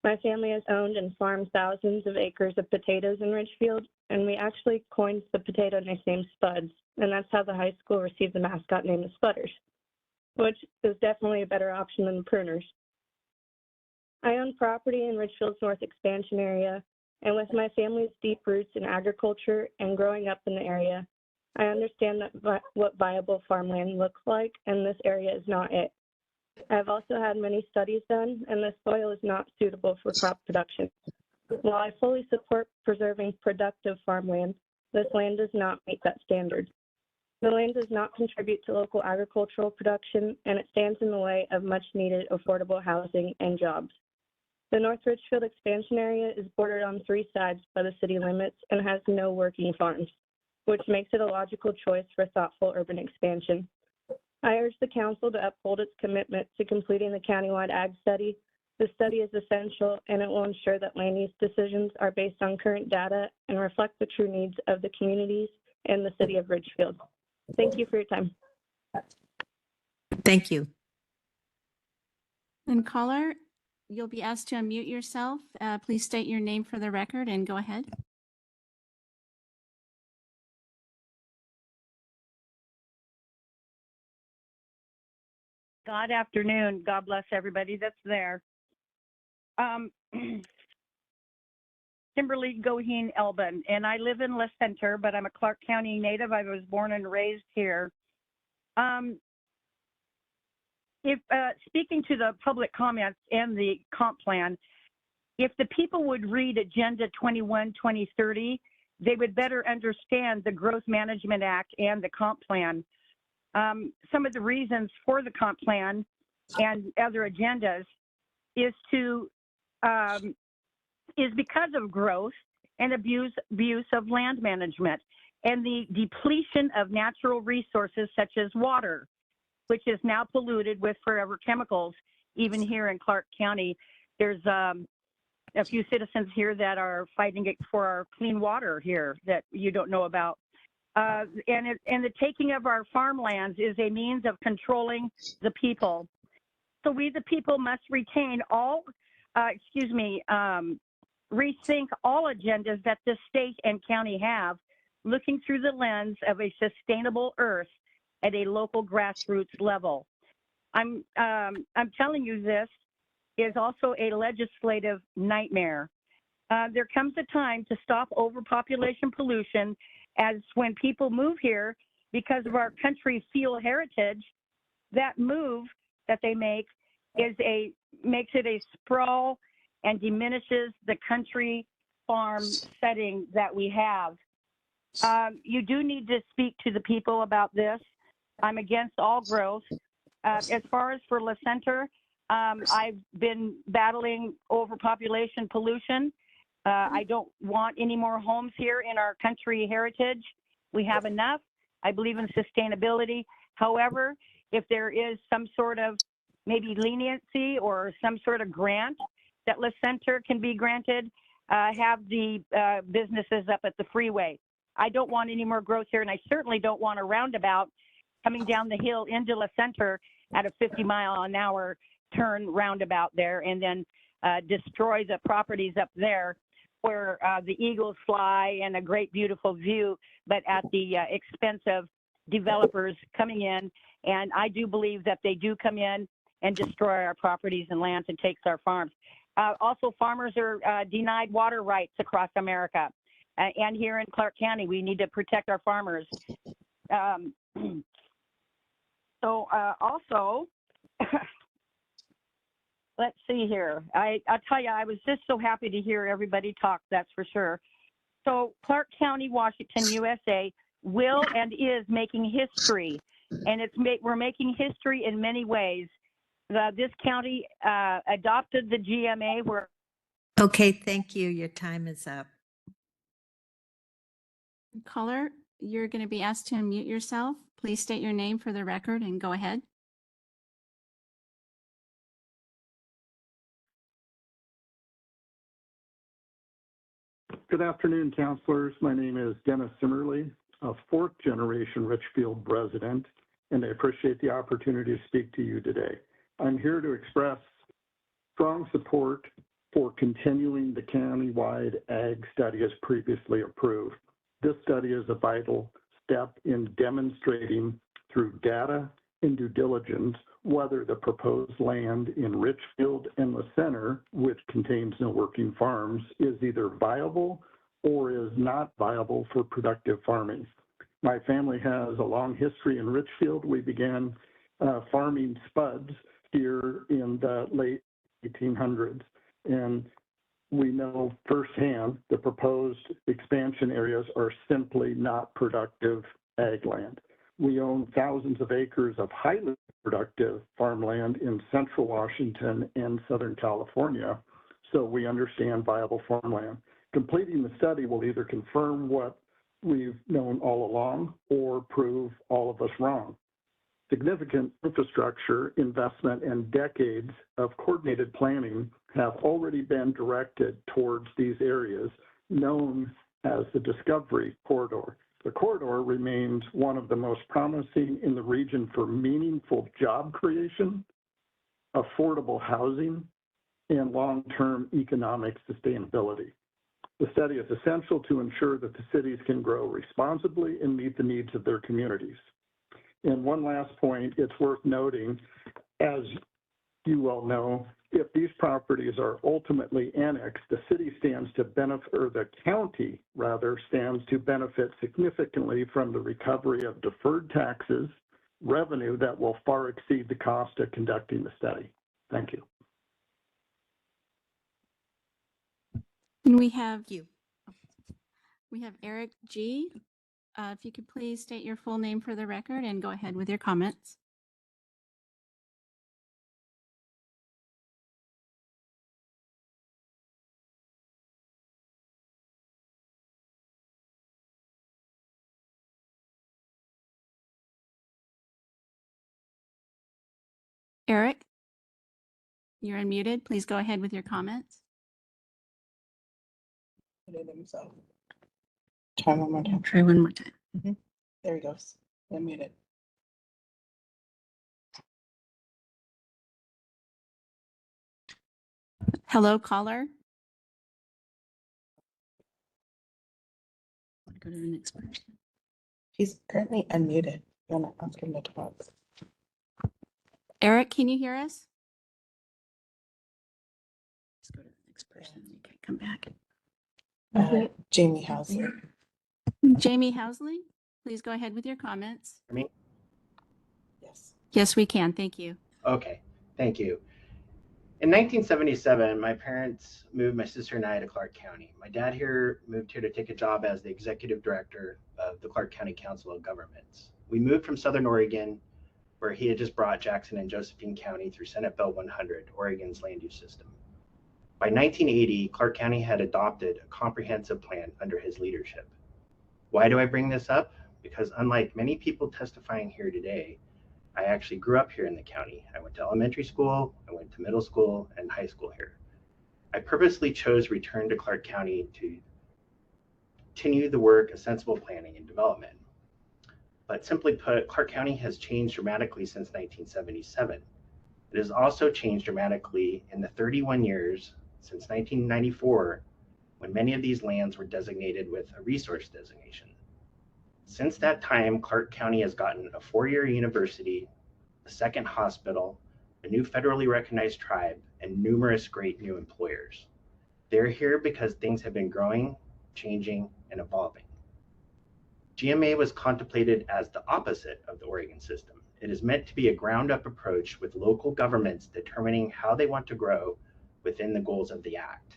My family has owned and farmed thousands of acres of potatoes in Ridgefield, and we actually coined the potato nickname Spuds, and that's how the high school received the mascot name of Spudders, which is definitely a better option than the Pruners. I own property in Ridgefield's North Expansion area, and with my family's deep roots in agriculture and growing up in the area, I understand that what viable farmland looks like, and this area is not it. I've also had many studies done, and the soil is not suitable for crop production. While I fully support preserving productive farmland, this land does not meet that standard. The land does not contribute to local agricultural production, and it stands in the way of much-needed affordable housing and jobs. The North Ridgefield expansion area is bordered on 3 sides by the city limits and has no working farms, which makes it a logical choice for thoughtful urban expansion. I urge the council to uphold its commitment to completing the countywide ag study. The study is essential, and it will ensure that land use decisions are based on current data and reflect the true needs of the communities and the city of Ridgefield. Thank you for your time. Thank you. And caller, you'll be asked to unmute yourself. Please state your name for the record and go ahead. God afternoon. God bless everybody that's there. Kimberly Goheen Elbin, and I live in La Center, but I'm a Clark County native. I was born and raised here. If speaking to the public comments and the comp plan, if the people would read Agenda 21-2030, they would better understand the Growth Management Act and the comp plan. Some of the reasons for the comp plan and other agendas is because of growth and abuse of land management and the depletion of natural resources such as water, which is now polluted with forever chemicals. Even here in Clark County, there's a few citizens here that are fighting for our clean water here that you don't know about. And the taking of our farmlands is a means of controlling the people. So we, the people, must retain all, rethink all agendas that the state and county have, looking through the lens of a sustainable earth at a local grassroots level. I'm telling you, this is also a legislative nightmare. There comes a time to stop overpopulation pollution, as when people move here because of our country feel heritage, that move that they make makes it a sprawl and diminishes the country farm setting that we have. You do need to speak to the people about this. I'm against all growth. As far as for La Center, I've been battling overpopulation pollution. I don't want any more homes here in our country heritage. We have enough. I believe in sustainability. However, if there is some sort of maybe leniency or some sort of grant that La Center can be granted, have the businesses up at the freeway. I don't want any more growth here, and I certainly don't want a roundabout coming down the hill into La Center at a 50-mile-an-hour turn roundabout there, and then destroy the properties up there where the eagles fly and a great beautiful view, but at the expense of developers coming in. And I do believe that they do come in and destroy our properties and lands and takes our farms. Also, farmers are denied water rights across America. And here in Clark County, we need to protect our farmers. Also, let's see here. I'll tell you, I was just so happy to hear everybody talk, that's for sure. So Clark County, Washington, USA will and is making history. And we're making history in many ways. This county adopted the GMA where. Okay, thank you. Your time is up. Caller, you're going to be asked to unmute yourself. Please state your name for the record and go ahead. Good afternoon, councilors. My name is Dennis Simmerly, a fourth generation Richfield resident, and I appreciate the opportunity to speak to you today. I'm here to express strong support for continuing the countywide ag study as previously approved. This study is a vital step in demonstrating through data and due diligence whether the proposed land in Richfield and the center, which contains no working farms, is either viable or is not viable for productive farming. My family has a long history in Richfield. We began farming spuds here in the late 1800s, and we know firsthand the proposed expansion areas are simply not productive ag land. We own thousands of acres of highly productive farmland in central Washington and Southern California, so we understand viable farmland. Completing the study will either confirm what we've known all along or prove all of us wrong. Significant infrastructure investment and decades of coordinated planning have already been directed towards these areas known as the Discovery Corridor. The corridor remains one of the most promising in the region for meaningful job creation, affordable housing, and long-term economic sustainability. The study is essential to ensure that the cities can grow responsibly and meet the needs of their communities. And one last point, it's worth noting, as you well know, if these properties are ultimately annexed, the city stands to benefit, or the county rather, stands to benefit significantly from the recovery of deferred taxes, revenue that will far exceed the cost of conducting the study. Thank you. And we have Eric G. If you could please state your full name for the record and go ahead with your comments. Eric, you're unmuted. Please go ahead with your comments. Try one more time. Try one more time. There he goes. Unmuted. Hello, caller. Go to the next person. He's currently unmuted. You want to ask him to talk? Eric, can you hear us? Let's go to the next person. You can come back. Jamie Housley. Jamie Housley, please go ahead with your comments. Me? Yes. Yes, we can. Thank you. Okay, thank you. In 1977, my parents moved my sister and I to Clark County. My dad moved here to take a job as the executive director of the Clark County Council of Governments. We moved from Southern Oregon, where he had just brought Jackson and Josephine County through Senate Bill 100, Oregon's land use system. By 1980, Clark County had adopted a comprehensive plan under his leadership. Why do I bring this up? Because unlike many people testifying here today, I actually grew up here in the county. I went to elementary school, I went to middle school and high school here. I purposely chose to return to Clark County to continue the work of sensible planning and development. But simply put, Clark County has changed dramatically since 1977. It has also changed dramatically in the 31 years since 1994, when many of these lands were designated with a resource designation. Since that time, Clark County has gotten a 4-year university, a second hospital, a new federally recognized tribe, and numerous great new employers. They're here because things have been growing, changing, and evolving. GMA was contemplated as the opposite of the Oregon system. It is meant to be a ground-up approach with local governments determining how they want to grow within the goals of the Act.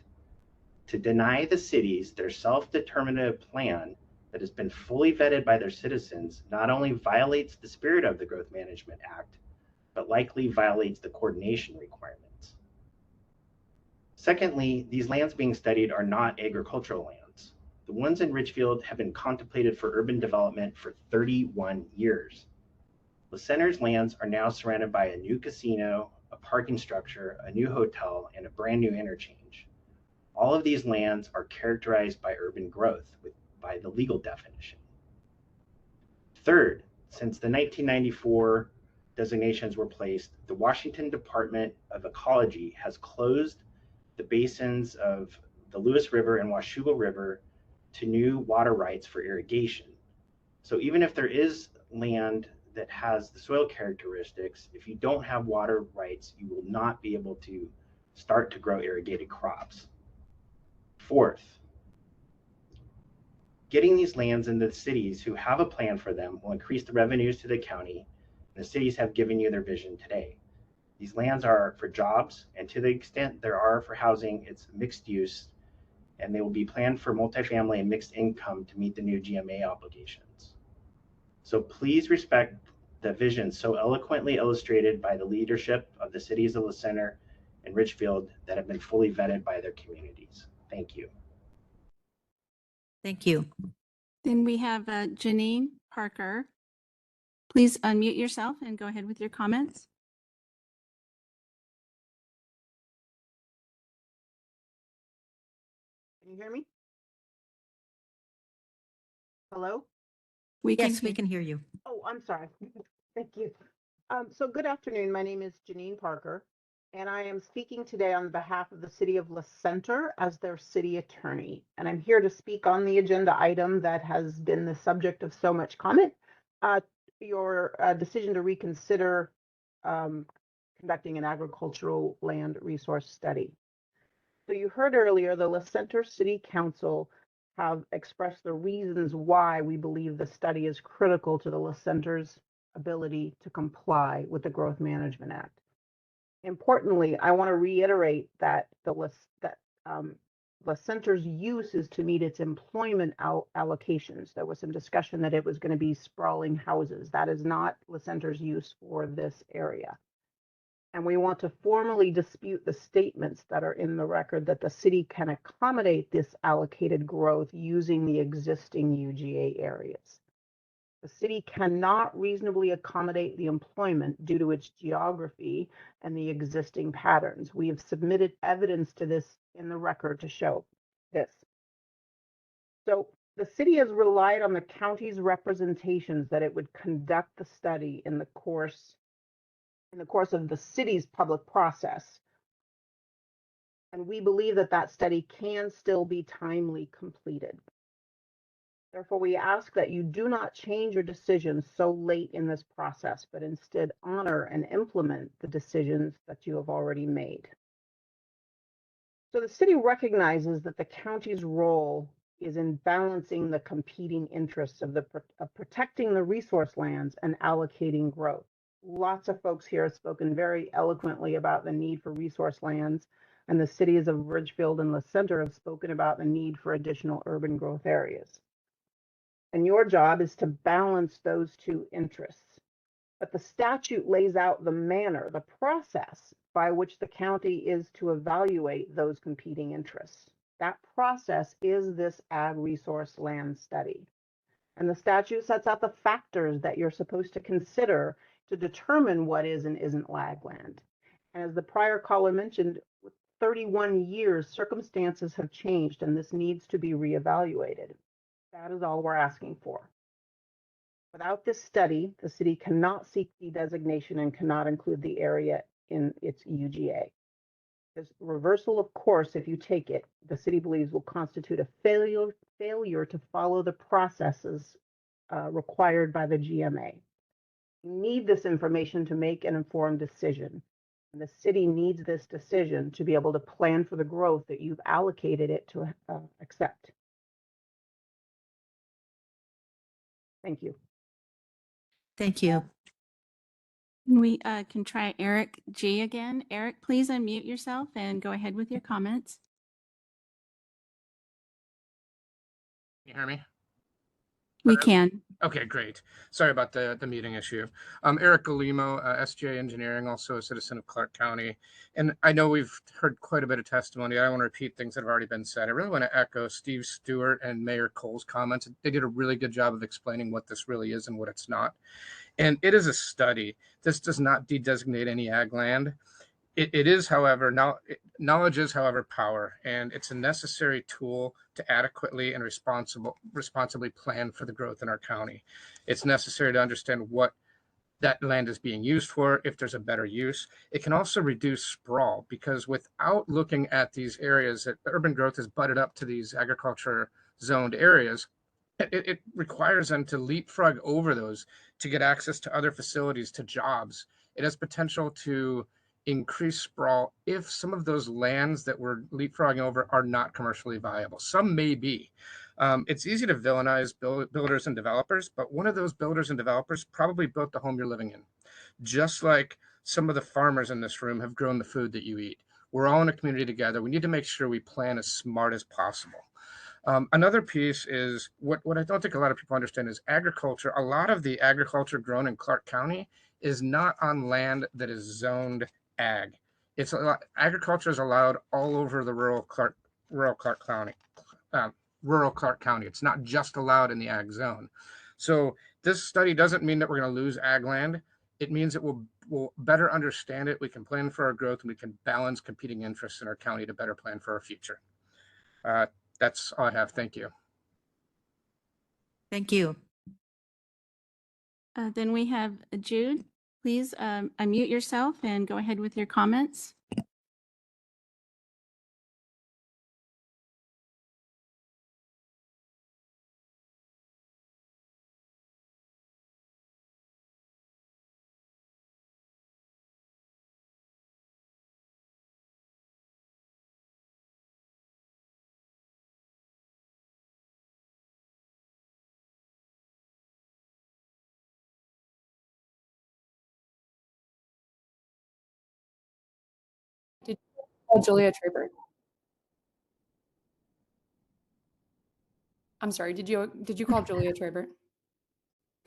To deny the cities their self-determinative plan that has been fully vetted by their citizens not only violates the spirit of the Growth Management Act, but likely violates the coordination requirements. Secondly, these lands being studied are not agricultural lands. The ones in Richfield have been contemplated for urban development for 31 years. The center's lands are now surrounded by a new casino, a parking structure, a new hotel, and a brand new interchange. All of these lands are characterized by urban growth by the legal definition. Third, since the 1994 designations were placed, the Washington Department of Ecology has closed the basins of the Lewis River and Washougal River to new water rights for irrigation. So even if there is land that has the soil characteristics, if you don't have water rights, you will not be able to start to grow irrigated crops. Fourth, getting these lands into the cities who have a plan for them will increase the revenues to the county, and the cities have given you their vision today. These lands are for jobs, and to the extent there are for housing, it's mixed use, and they will be planned for multifamily and mixed income to meet the new GMA obligations. So please respect the vision so eloquently illustrated by the leadership of the cities of La Center and Richfield that have been fully vetted by their communities. Thank you. Thank you. Then we have Janine Parker. Please unmute yourself and go ahead with your comments. Can you hear me? Hello? Yes, we can hear you. Oh, I'm sorry. Thank you. So good afternoon. My name is Janine Parker, and I am speaking today on behalf of the City of La Center as their city attorney. And I'm here to speak on the agenda item that has been the subject of so much comment, your decision to reconsider conducting an agricultural land resource study. So you heard earlier, the La Center City Council have expressed the reasons why we believe the study is critical to the La Center's ability to comply with the Growth Management Act. Importantly, I want to reiterate that La Center's use is to meet its employment allocations. There was some discussion that it was going to be sprawling houses. That is not La Center's use for this area. And we want to formally dispute the statements that are in the record that the city can accommodate this allocated growth using the existing UGA areas. The city cannot reasonably accommodate the employment due to its geography and the existing patterns. We have submitted evidence to this in the record to show this. So the city has relied on the county's representations that it would conduct the study in the course of the city's public process. And we believe that that study can still be timely completed. Therefore, we ask that you do not change your decisions so late in this process, but instead honor and implement the decisions that you have already made. So the city recognizes that the county's role is in balancing the competing interests of protecting the resource lands and allocating growth. Lots of folks here have spoken very eloquently about the need for resource lands, and the cities of Ridgefield and La Center have spoken about the need for additional urban growth areas. And your job is to balance those two interests. But the statute lays out the manner, the process by which the county is to evaluate those competing interests. That process is this ag resource land study. And the statute sets out the factors that you're supposed to consider to determine what is and isn't ag land. And as the prior caller mentioned, with 31 years, circumstances have changed and this needs to be reevaluated. That is all we're asking for. Without this study, the city cannot seek de-designation and cannot include the area in its UGA. This reversal of course, if you take it, the city believes will constitute a failure to follow the processes required by the GMA. You need this information to make an informed decision. And the city needs this decision to be able to plan for the growth that you've allocated it to accept. Thank you. Thank you. We can try Eric G again. Eric, please unmute yourself and go ahead with your comments. Can you hear me? We can. Okay, great. Sorry about the muting issue. Eric Galimo, SJ Engineering, also a citizen of Clark County. And I know we've heard quite a bit of testimony. I don't want to repeat things that have already been said. I really want to echo Steve Stewart and Mayor Cole's comments. They did a really good job of explaining what this really is and what it's not. And it is a study. This does not de-designate any ag land. It is, however, now knowledge is, however, power, and it's a necessary tool to adequately and responsibly plan for the growth in our county. It's necessary to understand what that land is being used for, if there's a better use. It can also reduce sprawl because without looking at these areas that urban growth has butted up to these agriculture zoned areas, it requires them to leapfrog over those to get access to other facilities, to jobs. It has potential to increase sprawl if some of those lands that we're leapfrogging over are not commercially viable. Some may be. It's easy to villainize builders and developers, but one of those builders and developers probably built the home you're living in. Just like some of the farmers in this room have grown the food that you eat. We're all in a community together. We need to make sure we plan as smart as possible. Another piece is what I don't think a lot of people understand is agriculture. A lot of the agriculture grown in Clark County is not on land that is zoned ag. Agriculture is allowed all over the rural Clark County. Rural Clark County. It's not just allowed in the ag zone. So this study doesn't mean that we're going to lose ag land. It means that we'll better understand it. We can plan for our growth and we can balance competing interests in our county to better plan for our future. That's all I have. Thank you. Thank you. Then we have Jude. Please unmute yourself and go ahead with your comments. Did you call Julia Trabert? I'm sorry, did you call Julia Trabert?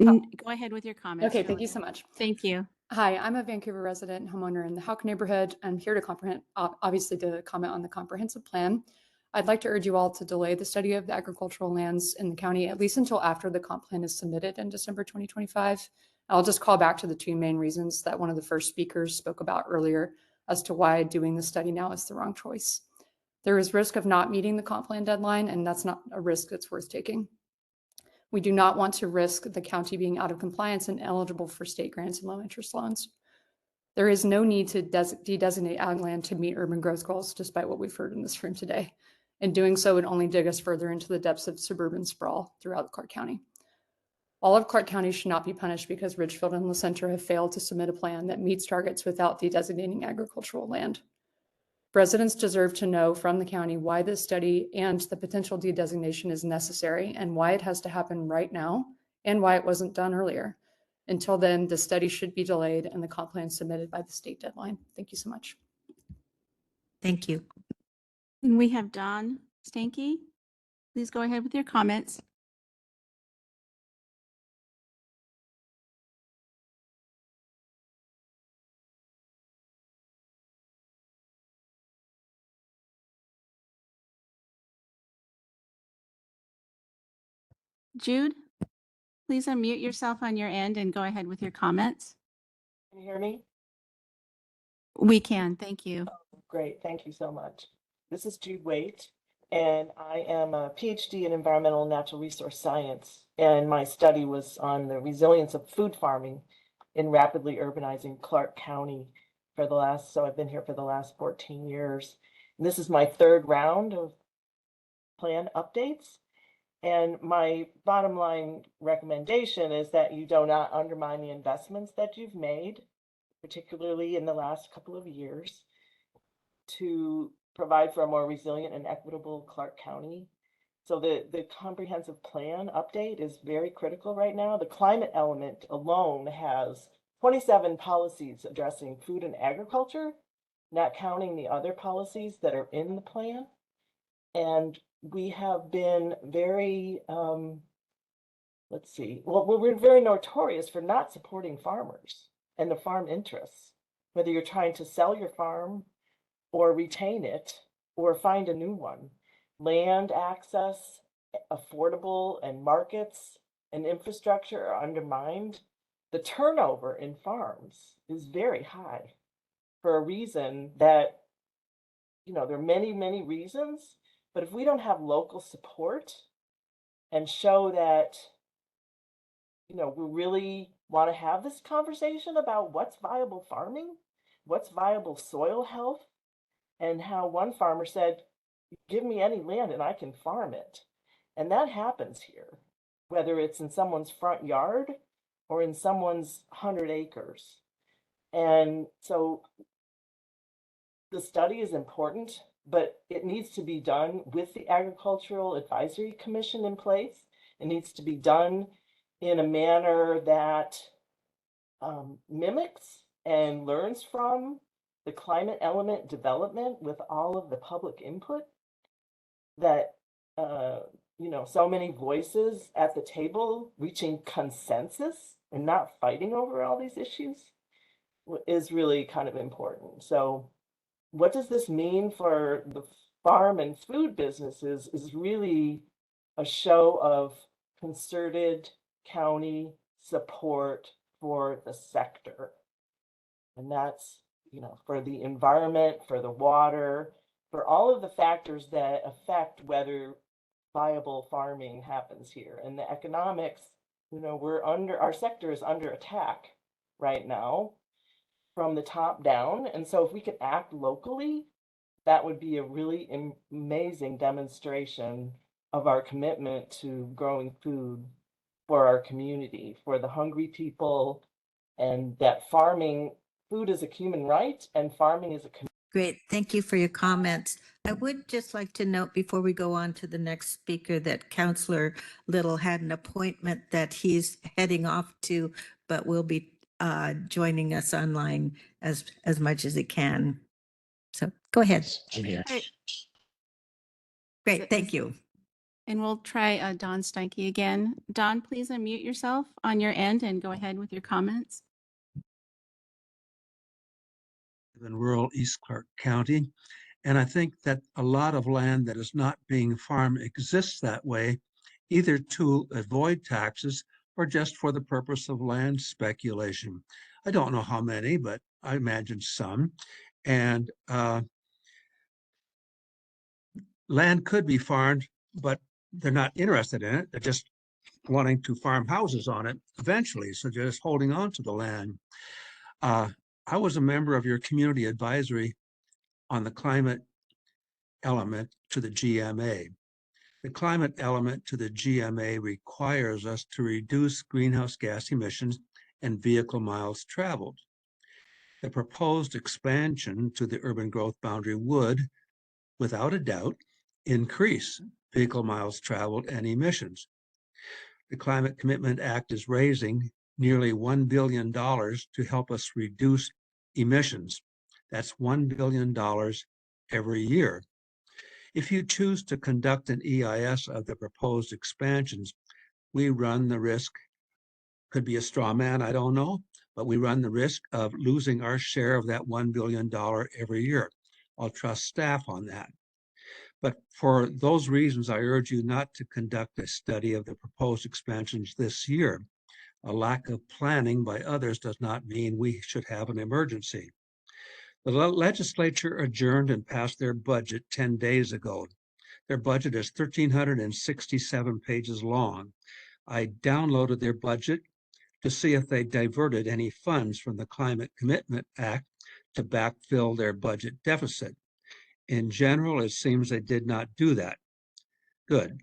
Go ahead with your comments. Okay, thank you Julia. so much. Thank you. Hi, I'm a Vancouver resident and homeowner in the Houck neighborhood. I'm here to obviously to comment on the comprehensive plan. I'd like to urge you all to delay the study of the agricultural lands in the county, at least until after the comp plan is submitted in December 2025. I'll just call back to the two main reasons that one of the first speakers spoke about earlier as to why doing the study now is the wrong choice. There is risk of not meeting the comp plan deadline, and that's not a risk that's worth taking. We do not want to risk the county being out of compliance and eligible for state grants and low interest loans. There is no need to de-designate ag land to meet urban growth goals, despite what we've heard in this room today. And doing so would only dig us further into the depths of suburban sprawl throughout Clark County. All of Clark County should not be punished because Ridgefield and La Center have failed to submit a plan that meets targets without de-designating agricultural land. Residents deserve to know from the county why this study and the potential de-designation is necessary and why it has to happen right now and why it wasn't done earlier. Until then, the study should be delayed and the comp plan submitted by the state deadline. Thank you so much. Thank you. And we have Don Stanky. Please go ahead with your comments. Jude, please unmute yourself on your end and go ahead with your comments. Can you hear me? We can, thank you. Great, thank you so much. This is Jude Waite, and I am a PhD in environmental and natural resource science, and my study was on the resilience of food farming in rapidly urbanizing Clark County so I've been here for the last 14 years. And this is my third round of plan updates. And my bottom line recommendation is that you do not undermine the investments that you've made, particularly in the last couple of years, to provide for a more resilient and equitable Clark County. So the comprehensive plan update is very critical right now. The climate element alone has 27 policies addressing food and agriculture, not counting the other policies that are in the plan. And we have been very, we're very notorious for not supporting farmers and the farm interests, whether you're trying to sell your farm or retain it or find a new one. Land access, affordable, and markets and infrastructure are undermined. The turnover in farms is very high. for a reason that, there are many, many reasons, but if we don't have local support and show that, we really want to have this conversation about what's viable farming, what's viable soil health, and how one farmer said, give me any land and I can farm it. And that happens here, whether it's in someone's front yard or in someone's 100 acres. And so the study is important, but it needs to be done with the Agricultural Advisory Commission in place. It needs to be done in a manner that mimics and learns from the climate element development with all of the public input that, so many voices at the table reaching consensus and not fighting over all these issues is really kind of important. So what does this mean for the farm and food businesses is really a show of concerted county support for the sector. And that's, for the environment, for the water, for all of the factors that affect whether viable farming happens here. And the economics, our sector is under attack right now from the top down. And so if we could act locally, that would be a really amazing demonstration of our commitment to growing food for our community, for the hungry people, and that food is a human right and farming is a community. Great. Thank you for your comments. I would just like to note before we go on to the next speaker that Councillor Little had an appointment that he's heading off to, but will be joining us online as much as he can. So go ahead. I'm here. Great. Thank you. And we'll try Don Steinke again. Don, please unmute yourself on your end and go ahead with your comments. In rural East Clark County. And I think that a lot of land that is not being farmed exists that way, either to avoid taxes or just for the purpose of land speculation. I don't know how many, but I imagine some. And land could be farmed, but they're not interested in it. They're just wanting to farm houses on it eventually. So they're just holding on to the land. I was a member of your community advisory on the climate element to the GMA. The climate element to the GMA requires us to reduce greenhouse gas emissions and vehicle miles traveled. The proposed expansion to the urban growth boundary would, without a doubt, increase vehicle miles traveled and emissions. The Climate Commitment Act is raising nearly $1 billion to help us reduce emissions. That's $1 billion every year. If you choose to conduct an EIS of the proposed expansions, we run the risk, could be a straw man, I don't know, but we run the risk of losing our share of that $1 billion every year. I'll trust staff on that. But for those reasons, I urge you not to conduct a study of the proposed expansions this year. A lack of planning by others does not mean we should have an emergency. The legislature adjourned and passed their budget 10 days ago. Their budget is 1,367 pages long. I downloaded their budget to see if they diverted any funds from the Climate Commitment Act to backfill their budget deficit. In general, it seems they did not do that. Good.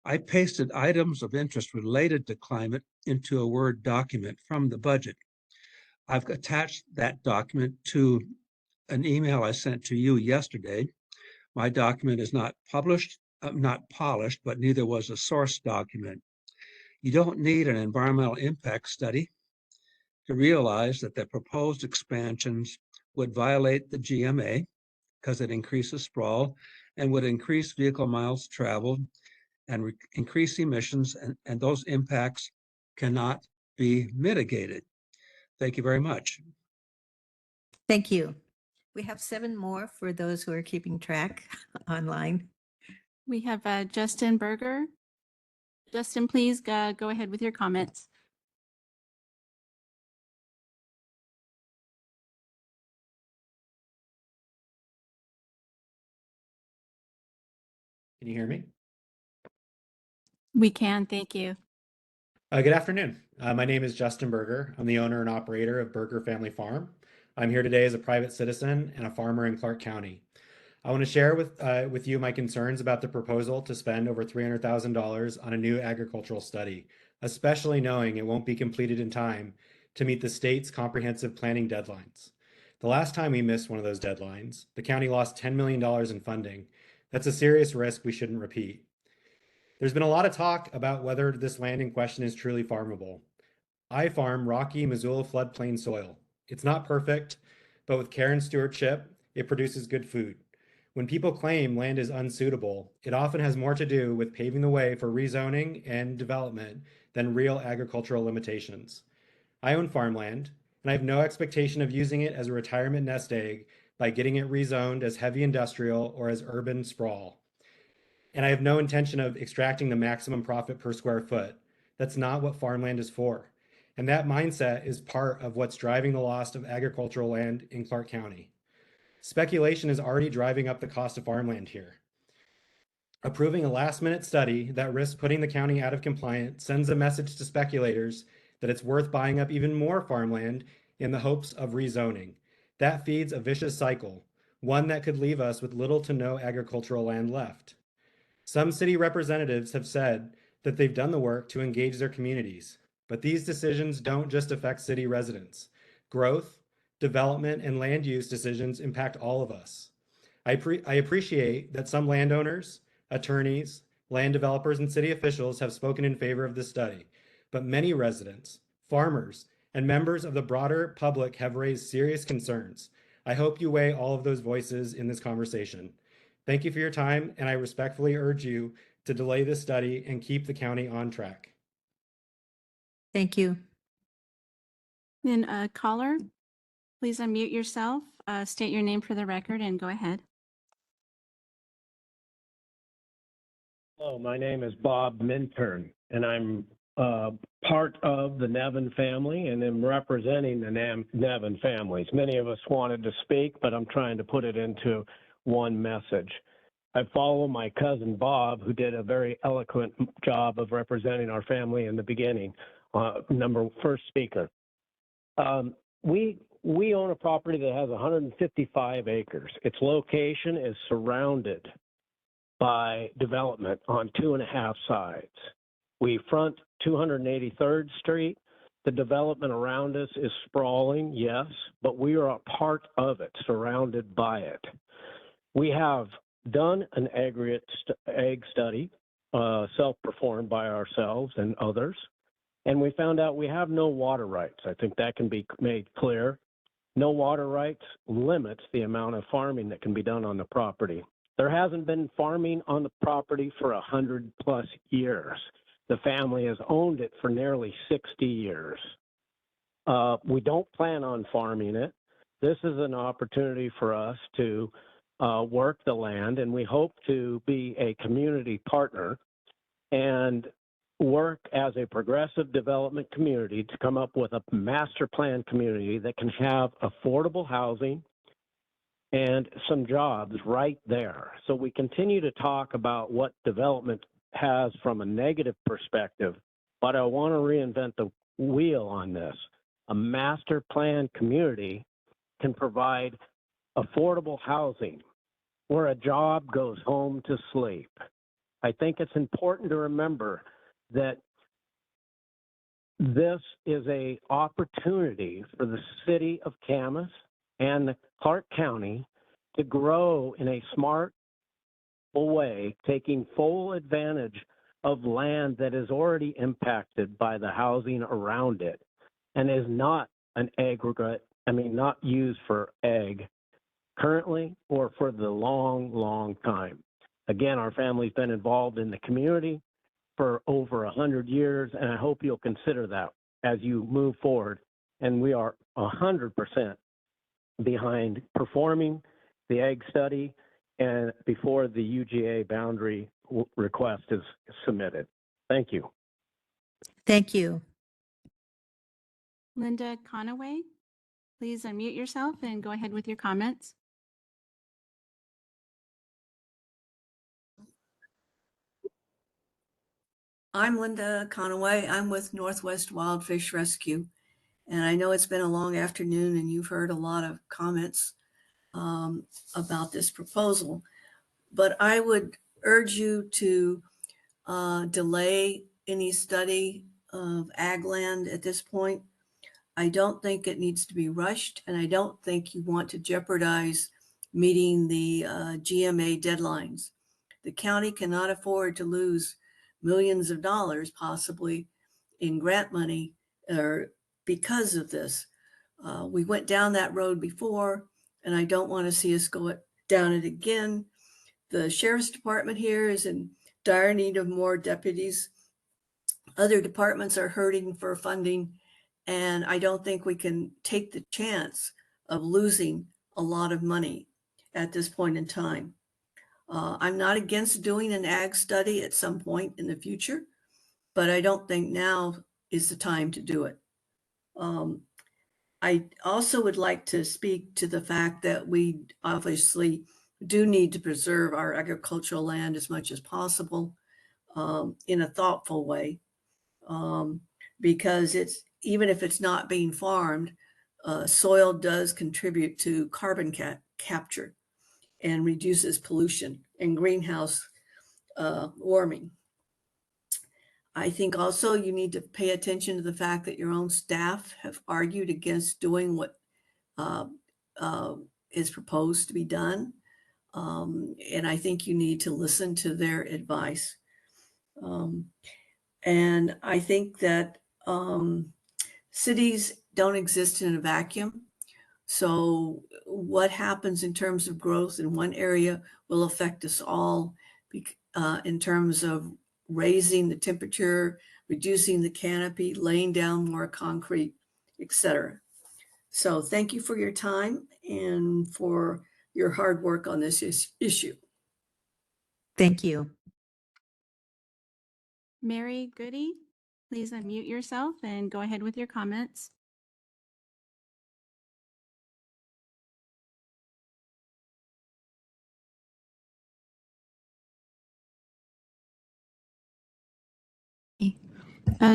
I pasted items of interest related to climate into a Word document from the budget. I've attached that document to an email I sent to you yesterday. My document is not polished, but neither was a source document. You don't need an environmental impact study to realize that the proposed expansions would violate the GMA because it increases sprawl and would increase vehicle miles traveled and increase emissions, and those impacts cannot be mitigated. Thank you very much. Thank you. We have 7 more for those who are keeping track online. We have Justin Berger. Justin, please go ahead with your comments. Can you hear me? We can, thank you. Good afternoon. My name is Justin Berger. I'm the owner and operator of Berger Family Farm. I'm here today as a private citizen and a farmer in Clark County. I want to share with you my concerns about the proposal to spend over $300,000 on a new agricultural study, especially knowing it won't be completed in time to meet the state's comprehensive planning deadlines. The last time we missed one of those deadlines, the county lost $10 million in funding. That's a serious risk we shouldn't repeat. There's been a lot of talk about whether this land in question is truly farmable. I farm rocky Missoula floodplain soil. It's not perfect, but with care and stewardship, it produces good food. When people claim land is unsuitable, it often has more to do with paving the way for rezoning and development than real agricultural limitations. I own farmland, and I have no expectation of using it as a retirement nest egg by getting it rezoned as heavy industrial or as urban sprawl. And I have no intention of extracting the maximum profit per square foot. That's not what farmland is for. And that mindset is part of what's driving the loss of agricultural land in Clark County. Speculation is already driving up the cost of farmland here. Approving a last-minute study that risks putting the county out of compliance sends a message to speculators that it's worth buying up even more farmland in the hopes of rezoning. That feeds a vicious cycle, one that could leave us with little to no agricultural land left. Some city representatives have said that they've done the work to engage their communities, but these decisions don't just affect city residents. Growth, development, and land use decisions impact all of us. I appreciate that some landowners, attorneys, land developers, and city officials have spoken in favor of this study, but many residents, farmers, and members of the broader public have raised serious concerns. I hope you weigh all of those voices in this conversation. Thank you for your time, and I respectfully urge you to delay this study and keep the county on track. Thank you. Then caller, please unmute yourself, state your name for the record, and go ahead. Hello, my name is Bob Minturn, and I'm part of the Nevin family and am representing the Nevin families. Many of us wanted to speak, but I'm trying to put it into one message. I follow my cousin Bob, who did a very eloquent job of representing our family in the beginning. First speaker. We own a property that has 155 acres. Its location is surrounded by development on 2.5 sides. We front 283rd Street. The development around us is sprawling, yes, but we are a part of it, surrounded by it. We have done an ag study, self-performed by ourselves and others, and we found out we have no water rights. I think that can be made clear. No water rights limits the amount of farming that can be done on the property. There hasn't been farming on the property for 100+ years. The family has owned it for nearly 60 years. We don't plan on farming it. This is an opportunity for us to work the land, and we hope to be a community partner and work as a progressive development community to come up with a master plan community that can have affordable housing and some jobs right there. So we continue to talk about what development has from a negative perspective, but I want to reinvent the wheel on this. A master plan community can provide affordable housing where a job goes home to sleep. I think it's important to remember that this is an opportunity for the city of Camas and Clark County to grow in a smart way, taking full advantage of land that is already impacted by the housing around it and is not an aggregate, not used for ag currently or for the long, long time. Again, our family's been involved in the community for over 100 years, and I hope you'll consider that as you move forward. And we are 100% behind performing the ag study and before the UGA boundary request is submitted. Thank you. Thank you. Linda Conaway, please unmute yourself and go ahead with your comments. I'm Linda Conaway. I'm with Northwest Wildfish Rescue. And I know it's been a long afternoon and you've heard a lot of comments about this proposal. But I would urge you to delay any study of ag land at this point. I don't think it needs to be rushed, and I don't think you want to jeopardize meeting the GMA deadlines. The county cannot afford to lose millions of dollars possibly in grant money or because of this. We went down that road before, and I don't want to see us go down it again. The sheriff's department here is in dire need of more deputies. Other departments are hurting for funding, and I don't think we can take the chance of losing a lot of money at this point in time. I'm not against doing an ag study at some point in the future, but I don't think now is the time to do it. I also would like to speak to the fact that we obviously do need to preserve our agricultural land as much as possible in a thoughtful way, because even if it's not being farmed, soil does contribute to carbon capture and reduces pollution and greenhouse warming. I think also you need to pay attention to the fact that your own staff have argued against doing what is proposed to be done. And I think you need to listen to their advice. And I think that cities don't exist in a vacuum. So what happens in terms of growth in one area will affect us all in terms of raising the temperature, reducing the canopy, laying down more concrete, etc. So thank you for your time and for your hard work on this issue. Thank you. Mary Goody, please unmute yourself and go ahead with your comments.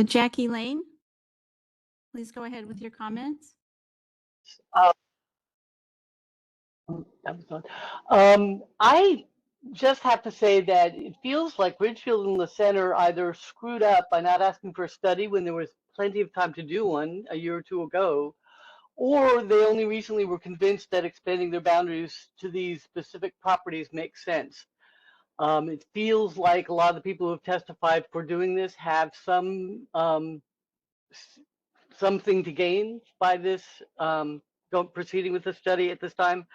Jackie Lane, please go ahead with your comments. I just have to say that it feels like Ridgefield and the center either screwed up by not asking for a study when there was plenty of time to do one a year or two ago, or they only recently were convinced that expanding their boundaries to these specific properties makes sense. It feels like a lot of the people who have testified for doing this have something to gain by this proceeding with the study at this time.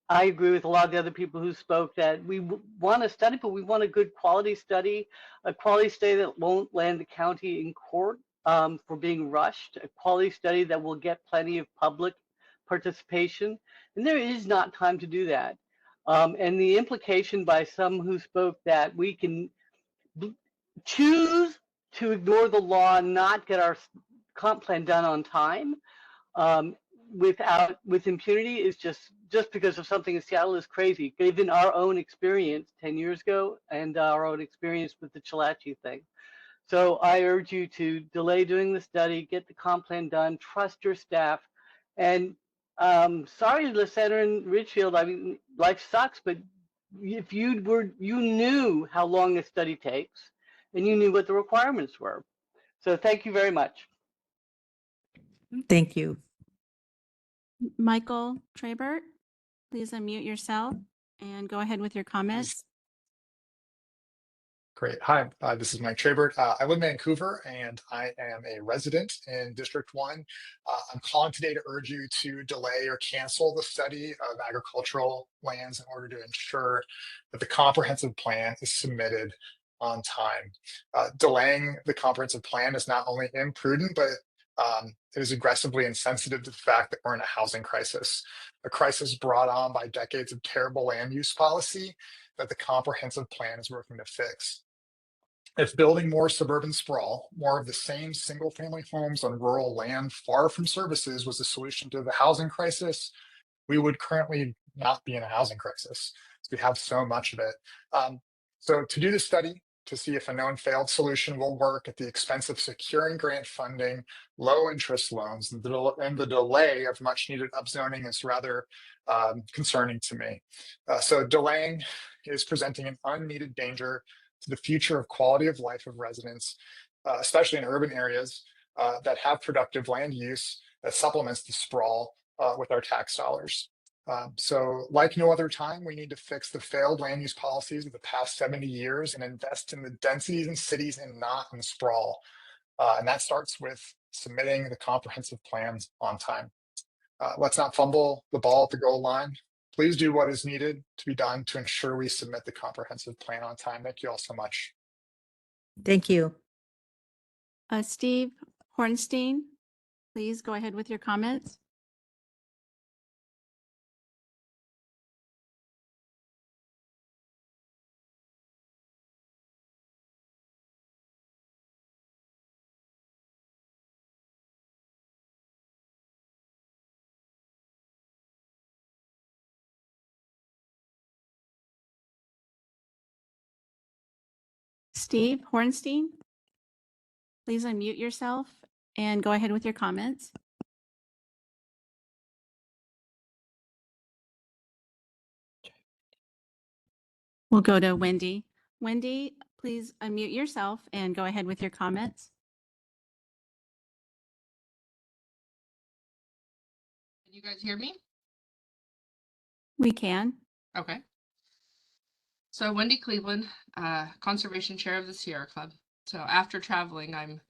I agree with a lot of the other people who spoke that we want a study, but we want a good quality study, a quality study that won't land the county in court for being rushed, a quality study that will get plenty of public participation. And there is not time to do that. And the implication by some who spoke that we can choose to ignore the law and not get our comp plan done on time with impunity is just because of something in Seattle is crazy, given our own experience 10 years ago and our own experience with the Chalachi thing. So I urge you to delay doing the study, get the comp plan done, trust your staff. And sorry, the center in Ridgefield, I mean, life sucks, but if you knew how long a study takes and you knew what the requirements were. So thank you very much. Thank you. Michael Trabert, please unmute yourself and go ahead with your comments. Great. Hi, this is Mike Trabert. I live in Vancouver and I am a resident in District 1. I'm calling today to urge you to delay or cancel the study of agricultural lands in order to ensure that the comprehensive plan is submitted on time. Delaying the comprehensive plan is not only imprudent, but it is aggressively insensitive to the fact that we're in a housing crisis, a crisis brought on by decades of terrible land use policy that the comprehensive plan is working to fix. If building more suburban sprawl, more of the same single-family homes on rural land far from services was the solution to the housing crisis, we would currently not be in a housing crisis. We have so much of it. So to do this study, to see if a known failed solution will work at the expense of securing grant funding, low interest loans, and the delay of much needed upzoning is rather concerning to me. So delaying is presenting an unneeded danger to the future of quality of life of residents, especially in urban areas that have productive land use that supplements the sprawl with our tax dollars. So like no other time, we need to fix the failed land use policies of the past 70 years and invest in the densities in cities and not in sprawl. And that starts with submitting the comprehensive plans on time. Let's not fumble the ball at the goal line. Please do what is needed to be done to ensure we submit the comprehensive plan on time. Thank you all so much. Thank you. Steve Hornstein, please go ahead with your comments. Steve Hornstein, please unmute yourself and go ahead with your comments. We'll go to Wendy. Wendy, please unmute yourself and go ahead with your comments. Can you guys hear me? We can. Okay. So Wendy Cleveland, Conservation Chair of the Sierra Club. So after traveling, I'm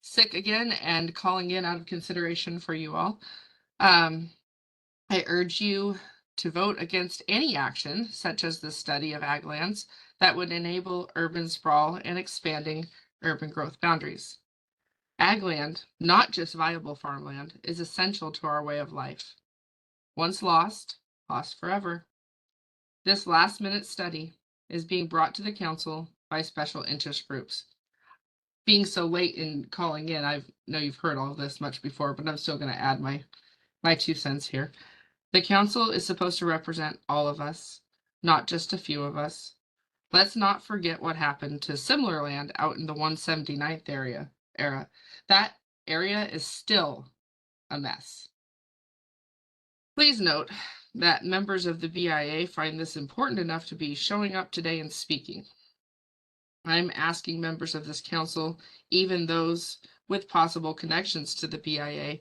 sick again and calling in out of consideration for you all. I urge you to vote against any action, such as the study of ag lands, that would enable urban sprawl and expanding urban growth boundaries. Ag land, not just viable farmland, is essential to our way of life. Once lost, lost forever. This last-minute study is being brought to the council by special interest groups. Being so late in calling in, I know you've heard all of this much before, but I'm still going to add my 2 cents here. The council is supposed to represent all of us, not just a few of us. Let's not forget what happened to similar land out in the 179th era. That area is still a mess. Please note that members of the BIA find this important enough to be showing up today and speaking. I'm asking members of this council, even those with possible connections to the BIA,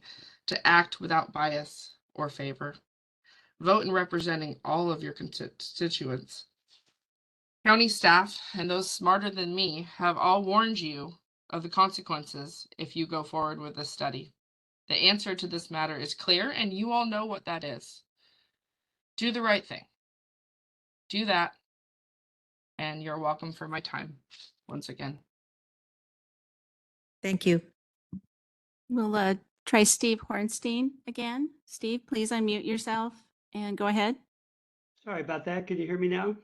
to act without bias or favor. Vote in representing all of your constituents. County staff and those smarter than me have all warned you of the consequences if you go forward with this study. The answer to this matter is clear, and you all know what that is. Do the right thing. Do that, and you're welcome for my time once again. Thank you. We'll try Steve Hornstein again. Steve, please unmute yourself and go ahead. Sorry about that. Can you hear me now?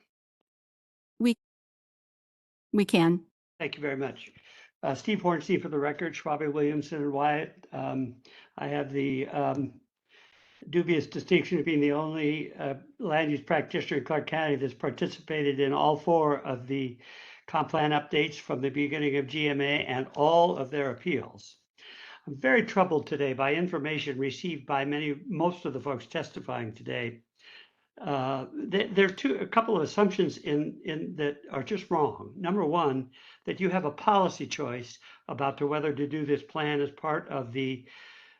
We can. Thank you very much. Steve Hornstein for the record, Schwabe, Williamson, and Wyatt. I have the dubious distinction of being the only land use practitioner in Clark County that's participated in all 4 of the comp plan updates from the beginning of GMA and all of their appeals. I'm very troubled today by information received by most of the folks testifying today. There are a couple of assumptions in that are just wrong. Number one, that you have a policy choice about whether to do this plan as part of the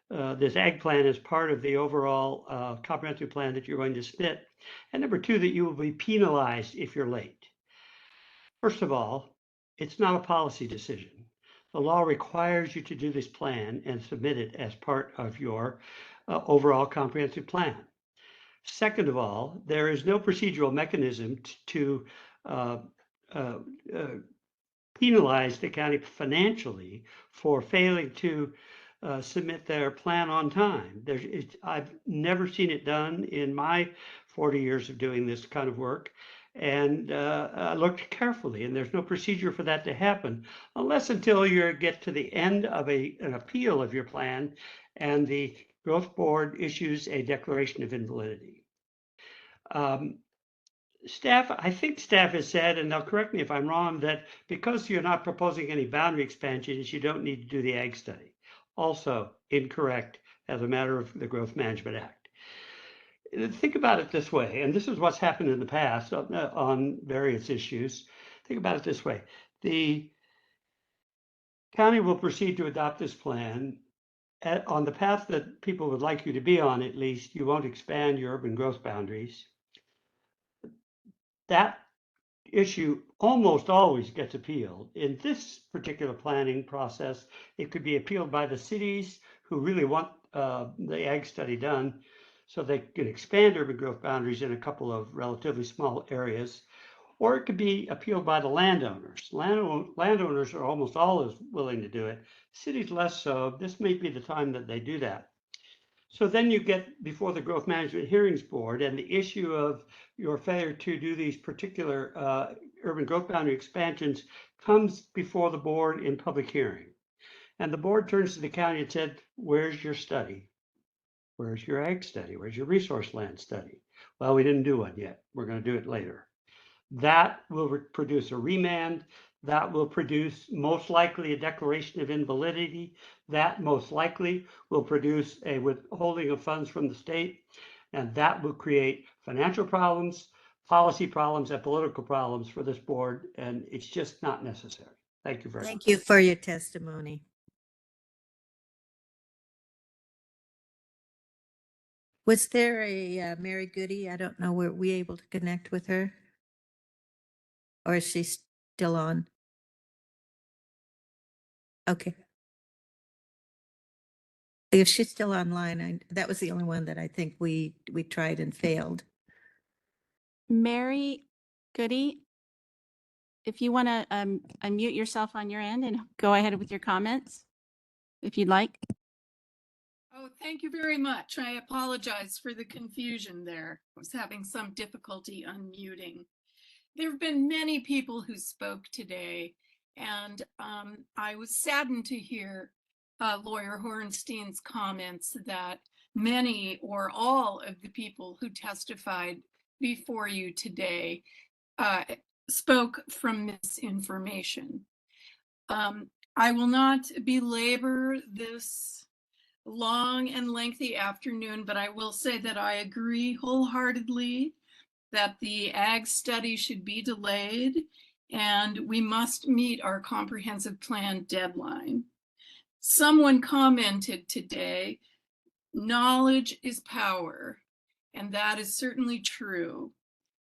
this ag plan as part of the overall comprehensive plan that you're going to submit. And number two, that you will be penalized if you're late. First of all, it's not a policy decision. The law requires you to do this plan and submit it as part of your overall comprehensive plan. Second of all, there is no procedural mechanism to penalize the county financially for failing to submit their plan on time. I've never seen it done in my 40 years of doing this kind of work. And I looked carefully, and there's no procedure for that to happen unless until you get to the end of an appeal of your plan and the growth board issues a declaration of invalidity. Staff, I think staff has said, and they'll correct me if I'm wrong, that because you're not proposing any boundary expansions, you don't need to do the ag study. Also incorrect as a matter of the Growth Management Act. Think about it this way, and this is what's happened in the past on various issues. Think about it this way. The county will proceed to adopt this plan on the path that people would like you to be on. At least you won't expand your urban growth boundaries. That issue almost always gets appealed. In this particular planning process, it could be appealed by the cities who really want the ag study done so they can expand urban growth boundaries in a couple of relatively small areas, or it could be appealed by the landowners. Landowners are almost always willing to do it. Cities less so. This may be the time that they do that. So then you get before the Growth Management Hearings Board, and the issue of your failure to do these particular urban growth boundary expansions comes before the board in public hearing. And the board turns to the county and said, where's your study? Where's your ag study? Where's your resource land study? Well, we didn't do one yet. We're going to do it later. That will produce a remand. That will produce most likely a declaration of invalidity. That most likely will produce a withholding of funds from the state. And that will create financial problems, policy problems, and political problems for this board. And it's just not necessary. Thank you very much. Thank you for your testimony. Was there a Mary Goody? I don't know. Were we able to connect with her? Or is she still on? Okay. If she's still online, that was the only one that I think we tried and failed. Mary Goody, if you want to unmute yourself on your end and go ahead with your comments, if you'd like. Oh, thank you very much. I apologize for the confusion there. I was having some difficulty unmuting. There have been many people who spoke today, and I was saddened to hear Lawyer Hornstein's comments that many or all of the people who testified before you today spoke from misinformation. I will not belabor this long and lengthy afternoon, but I will say that I agree wholeheartedly that the ag study should be delayed and we must meet our comprehensive plan deadline. Someone commented today, knowledge is power, and that is certainly true,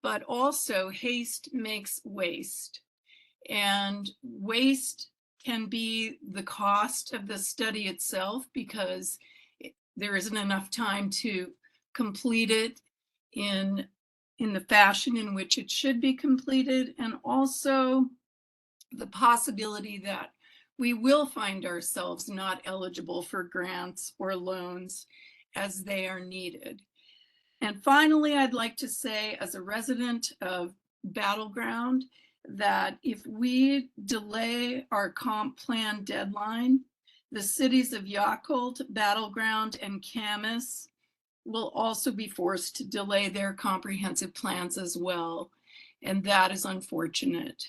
but also haste makes waste, and waste can be the cost of the study itself because there isn't enough time to complete it in the fashion in which it should be completed, and also the possibility that we will find ourselves not eligible for grants or loans as they are needed. And finally, I'd like to say, as a resident of Battleground, that if we delay our comp plan deadline, the cities of Yakult, Battleground, and Camas will also be forced to delay their comprehensive plans as well. And that is unfortunate.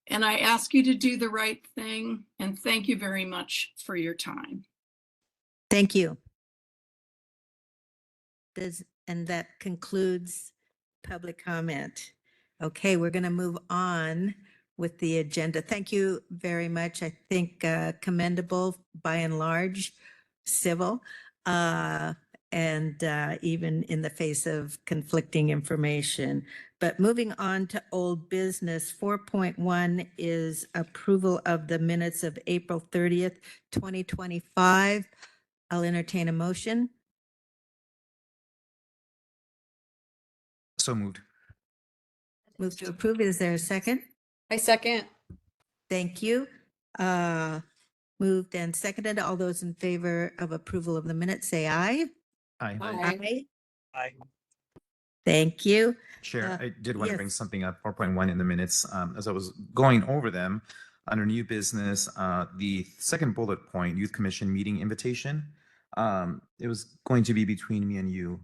And I ask you to do the right thing, and thank you very much for your time. Thank you. And that concludes public comment. Okay, we're going to move on with the agenda. Thank you very much. I think commendable by and large, civil, and even in the face of conflicting information. But moving on to old business, 4.1 is approval of the minutes of April 30th, 2025. I'll entertain a motion. So moved. Move to approve. Is there a second? I second. Thank you. Moved and seconded. All those in favor of approval of the minutes, say aye. Aye. Aye. Aye. Thank you. Chair, I did want to yes. bring something up, 4.1 in the minutes. As I was going over them, under new business, the second bullet point, Youth Commission meeting invitation. It was going to be between me and you,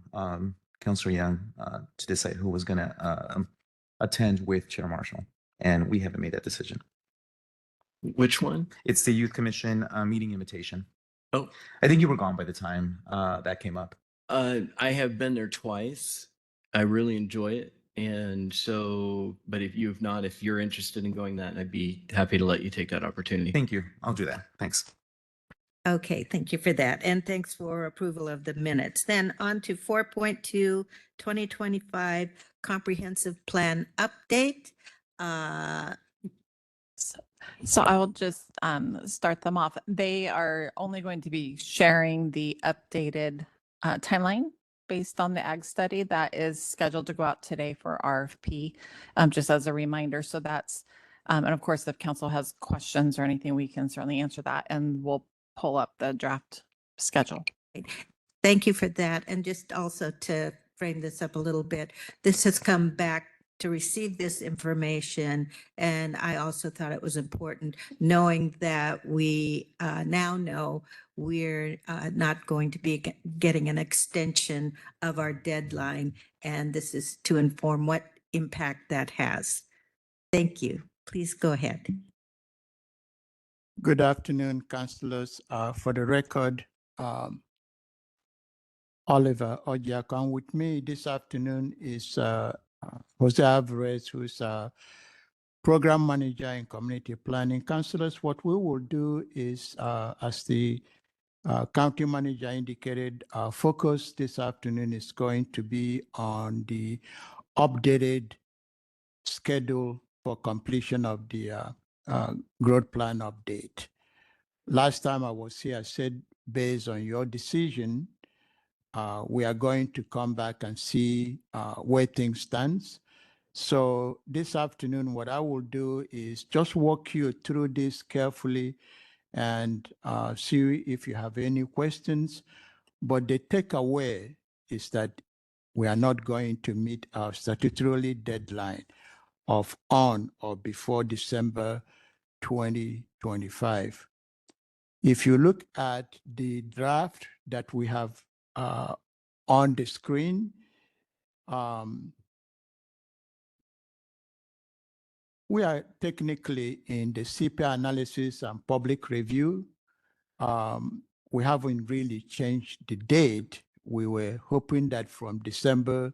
Councilor Young, to decide who was going to attend with Chair Marshall, and we haven't made that decision. Which one? It's the Youth Commission meeting invitation. Oh, I think you were gone by the time that came up. I have been there twice. I really enjoy it. And so, but if you have not, if you're interested in going that, I'd be happy to let you take that opportunity. Thank you. I'll do that. Thanks. Okay, thank you for that. And thanks for approval of the minutes. Then on to 4.2, 2025 Comprehensive Plan Update. So I will just start them off. They are only going to be sharing the updated timeline based on the ag study that is scheduled to go out today for RFP, just as a reminder. So that's, and of course, if council has questions or anything, we can certainly answer that, and we'll pull up the draft schedule. Thank you for that. And just also to frame this up a little bit, this has come back to receive this information. And I also thought it was important knowing that we now know we're not going to be getting an extension of our deadline. And this is to inform what impact that has. Thank you. Please go ahead. Good afternoon, councillors. For the record, Oliver Ojiakon. With me this afternoon is Jose Alvarez, who's a program manager in community planning. Councillors, what we will do is, as the county manager indicated, our focus this afternoon is going to be on the updated schedule for completion of the growth plan update. Last time I was here, I said, based on your decision, we are going to come back and see where things stand. So this afternoon, what I will do is just walk you through this carefully and see if you have any questions. But the takeaway is that we are not going to meet our statutory deadline of on or before December 2025. If you look at the draft that we have on the screen, we are technically in the CPR analysis and public review. We haven't really changed the date. We were hoping that from December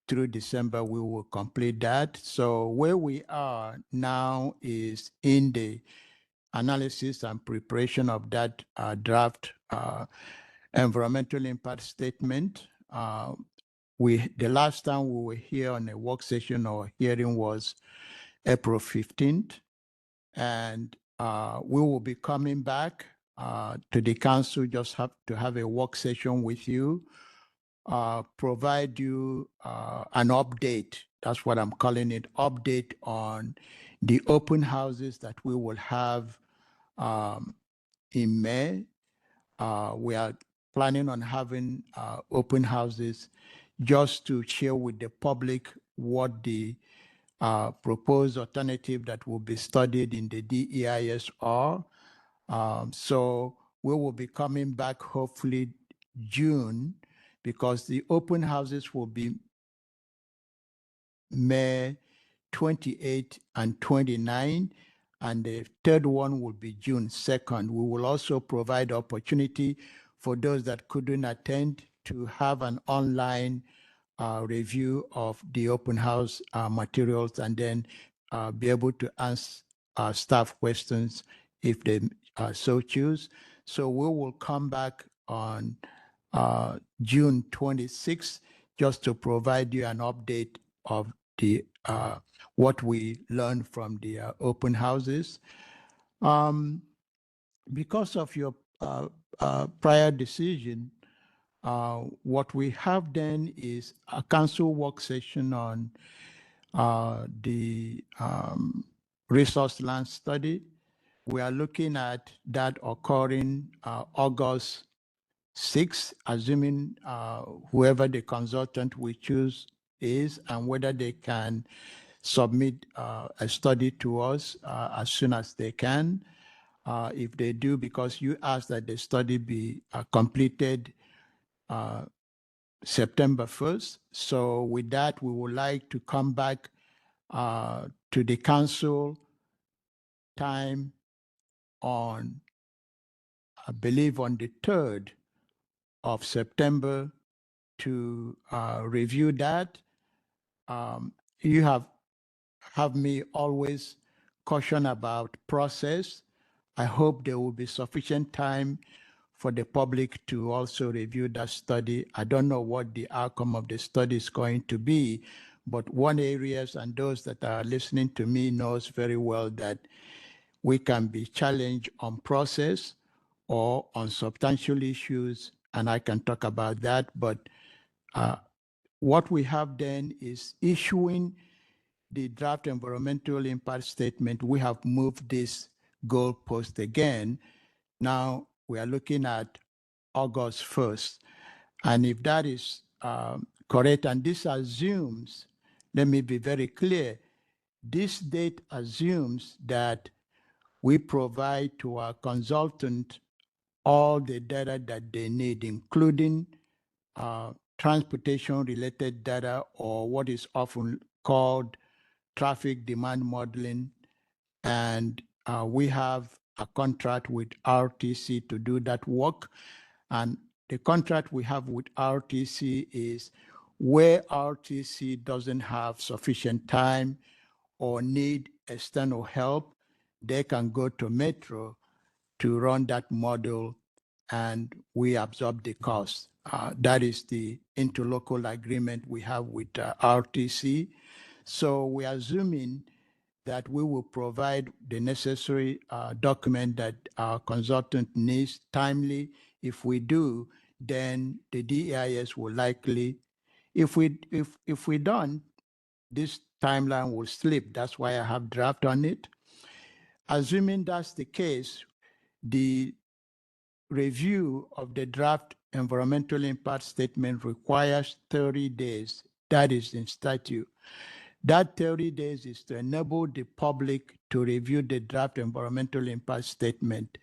through December, we will complete that. So where we are now is in the analysis and preparation of that draft environmental impact statement. The last time we were here on a work session or hearing was April 15th. And we will be coming back to the council, just have to have a work session with you, provide you an update. That's what I'm calling it, update on the open houses that we will have in May. We are planning on having open houses just to share with the public what the proposed alternative that will be studied in the DEIS are. So we will be coming back hopefully June, because the open houses will be May 28 and 29, and the third one will be June 2nd. We will also provide opportunity for those that couldn't attend to have an online review of the open house materials, and then be able to answer staff questions if they so choose. So we will come back on June 26th just to provide you an update of the what we learned from the open houses. Because of your prior decision, what we have then is a council work session on the resource land study. We are looking at that occurring August 6th, assuming whoever the consultant we choose is, and whether they can submit a study to us as soon as they can. If they do, because you asked that the study be completed September 1st. So with that, we would like to come back to the council time on, I believe, on the 3rd of September to review that. You have me always caution about process. I hope there will be sufficient time for the public to also review that study. I don't know what the outcome of the study is going to be, but one areas, and those that are listening to me knows very well, that we can be challenged on process or on substantial issues, and I can talk about that. But what we have then is issuing the draft environmental impact statement. We have moved this goalpost again. Now we are looking at August 1st. And if that is correct, and this assumes, let me be very clear, this date assumes that we provide to our consultant all the data that they need, including transportation-related data, or what is often called traffic demand modeling. And we have a contract with RTC to do that work. And the contract we have with RTC is where RTC doesn't have sufficient time or need external help, they can go to Metro to run that model, and we absorb the cost. That is the interlocal agreement we have with RTC. So we are assuming that we will provide the necessary document that our consultant needs timely. If we do, then the DEIS will likely, if we don't, this timeline will slip. That's why I have draft on it. Assuming that's the case, the review of the draft environmental impact statement requires 30 days. That is in statute. That 30 days is to enable the public to review the draft environmental impact statement.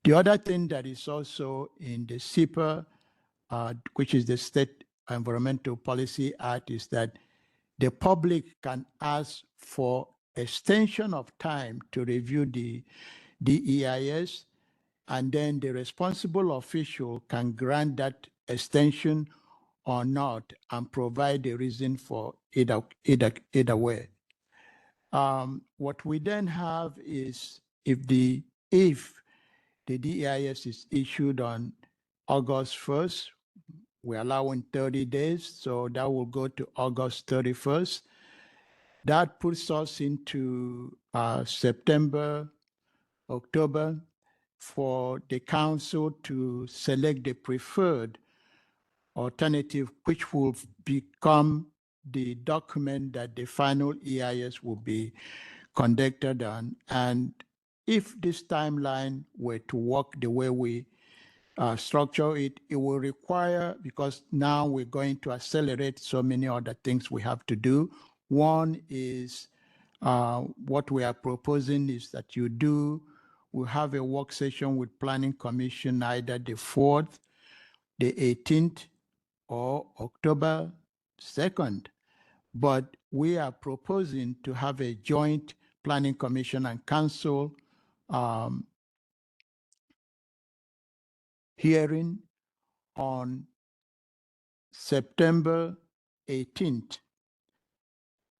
The other thing that is also in the SEPA, which is the State Environmental Policy Act, is that the public can ask for extension of time to review the EIS, and then the responsible official can grant that extension or not and provide a reason for either way. What we then have is if the DEIS is issued on August 1st, we're allowing 30 days, so that will go to August 31st. That puts us into September, October, for the council to select the preferred alternative, which will become the document that the final EIS will be conducted on. And if this timeline were to work the way we structure it, it will require, because now we're going to accelerate so many other things we have to do. One is what we are proposing is that we'll have a work session with Planning Commission either the 4th, the 18th, or October 2nd. But we are proposing to have a joint Planning Commission and Council hearing on September 18th.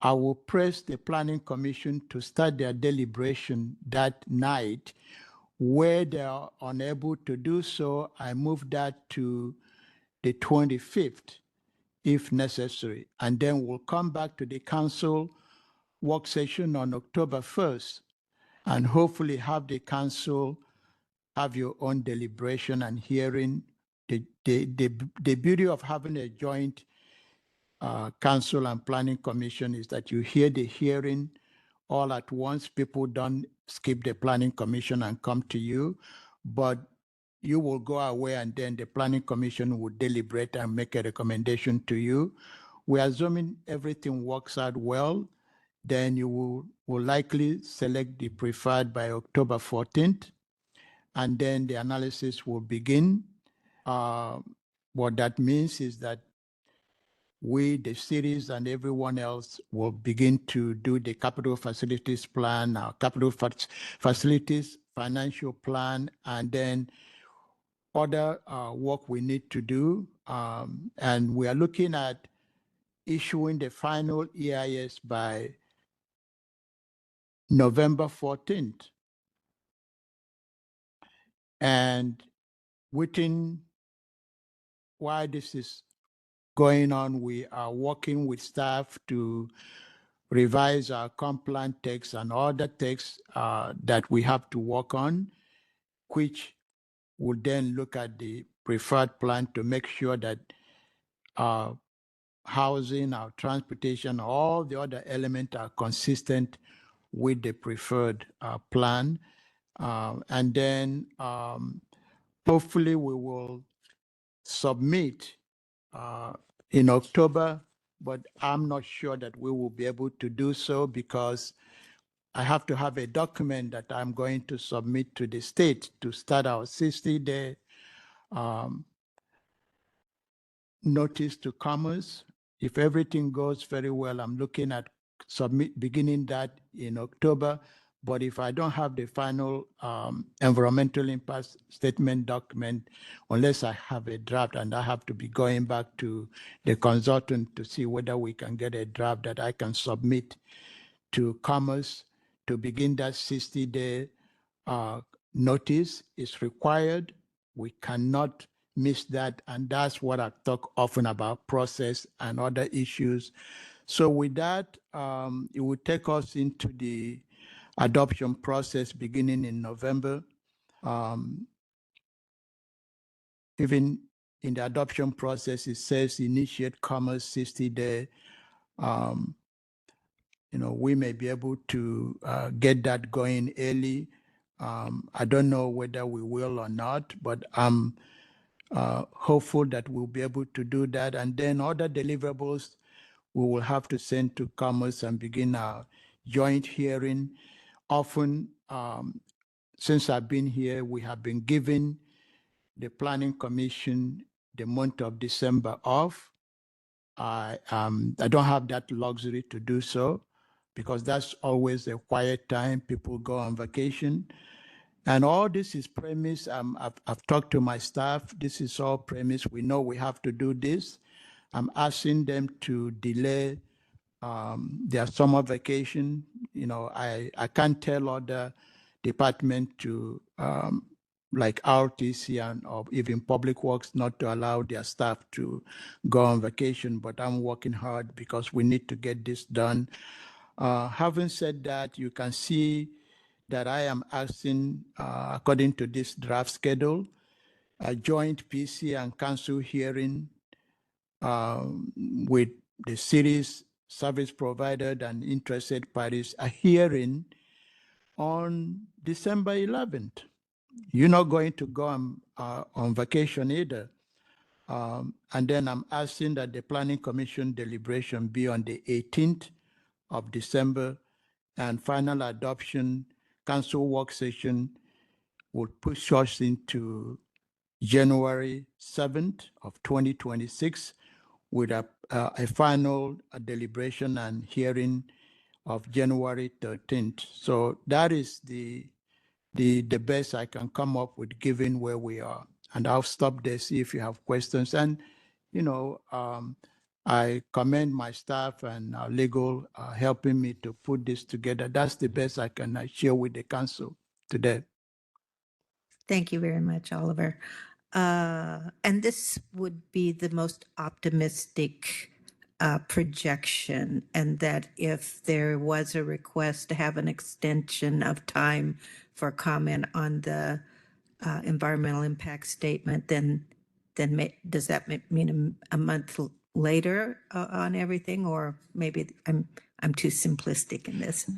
I will press the Planning Commission to start their deliberation that night. Where they are unable to do so, I move that to the 25th, if necessary. And then we'll come back to the council work session on October 1st, and hopefully have the council have your own deliberation and hearing. The beauty of having a joint council and planning commission is that you hear the hearing all at once. People don't skip the planning commission and come to you, but you will go away and then the planning commission will deliberate and make a recommendation to you. We're assuming everything works out well, then you will likely select the preferred by October 14th, and then the analysis will begin. What that means is that we, the cities and everyone else will begin to do the capital facilities plan, our capital facilities financial plan, and then other work we need to do. And we are looking at issuing the final EIS by November 14th. And while this is going on, we are working with staff to revise our comp plan text and other texts that we have to work on, which will then look at the preferred plan to make sure that our housing, our transportation, all the other elements are consistent with the preferred plan. And then hopefully we will submit in October, but I'm not sure that we will be able to do so because I have to have a document that I'm going to submit to the state to start our 60-day notice to commerce. If everything goes very well, I'm looking at beginning that in October. But if I don't have the final environmental impact statement document, unless I have a draft, and I have to be going back to the consultant to see whether we can get a draft that I can submit to Commerce to begin that 60-day notice is required. We cannot miss that. And that's what I talk often about, process and other issues. So with that, it will take us into the adoption process beginning in November. Even in the adoption process, it says initiate Commerce 60-day. We may be able to get that going early. I don't know whether we will or not, but I'm hopeful that we'll be able to do that. And then other deliverables we will have to send to Commerce and begin our joint hearing. Often, since I've been here, we have been giving the Planning Commission the month of December off. I don't have that luxury to do so because that's always a quiet time. People go on vacation. And all this is premise. I've talked to my staff. This is all premise. We know we have to do this. I'm asking them to delay their summer vacation. I can't tell other department to like RTC or even Public Works not to allow their staff to go on vacation, but I'm working hard because we need to get this done. Having said that, you can see that I am asking, according to this draft schedule, a joint PC and council hearing with the city's service provider and interested parties, a hearing on December 11th. You're not going to go on vacation either. And then I'm asking that the Planning Commission deliberation be on the 18th of December, and final adoption, council work session will push us into January 7th of 2026 with a final deliberation and hearing of January 13th. So that is the best I can come up with given where we are. And I'll stop there, see if you have questions. And, I commend my staff and our legal helping me to put this together. That's the best I can share with the council today. Thank you very much, Oliver. And this would be the most optimistic projection, and that if there was a request to have an extension of time for comment on the environmental impact statement, then does that mean a month later on everything, or maybe I'm too simplistic in this?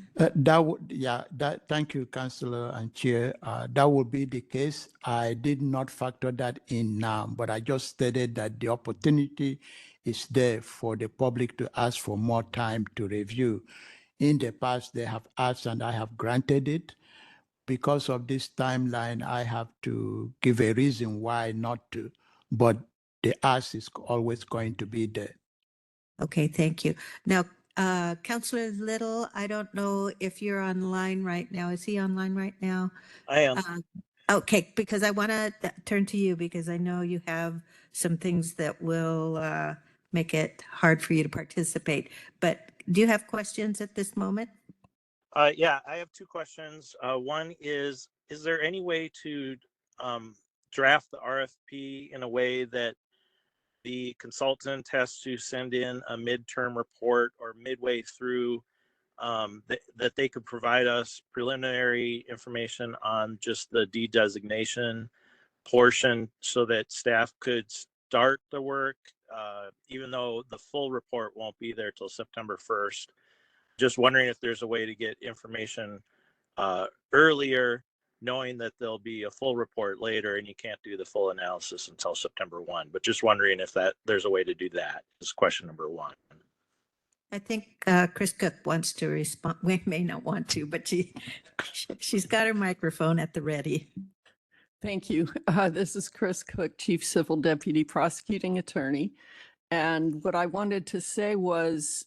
Thank you, Councillor and Chair. That would be the case. I did not factor that in now, but I just stated that the opportunity is there for the public to ask for more time to review. In the past, they have asked and I have granted it. Because of this timeline, I have to give a reason why not to, but the ask is always going to be there. Okay, thank you. Now, Councillor Little, I don't know if you're online right now. Is he online right now? I am. Okay, because I want to turn to you because I know you have some things that will make it hard for you to participate. But do you have questions at this moment? Yeah, I have two questions. One is there any way to draft the RFP in a way that the consultant has to send in a midterm report or midway through that they could provide us preliminary information on just the de-designation portion so that staff could start the work, even though the full report won't be there till September 1st. Just wondering if there's a way to get information earlier, knowing that there'll be a full report later and you can't do the full analysis until September 1. But just wondering if there's a way to do that is question number one. I think Chris Cook wants to respond. We may not want to, but she's got her microphone at the ready. Thank you. This is Chris Cook, Chief Civil Deputy Prosecuting Attorney. And what I wanted to say was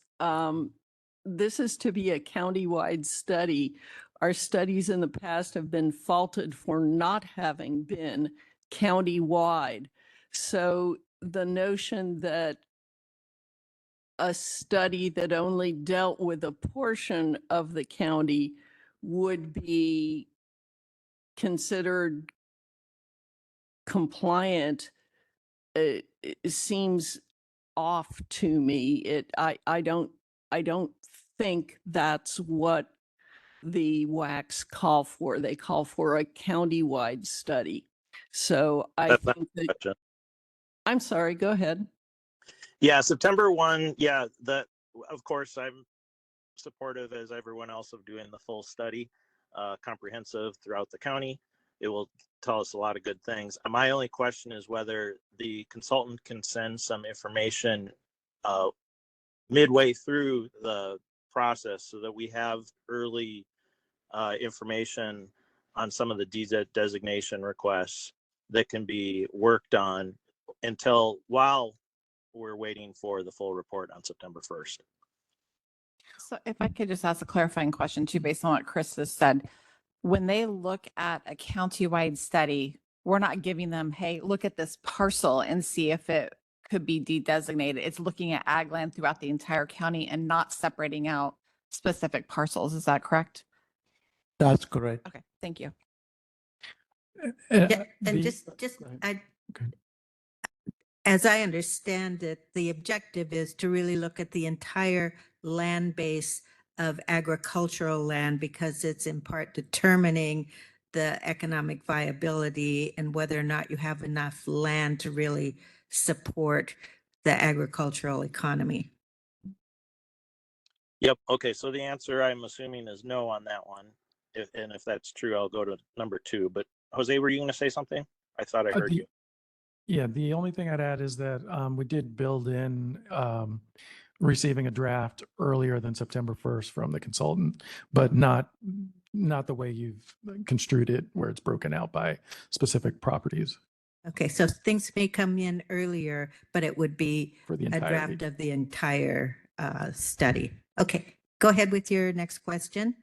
this is to be a county-wide study. Our studies in the past have been faulted for not having been county-wide. So the notion that a study that only dealt with a portion of the county would be considered compliant it seems off to me. I don't think that's what the WACs call for. They call for a county-wide study. So I That's not think the that, question. I'm sorry, go ahead. Yeah, September 1. Yeah, of course, I'm supportive as everyone else of doing the full study, comprehensive throughout the county. It will tell us a lot of good things. My only question is whether the consultant can send some information midway through the process so that we have early information on some of the designation requests that can be worked on while we're waiting for the full report on September 1st. So if I could just ask a clarifying question too, based on what Chris has said, when they look at a county-wide study, we're not giving them, hey, look at this parcel and see if it could be de-designated. It's looking at ag land throughout the entire county and not separating out specific parcels. Is that correct? That's correct. Okay, thank you. Yeah, and as I understand it, the objective is to really look at the entire land base of agricultural land because it's in part determining the economic viability and whether or not you have enough land to really support the agricultural economy. Yep. Okay. So the answer, I'm assuming, is no on that one. And if that's true, I'll go to number 2. But Jose, were you going to say something? I thought I heard you. Yeah, the only thing I'd add is that we did build in receiving a draft earlier than September 1st from the consultant, but not the way you've construed it, where it's broken out by specific properties. Okay, so things may come in earlier, but it would be For the a draft entirety. of the entire study. Okay, go ahead with your next question.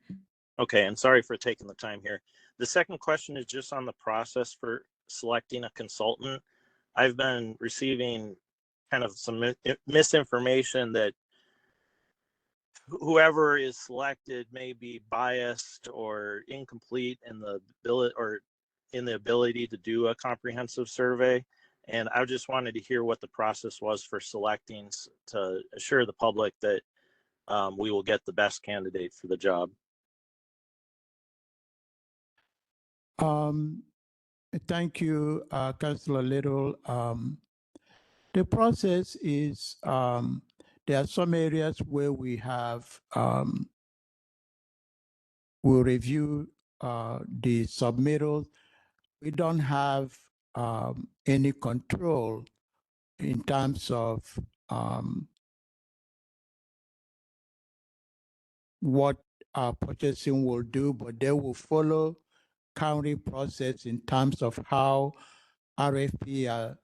Okay. And sorry for taking the time here. The second question is just on the process for selecting a consultant. I've been receiving kind of some misinformation that whoever is selected may be biased or incomplete in the ability to do a comprehensive survey. And I just wanted to hear what the process was for selecting to assure the public that we will get the best candidate for the job. Thank you, Councillor Little. The process is there are some areas where we have we'll review the submittals. We don't have any control in terms of what our purchasing will do, but they will follow county process in terms of how RFP are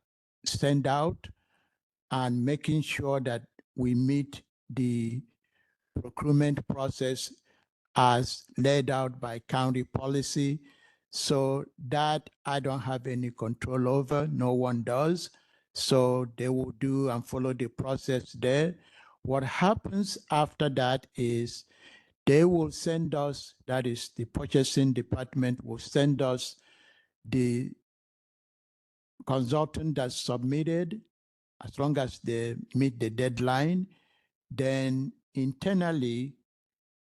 sent out and making sure that we meet the procurement process as laid out by county policy. So that I don't have any control over, no one does. So they will do and follow the process there. What happens after that is they will send us, that is the purchasing department will send us the consultant that's submitted. As long as they meet the deadline, then internally,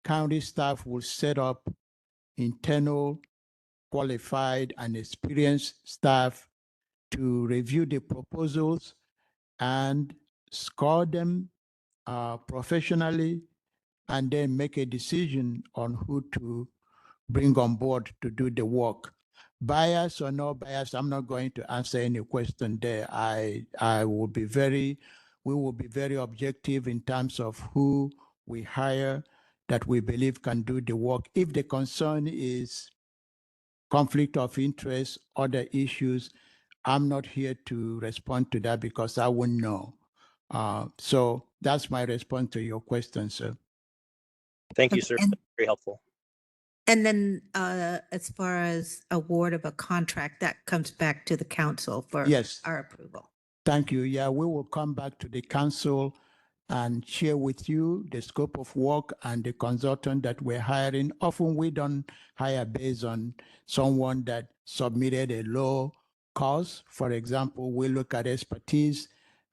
county staff will set up internal qualified and experienced staff to review the proposals and score them professionally, and then make a decision on who to bring on board to do the work. Bias or no bias, I'm not going to answer any question there. we will be very objective in terms of who we hire that we believe can do the work. If the concern is conflict of interest, other issues, I'm not here to respond to that because I wouldn't know. So that's my response to your question, sir. Thank you, sir. Very helpful. And then as far as award of a contract, that comes back to the council for Yes. our approval. Thank you. Yeah, we will come back to the council and share with you the scope of work and the consultant that we're hiring. Often we don't hire based on someone that submitted a low cost. For example, we look at expertise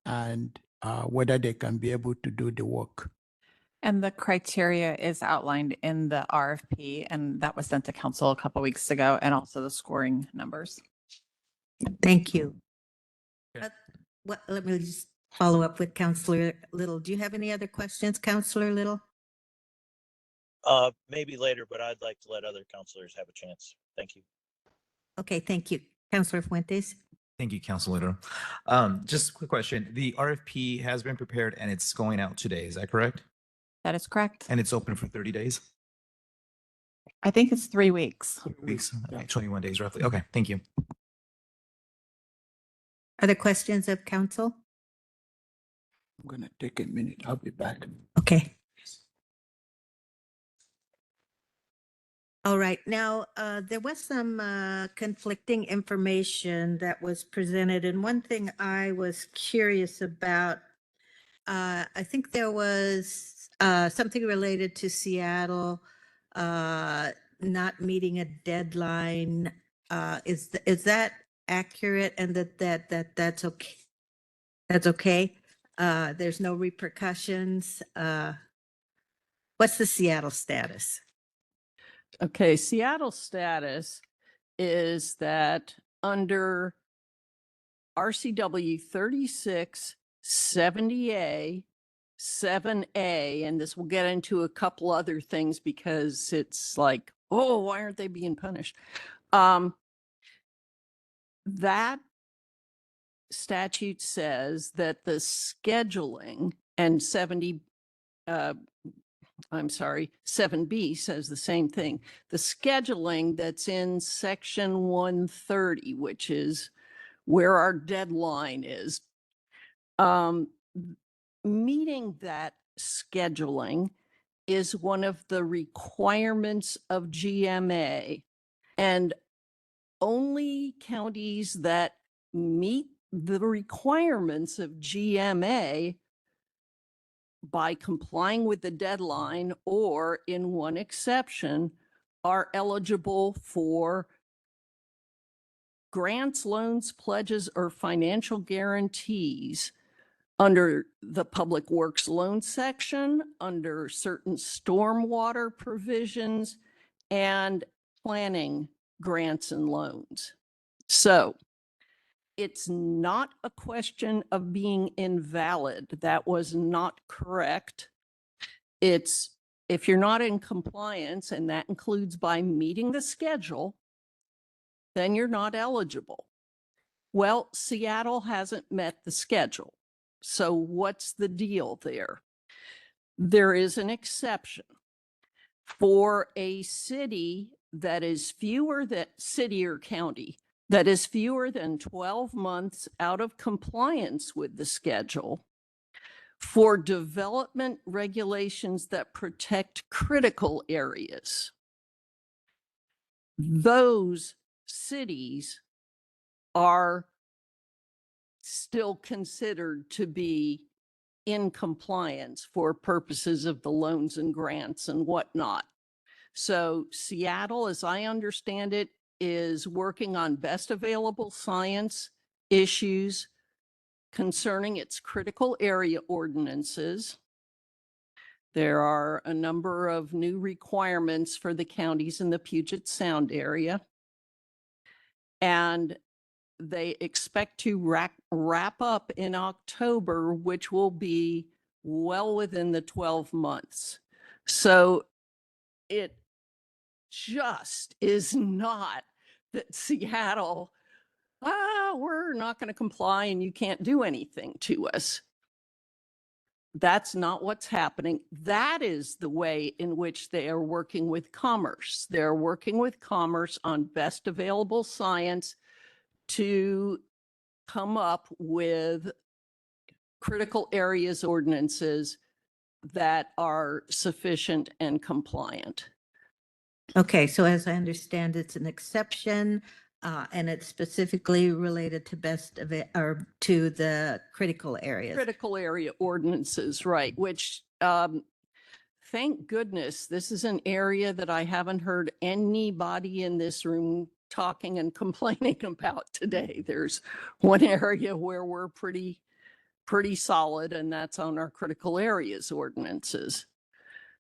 and whether they can be able to do the work. And the criteria is outlined in the RFP, and that was sent to council a couple weeks ago, and also the scoring numbers. Thank you. Let me just follow up with Councillor Little. Do you have any other questions, Councillor Little? Maybe later, but I'd like to let other counselors have a chance. Thank you. Okay, thank you. Councillor Fuentes? Thank you, Councilor. Just a quick question. The RFP has been prepared and it's going out today. Is that correct? That is correct. And it's open for 30 days? I think it's 3 weeks. Weeks, okay, 21 days roughly. Okay, thank you. Other questions of council? I'm going to take a minute. I'll be back. Okay. All right. Now, there was some conflicting information that was presented. And one thing I was curious about, I think there was something related to Seattle not meeting a deadline. Is that accurate, and that's okay? That's okay. There's no repercussions. What's the Seattle status? Okay, Seattle status is that under RCW 3670A 7A, and this will get into a couple other things because it's like, oh, why aren't they being punished? That statute says that the scheduling, and 7B says the same thing. The scheduling that's in section 130, which is where our deadline is, meeting that scheduling is one of the requirements of GMA, and only counties that meet the requirements of GMA by complying with the deadline, or in one exception, are eligible for grants, loans, pledges, or financial guarantees under the Public Works loan section, under certain stormwater provisions, and planning grants and loans. So it's not a question of being invalid. That was not correct. It's if you're not in compliance, and that includes by meeting the schedule, then you're not eligible. Well, Seattle hasn't met the schedule. So what's the deal there? There is an exception for a city that is city or county that is fewer than 12 months out of compliance with the schedule. for development regulations that protect critical areas. Those cities are still considered to be in compliance for purposes of the loans and grants and whatnot. So Seattle, as I understand it, is working on best available science issues concerning its critical area ordinances. There are a number of new requirements for the counties in the Puget Sound area. And they expect to wrap up in October, which will be well within the 12 months. So it just is not that Seattle, we're not going to comply and you can't do anything to us. That's not what's happening. That is the way in which they are working with Commerce. They're working with Commerce on best available science to come up with critical areas ordinances that are sufficient and compliant. Okay, so as I understand, it's an exception, and it's specifically related to or to the critical areas. Critical area ordinances, right, which thank goodness this is an area that I haven't heard anybody in this room talking and complaining about today. There's one area where we're pretty solid, and that's on our critical areas ordinances.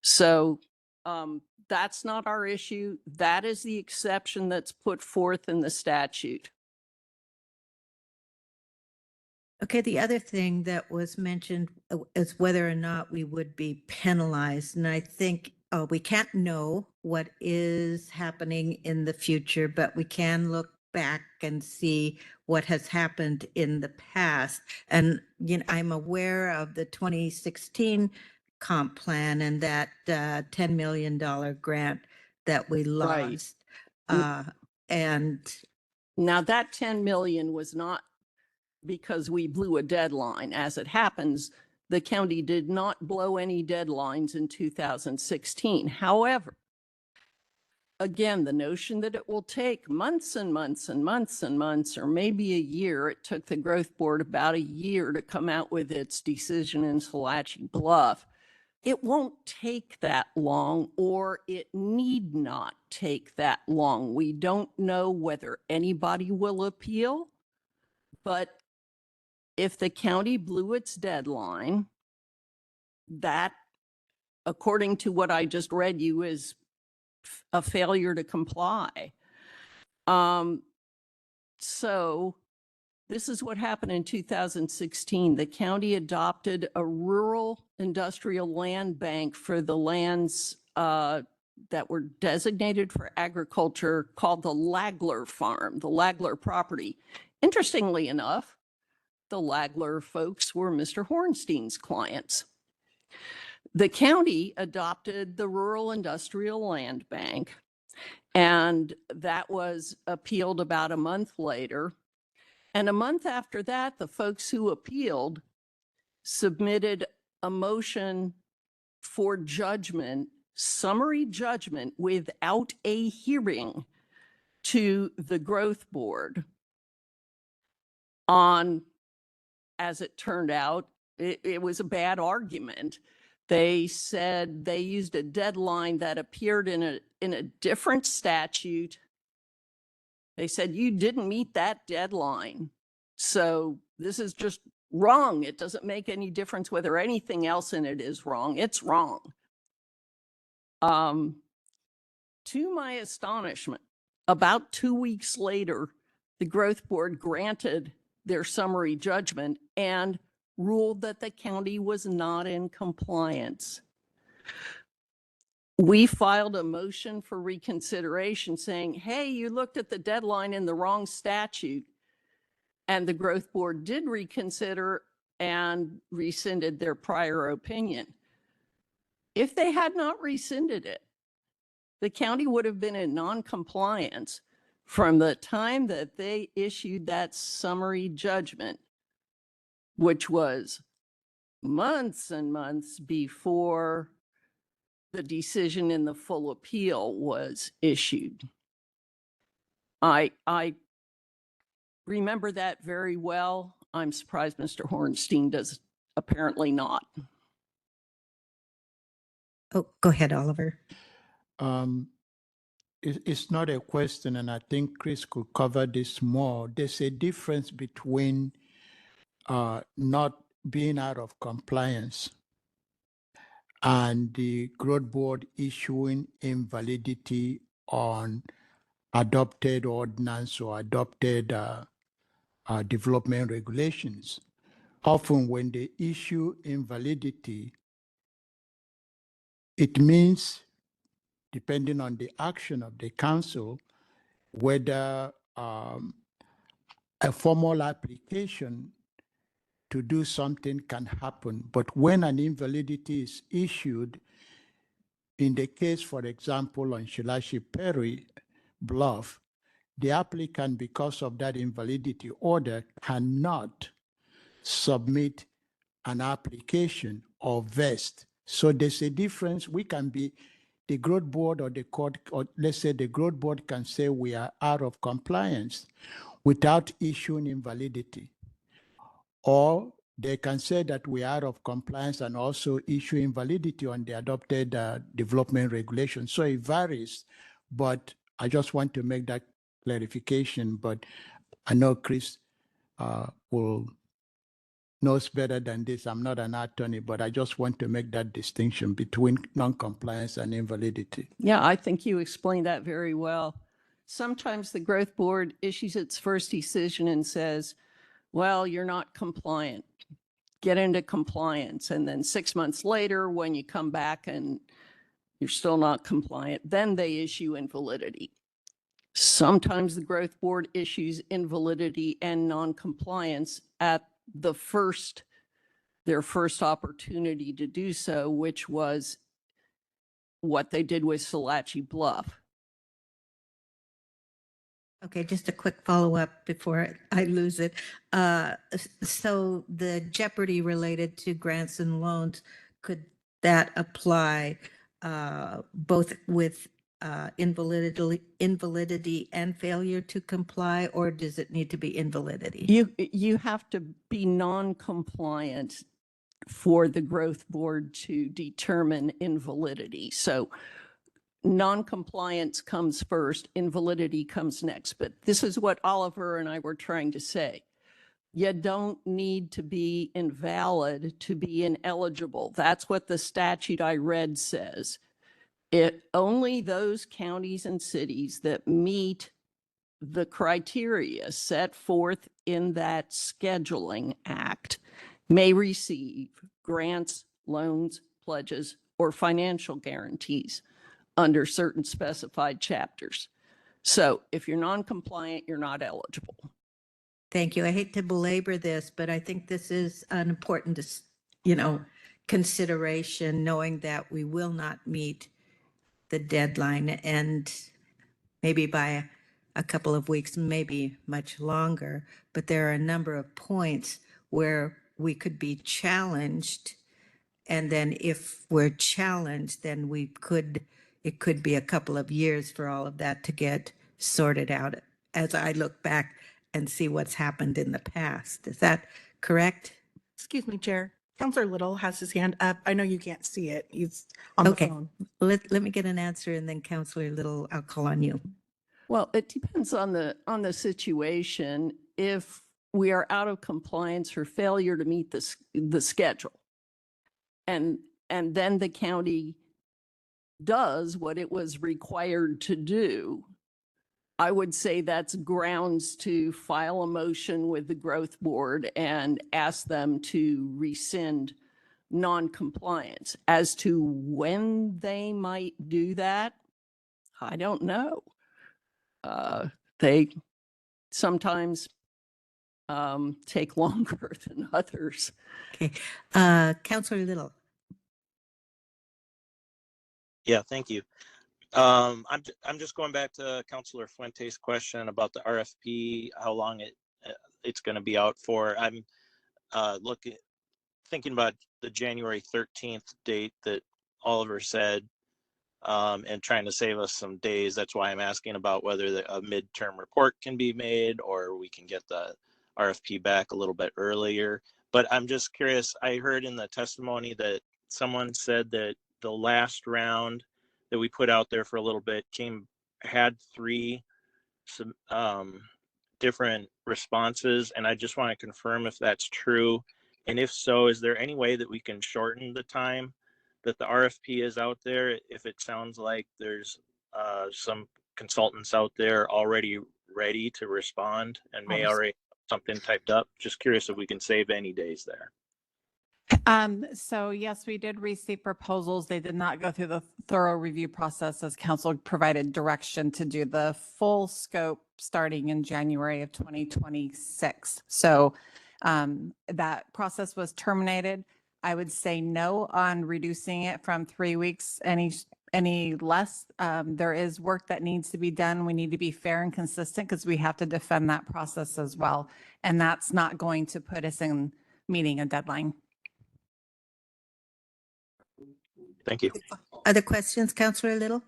So that's not our issue. That is the exception that's put forth in the statute. Okay, the other thing that was mentioned is whether or not we would be penalized. And I think we can't know what is happening in the future, but we can look back and see what has happened in the past. And I'm aware of the 2016 comp plan and that $10 million grant that we lost. And now that 10 million was not because we blew a deadline. As it happens, the county did not blow any deadlines in 2016. However, again, the notion that it will take months and months and months and months, or maybe a year, it took the growth board about a year to come out with its decision in Salachi Bluff. It won't take that long, or it need not take that long. We don't know whether anybody will appeal, but if the county blew its deadline, that, according to what I just read you, is a failure to comply. So this is what happened in 2016. The county adopted a rural industrial land bank for the lands that were designated for agriculture called the Lagler Farm, the Lagler property. Interestingly enough, the Lagler folks were Mr. Hornstein's clients. The county adopted the Rural Industrial Land Bank, and that was appealed about a month later. And a month after that, the folks who appealed submitted a motion for judgment, summary judgment, without a hearing to the growth board on, as it turned out, it was a bad argument. They said they used a deadline that appeared in a different statute. They said, you didn't meet that deadline. So this is just wrong. It doesn't make any difference whether anything else in it is wrong. It's wrong. To my astonishment, about 2 weeks later, the growth board granted their summary judgment and ruled that the county was not in compliance. We filed a motion for reconsideration saying, hey, you looked at the deadline in the wrong statute. And the growth board did reconsider and rescinded their prior opinion. If they had not rescinded it, the county would have been in non-compliance from the time that they issued that summary judgment, which was months and months before the decision in the full appeal was issued. I remember that very well. I'm surprised Mr. Hornstein does apparently not. Oh, go ahead, Oliver. It's not a question, and I think Chris could cover this more. There's a difference between not being out of compliance and the growth board issuing invalidity on adopted ordinance or adopted development regulations. Often when they issue invalidity, it means, depending on the action of the council, whether a formal application to do something can happen. But when an invalidity is issued, in the case, for example, on Shilashi Perry Bluff, the applicant, because of that invalidity order, cannot submit an application or vest. So there's a difference. We can be, the growth board or the court, or let's say the growth board can say we are out of compliance without issuing invalidity. Or they can say that we are out of compliance and also issue invalidity on the adopted development regulations. So it varies, but I just want to make that clarification. But I know Chris knows better than this. I'm not an attorney, but I just want to make that distinction between non-compliance and invalidity. Yeah, I think you explained that very well. Sometimes the growth board issues its first decision and says, well, you're not compliant. Get into compliance. And then 6 months later, when you come back and you're still not compliant, then they issue invalidity. Sometimes the growth board issues invalidity and non-compliance at their first opportunity to do so, which was what they did with Salachi Bluff. Okay, just a quick follow-up before I lose it. So the jeopardy related to grants and loans, could that apply both with invalidity and failure to comply, or does it need to be invalidity? You have to be non-compliant for the growth board to determine invalidity. So non-compliance comes first, invalidity comes next. But this is what Oliver and I were trying to say. You don't need to be invalid to be ineligible. That's what the statute I read says. Only those counties and cities that meet the criteria set forth in that scheduling act may receive grants, loans, pledges, or financial guarantees under certain specified chapters. So if you're non-compliant, you're not eligible. Thank you. I hate to belabor this, but I think this is an important, consideration, knowing that we will not meet the deadline, and maybe by a couple of weeks, maybe much longer. But there are a number of points where we could be challenged. And then if we're challenged, then it could be a couple of years for all of that to get sorted out as I look back and see what's happened in the past. Is that correct? Excuse me, Chair. Counselor Little has his hand up. I know you can't see it. He's on the Okay. phone. Let me get an answer, and then Counselor Little, I'll call on you. Well, it depends on the situation. If we are out of compliance or failure to meet the schedule, and then the county does what it was required to do, I would say that's grounds to file a motion with the growth board and ask them to rescind non-compliance. As to when they might do that, I don't know. They sometimes take longer than others. Okay. Counselor Little. Yeah, thank you. I'm just going back to Councilor Fuentes' question about the RFP, how long it's going to be out for. I'm looking thinking about the January 13th date that Oliver said, and trying to save us some days. That's why I'm asking about whether a midterm report can be made or we can get the RFP back a little bit earlier. But I'm just curious, I heard in the testimony that someone said that the last round that we put out there for a little bit had 3 different responses, and I just want to confirm if that's true. And if so, is there any way that we can shorten the time that the RFP is out there? If it sounds like there's some consultants out there already ready to respond and may already have something typed up, just curious if we can save any days there. So yes, we did receive proposals. They did not go through the thorough review process as council provided direction to do the full scope starting in January of 2026. So that process was terminated. I would say no on reducing it from 3 weeks any less. There is work that needs to be done. We need to be fair and consistent because we have to defend that process as well. And that's not going to put us in meeting a deadline. Thank you. Other questions, Councillor Little?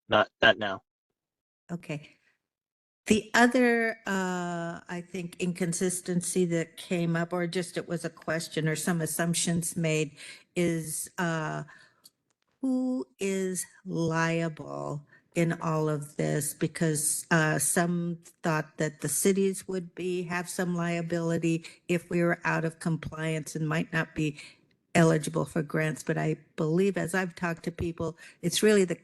Not now. Okay. The other, I think, inconsistency that came up, or just it was a question or some assumptions made, is who is liable in all of this? Because some thought that the cities would have some liability if we were out of compliance and might not be eligible for grants. But I believe, as I've talked to people, it's really the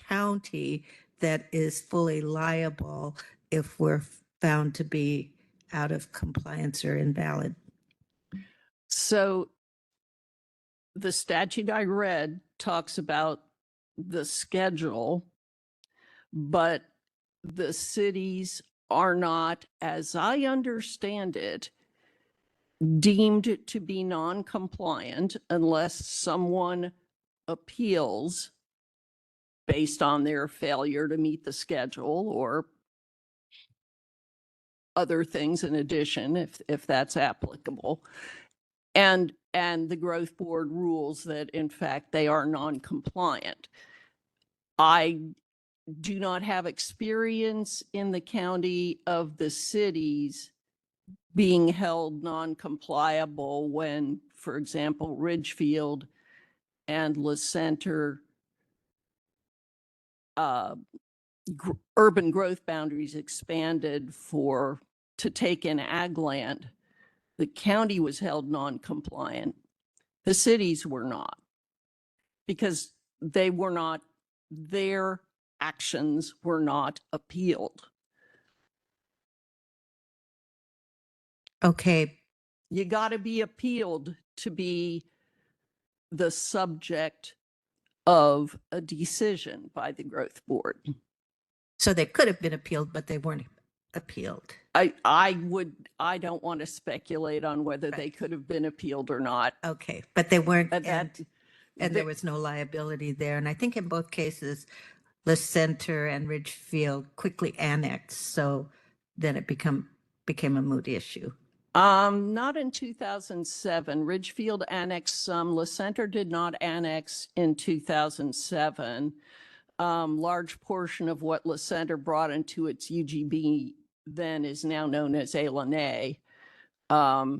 county that is fully liable if we're found to be out of compliance or invalid. So the statute I read talks about the schedule, but the cities are not, as I understand it, deemed to be non-compliant unless someone appeals based on their failure to meet the schedule or other things in addition, if that's applicable. And the growth board rules that in fact they are non-compliant. I do not have experience in the county of the cities being held non-compliable when, for example, Ridgefield and La Center urban growth boundaries expanded to take in ag land. The county was held non-compliant. The cities were not, because their actions were not appealed. Okay. You got to be appealed to be the subject of a decision by the growth board. So they could have been appealed, but they weren't appealed. I don't want to speculate on whether they could have been appealed or not. Okay, but they weren't, and there was no liability there. And I think in both cases, La Center and Ridgefield quickly annexed, so then it became a moot issue. Not in 2007. Ridgefield annexed some. La Center did not annex in 2007. Large portion of what La Center brought into its UGB then is now known as Elanay. That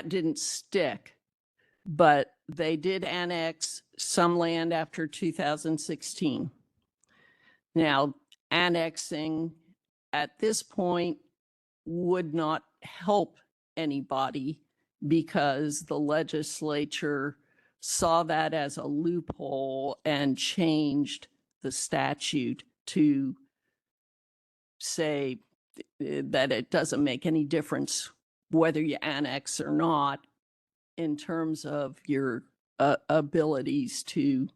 didn't stick, but they did annex some land after 2016. Now, annexing at this point would not help anybody because the legislature saw that as a loophole and changed the statute to say that it doesn't make any difference whether you annex or not in terms of your abilities to,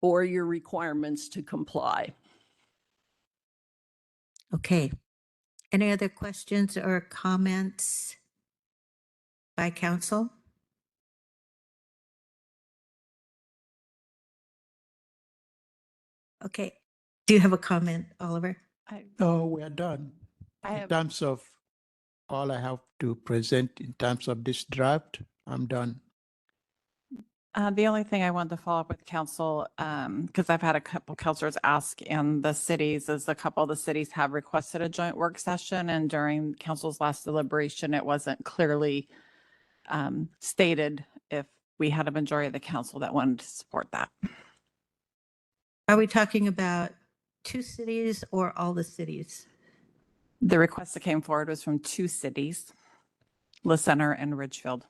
or your requirements to comply. Okay. Any other questions or comments by council? Okay. Do you have a comment, Oliver? No, we are done. In terms of all I have to present in terms of this draft. I'm done. The only thing I wanted to follow up with council, because I've had a couple councilors ask in the cities, is a couple of the cities have requested a joint work session, and during council's last deliberation, it wasn't clearly stated if we had a majority of the council that wanted to support that. Are we talking about 2 cities or all the cities? The request that came forward was from 2 cities, La Center and Ridgefield.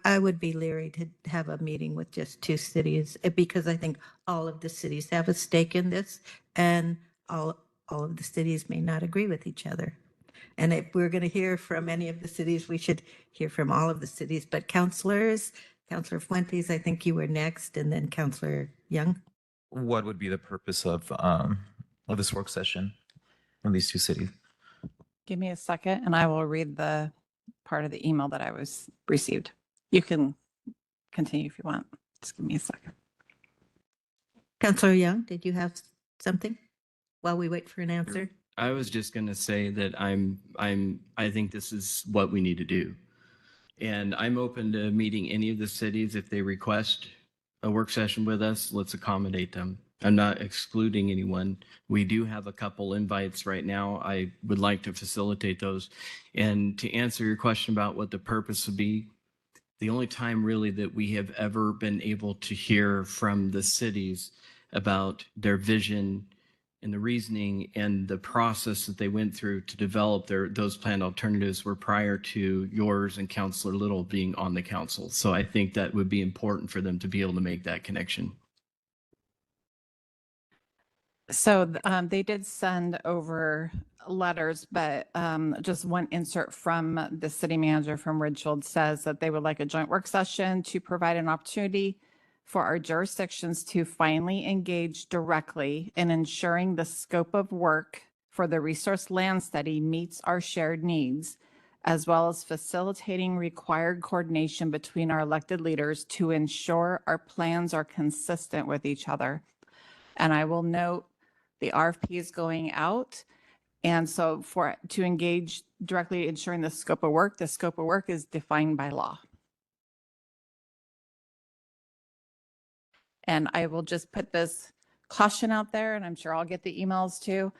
I would be leery to have a meeting with just 2 cities because I think all of the cities have a stake in this, and all of the cities may not agree with each other. And if we're going to hear from any of the cities, we should hear from all of the cities. But Councilor Fuentes, I think you were next, and then Councilor Young. What would be the purpose of this work session from these 2 cities? Give me a second and I will read the part of the email that I received. You can continue if you want. Just give me a second. Councilor Young, did you have something while we wait for an answer? I was just going to say that I think this is what we need to do. And I'm open to meeting any of the cities if they request a work session with us. Let's accommodate them. I'm not excluding anyone. We do have a couple invites right now. I would like to facilitate those. And to answer your question about what the purpose would be, the only time really that we have ever been able to hear from the cities about their vision and the reasoning and the process that they went through to develop those planned alternatives were prior to yours and Councilor Little being on the council. So I think that would be important for them to be able to make that connection. So they did send over letters, but just one insert from the city manager from Ridgefield says that they would like a joint work session to provide an opportunity for our jurisdictions to finally engage directly in ensuring the scope of work for the resource land study meets our shared needs, as well as facilitating required coordination between our elected leaders to ensure our plans are consistent with each other. And I will note the RFP is going out. And so to engage directly ensuring the scope of work is defined by law. And I will just put this caution out there, and I'm sure I'll get the emails too.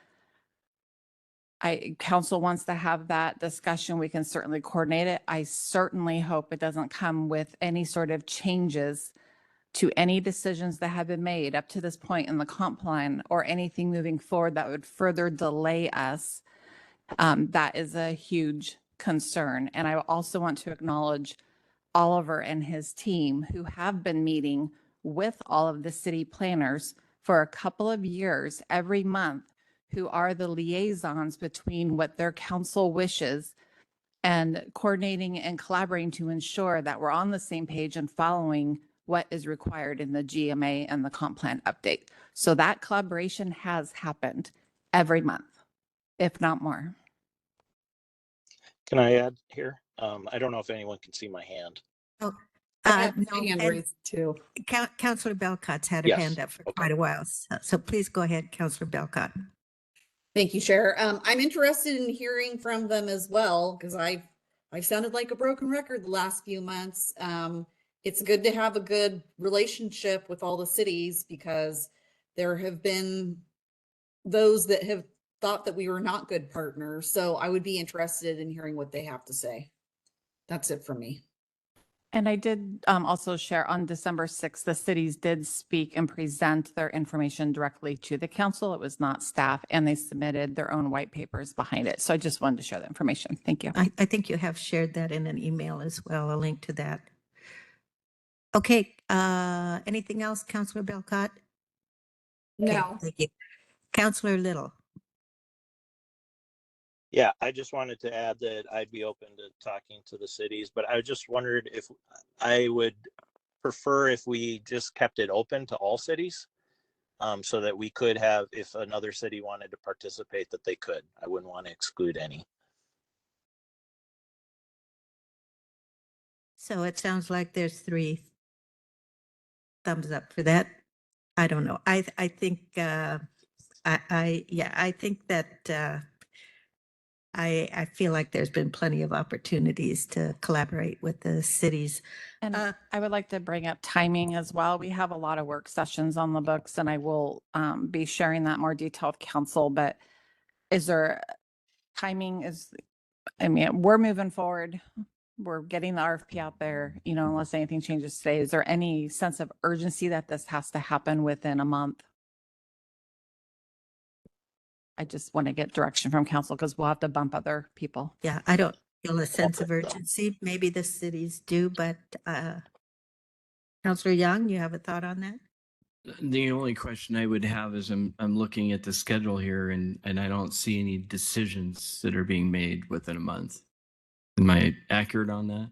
Council wants to have that discussion. We can certainly coordinate it. I certainly hope it doesn't come with any sort of changes to any decisions that have been made up to this point in the comp plan or anything moving forward that would further delay us. That is a huge concern. And I also want to acknowledge Oliver and his team who have been meeting with all of the city planners for a couple of years every month, who are the liaisons between what their council wishes and coordinating and collaborating to ensure that we're on the same page and following what is required in the GMA and the comp plan update. So that collaboration has happened every month, if not more. Can I add here? I don't know if anyone can see my hand. Oh, I have no, my hand and raised too. Councilor Belcott's had her Yes. hand up for quite a while. So please go ahead, Councilor Belcott. Thank you, Chair. I'm interested in hearing from them as well, because I've sounded like a broken record the last few months. It's good to have a good relationship with all the cities, because there have been those that have thought that we were not good partners. So I would be interested in hearing what they have to say. That's it for me. And I did also share on December 6th, the cities did speak and present their information directly to the council. It was not staff, and they submitted their own white papers behind it. So I just wanted to share the information. Thank you. I think you have shared that in an email as well, a link to that. Okay, anything else, Councilor Belcott? Okay, No. thank you. Councilor Little. Yeah, I just wanted to add that I'd be open to talking to the cities, but I just wondered if I would prefer if we just kept it open to all cities, so that we could have, if another city wanted to participate, that they could. I wouldn't want to exclude any. So it sounds like there's 3 thumbs up for that. I don't know. I think I think that I feel like there's been plenty of opportunities to collaborate with the cities. And I would like to bring up timing as well. We have a lot of work sessions on the books and I will be sharing that more detail with council, but is there timing I mean, we're moving forward. We're getting the RFP out there, you know, unless anything changes today. Is there any sense of urgency that this has to happen within a month? I just want to get direction from council because we'll have to bump other people. Yeah, I don't feel a sense of urgency. Maybe the cities do, but Councillor Young, you have a thought on that? The only question I would have is I'm looking at the schedule here and I don't see any decisions that are being made within a month. Am I accurate on that?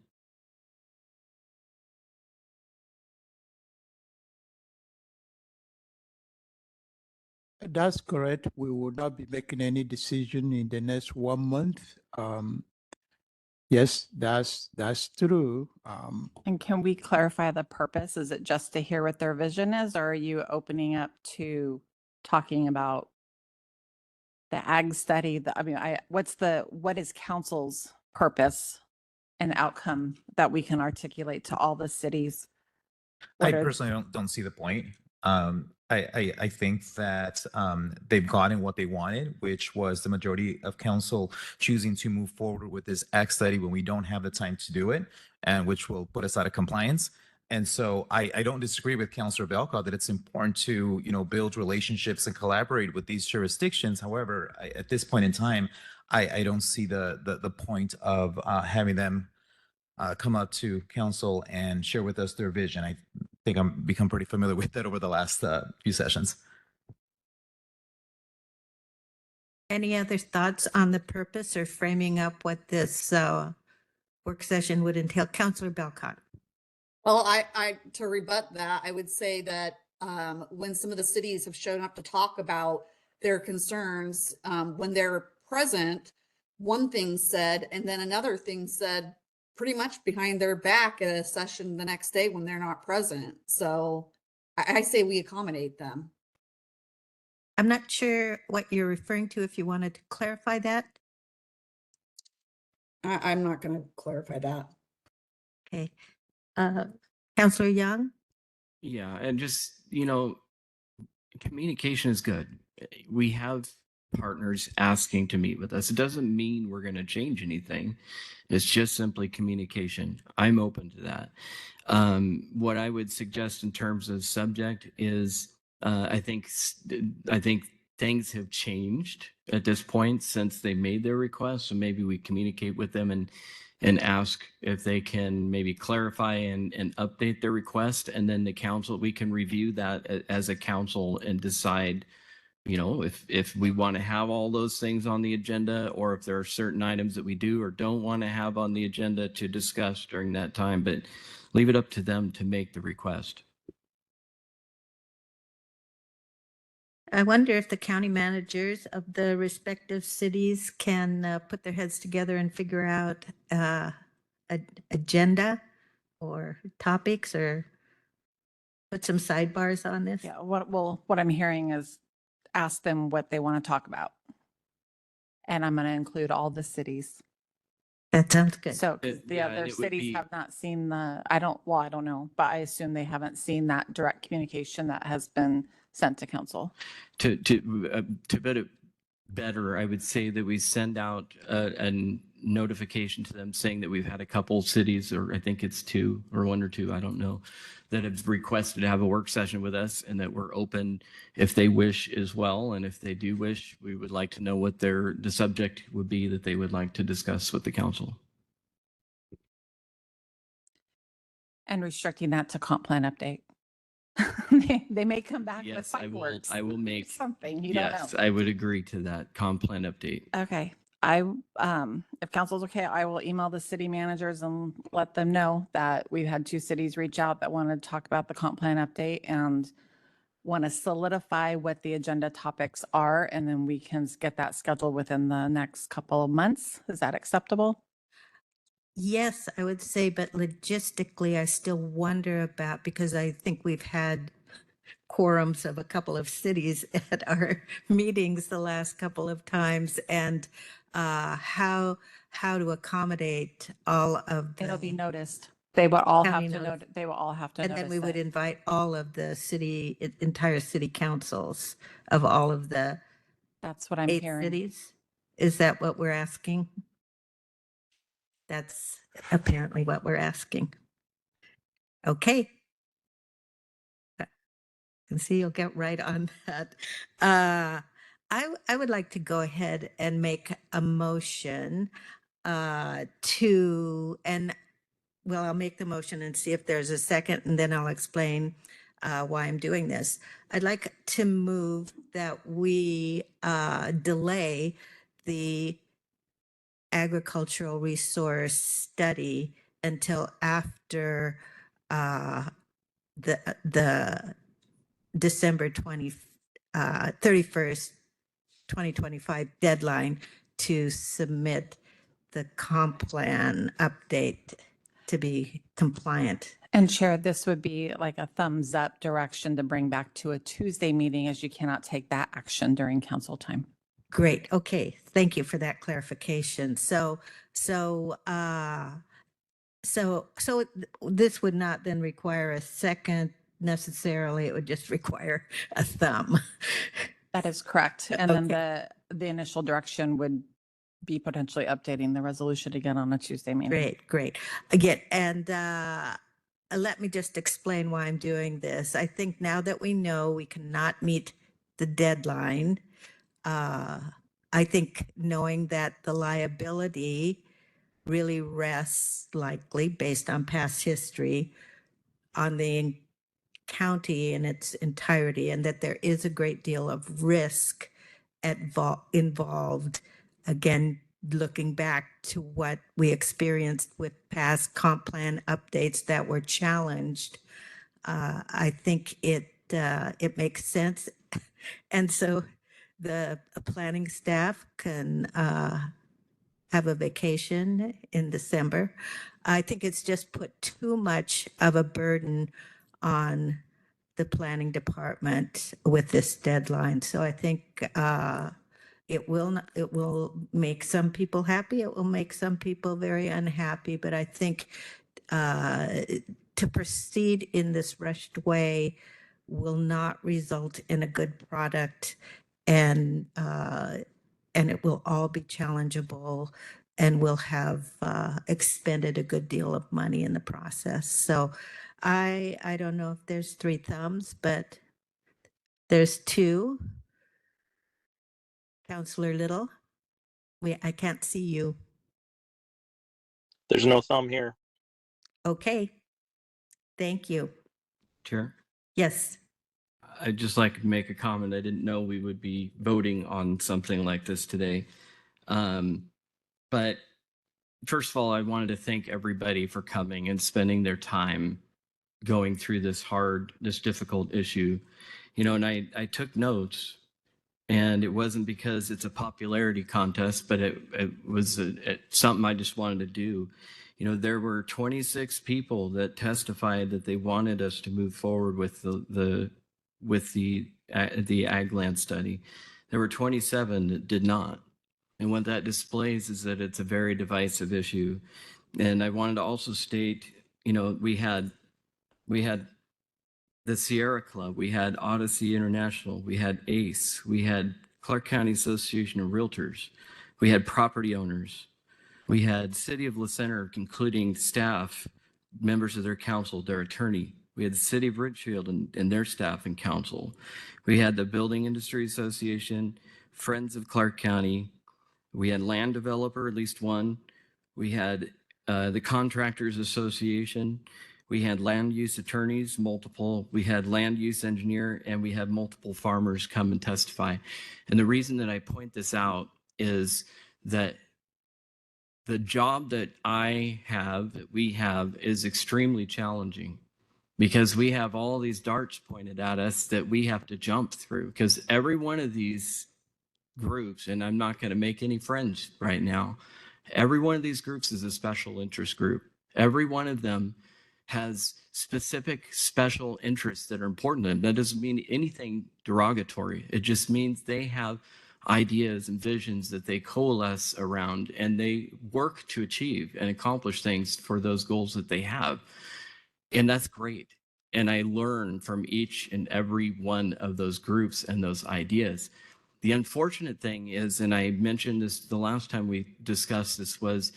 That's correct. We will not be making any decision in the next 1 month. Yes, that's true. And can we clarify the purpose? Is it just to hear what their vision is, or are you opening up to talking about the ag study? I mean, what is council's purpose and outcome that we can articulate to all the cities? I What are- personally don't see the point. I think that they've gotten what they wanted, which was the majority of council choosing to move forward with this Act study when we don't have the time to do it, and which will put us out of compliance. And so I don't disagree with Councilor Belka that it's important to, you know, build relationships and collaborate with these jurisdictions. However, at this point in time, I don't see the point of having them come up to council and share with us their vision. I think I'm become pretty familiar with that over the last few sessions. Any other thoughts on the purpose or framing up what this work session would entail? Councillor Belcott. Well, I to rebut that, I would say that when some of the cities have shown up to talk about their concerns, when they're present, one thing said, and then another thing said pretty much behind their back at a session the next day when they're not present. So I say we accommodate them. I'm not sure what you're referring to, if you wanted to clarify that. I'm not going to clarify that. Okay. Councillor Young? Yeah, and just, you know, communication is good. We have partners asking to meet with us. It doesn't mean we're going to change anything. It's just simply communication. I'm open to that. What I would suggest in terms of subject is I think things have changed at this point since they made their request. So maybe we communicate with them and ask if they can maybe clarify and update their request. And then the council, we can review that as a council and decide, you know, if we want to have all those things on the agenda, or if there are certain items that we do or don't want to have on the agenda to discuss during that time, but leave it up to them to make the request. I wonder if the county managers of the respective cities can put their heads together and figure out agenda or topics, or put some sidebars on this. Yeah, what I'm hearing is ask them what they want to talk about. And I'm going to include all the cities. That sounds good. So 'cause the Yeah, and other it would cities be- have not seen I don't know, but I assume they haven't seen that direct communication that has been sent to council. To put it better, I would say that we send out a notification to them saying that we've had a couple cities, or I think it's 2 or 1 or 2, I don't know, that have requested to have a work session with us, and that we're open if they wish as well. And if they do wish, we would like to know what the subject would be that they would like to discuss with the council. And restricting that to comp plan update. They may come back with Yes, fireworks. I will make, Something, you don't yes, know. I would agree to that comp plan update. Okay, if council's okay, I will email the city managers and let them know that we've had 2 cities reach out that want to talk about the comp plan update and want to solidify what the agenda topics are, and then we can get that scheduled within the next couple of months. Is that acceptable? Yes, I would say, but logistically, I still wonder about, because I think we've had quorums of a couple of cities at our meetings the last couple of times. And how to accommodate all of the. It'll be noticed. They will all have County to notice. they will all have to And then notice we would it. invite all of the entire city councils of all of the That's what I'm 8 hearing. cities. Is that what we're asking? That's apparently what we're asking. Okay. I can see you'll get right on that. I would like to go ahead and make a motion I'll make the motion and see if there's a second, and then I'll explain why I'm doing this. I'd like to move that we delay the agricultural resource study until after the December 31st, 2025 deadline to submit the comp plan update to be compliant. And Chair, this would be like a thumbs up direction to bring back to a Tuesday meeting, as you cannot take that action during council time. Great. Okay. Thank you for that clarification. So this would not then require a second necessarily. It would just require a thumb. That is correct. And then the initial direction would be potentially updating the resolution again on a Tuesday meeting. Great. Again, and let me just explain why I'm doing this. I think now that we know we cannot meet the deadline, I think knowing that the liability really rests likely based on past history on the county in its entirety, and that there is a great deal of risk involved. Again, looking back to what we experienced with past comp plan updates that were challenged, I think it makes sense. And so the planning staff can have a vacation in December. I think it's just put too much of a burden on the planning department with this deadline. So I think it will make some people happy. It will make some people very unhappy. But I think to proceed in this rushed way will not result in a good product, and it will all be challengeable, and we'll have expended a good deal of money in the process. So I don't know if there's 3 thumbs, but there's 2. Counselor Little, I can't see you. There's no thumb here. Okay. Thank you. Chair, Yes. I'd just like to make a comment. I didn't know we would be voting on something like this today. But first of all, I wanted to thank everybody for coming and spending their time going through this difficult issue. You know, and I took notes, and it wasn't because it's a popularity contest, but it was something I just wanted to do. You know, there were 26 people that testified that they wanted us to move forward with the ag land study. There were 27 that did not. And what that displays is that it's a very divisive issue. And I wanted to also state, you know, we had the Sierra Club, we had Odyssey International, we had ACE, we had Clark County Association of Realtors, we had property owners, we had City of La Center, including staff, members of their council, their attorney. We had the City of Richfield and their staff and council. We had the Building Industry Association, Friends of Clark County. We had land developer, at least one. We had the Contractors Association. We had land use attorneys, multiple. We had land use engineer, and we had multiple farmers come and testify. And the reason that I point this out is that the job that we have is extremely challenging, because we have all these darts pointed at us that we have to jump through, because every one of these groups, and I'm not going to make any friends right now, every one of these groups is a special interest group. Every one of them has specific special interests that are important to them. That doesn't mean anything derogatory. It just means they have ideas and visions that they coalesce around, and they work to achieve and accomplish things for those goals that they have. And that's great. And I learn from each and every one of those groups and those ideas. The unfortunate thing is, and I mentioned this the last time we discussed this, was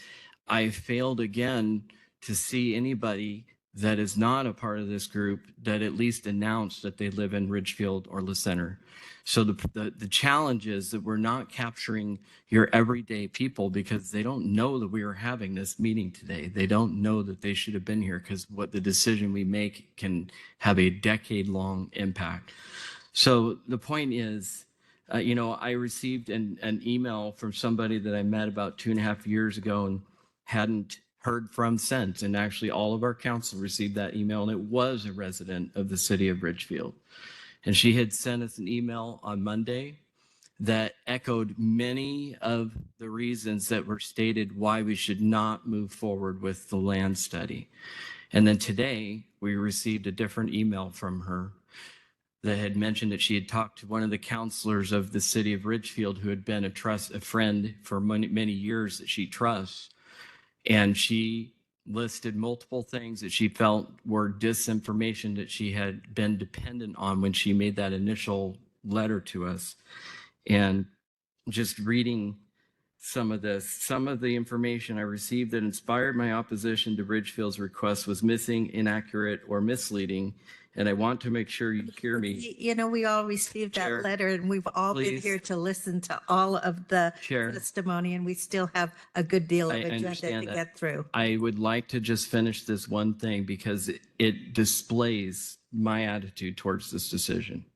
I failed again to see anybody that is not a part of this group that at least announced that they live in Ridgefield or La Center. So the challenge is that we're not capturing your everyday people because they don't know that we are having this meeting today. They don't know that they should have been here, because what the decision we make can have a decade-long impact. So the point is, I received an email from somebody that I met about 2.5 years ago and hadn't heard from since. And actually all of our council received that email, and it was a resident of the city of Ridgefield. And she had sent us an email on Monday that echoed many of the reasons that were stated why we should not move forward with the land study. And then today we received a different email from her that had mentioned that she had talked to one of the counselors of the city of Ridgefield who had been a friend for many years that she trusts. And she listed multiple things that she felt were disinformation that she had been dependent on when she made that initial letter to us. And just reading some of the information I received that inspired my opposition to Ridgefield's request was missing, inaccurate, or misleading. And I want to make sure you hear me. We all received that Chair, letter, and we've all been please. here to listen to all of the Chair, testimony, and we still have a good deal of I agenda to understand that. get through. I would like to just finish this one thing because it displays my attitude towards this decision.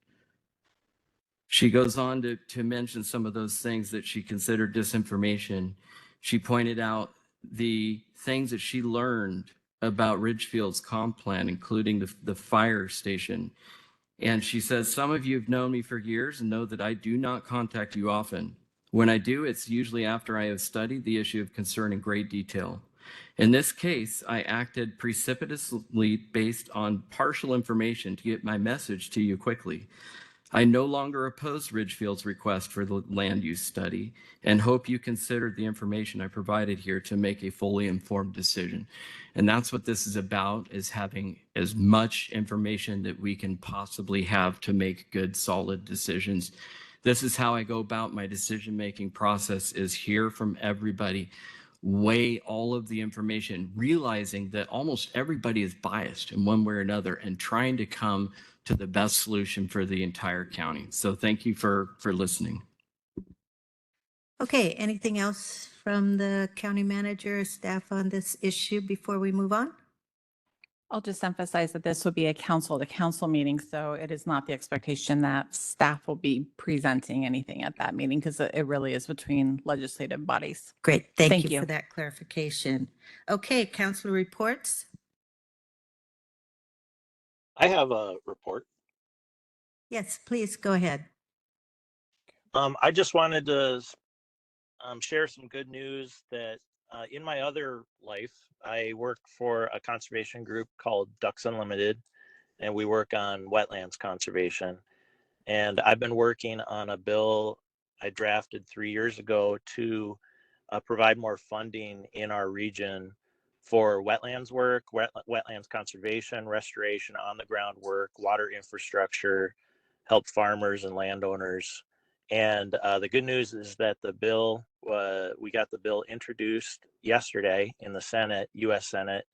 She goes on to mention some of those things that she considered disinformation. She pointed out the things that she learned about Ridgefield's comp plan, including the fire station. And she says, some of you have known me for years and know that I do not contact you often. When I do, it's usually after I have studied the issue of concern in great detail. In this case, I acted precipitously based on partial information to get my message to you quickly. I no longer oppose Ridgefield's request for the land use study and hope you consider the information I provided here to make a fully informed decision. And that's what this is about, is having as much information that we can possibly have to make good, solid decisions. This is how I go about my decision-making process, is hear from everybody, weigh all of the information, realizing that almost everybody is biased in one way or another, and trying to come to the best solution for the entire county. So thank you for listening. Okay, anything else from the county manager or staff on this issue before we move on? I'll just emphasize that this will be a council-to-council meeting, so it is not the expectation that staff will be presenting anything at that meeting, because it really is between legislative bodies. Great, thank you for that clarification. Okay, council reports. I have a report. Yes, please go ahead. I just wanted to share some good news that in my other life, I work for a conservation group called Ducks Unlimited, and we work on wetlands conservation. And I've been working on a bill I drafted 3 years ago to provide more funding in our region for wetlands work, wetlands conservation, restoration, on the ground work, water infrastructure, help farmers and landowners. And the good news is that the bill, we got the bill introduced yesterday in the Senate, US Senate,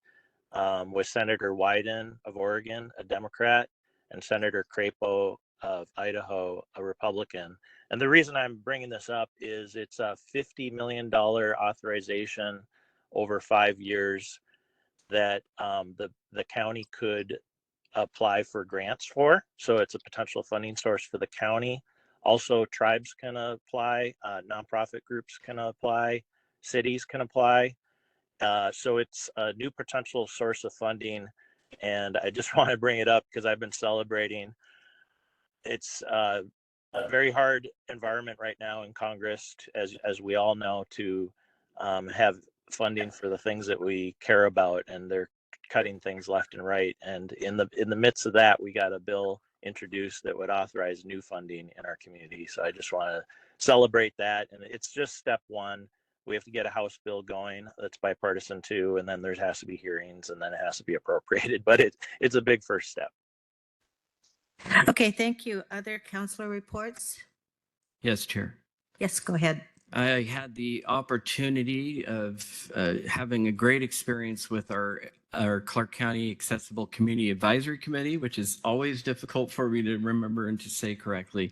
with Senator Wyden of Oregon, a Democrat, and Senator Crapo of Idaho, a Republican. And the reason I'm bringing this up is it's a $50 million authorization over 5 years that the county could apply for grants for. So it's a potential funding source for the county. Also, tribes can apply, nonprofit groups can apply, cities can apply. So it's a new potential source of funding. And I just want to bring it up because I've been celebrating. It's a very hard environment right now in Congress, as we all know, to have funding for the things that we care about, and they're cutting things left and right. And in the midst of that, we got a bill introduced that would authorize new funding in our community. So I just want to celebrate that. And it's just step one. We have to get a House bill going that's bipartisan too, and then there has to be hearings, and then it has to be appropriated. But it's a big first step. Okay, thank you. Other councilor reports? Yes, Chair. Yes, go ahead. I had the opportunity of having a great experience with our Clark County Accessible Community Advisory Committee, which is always difficult for me to remember and to say correctly.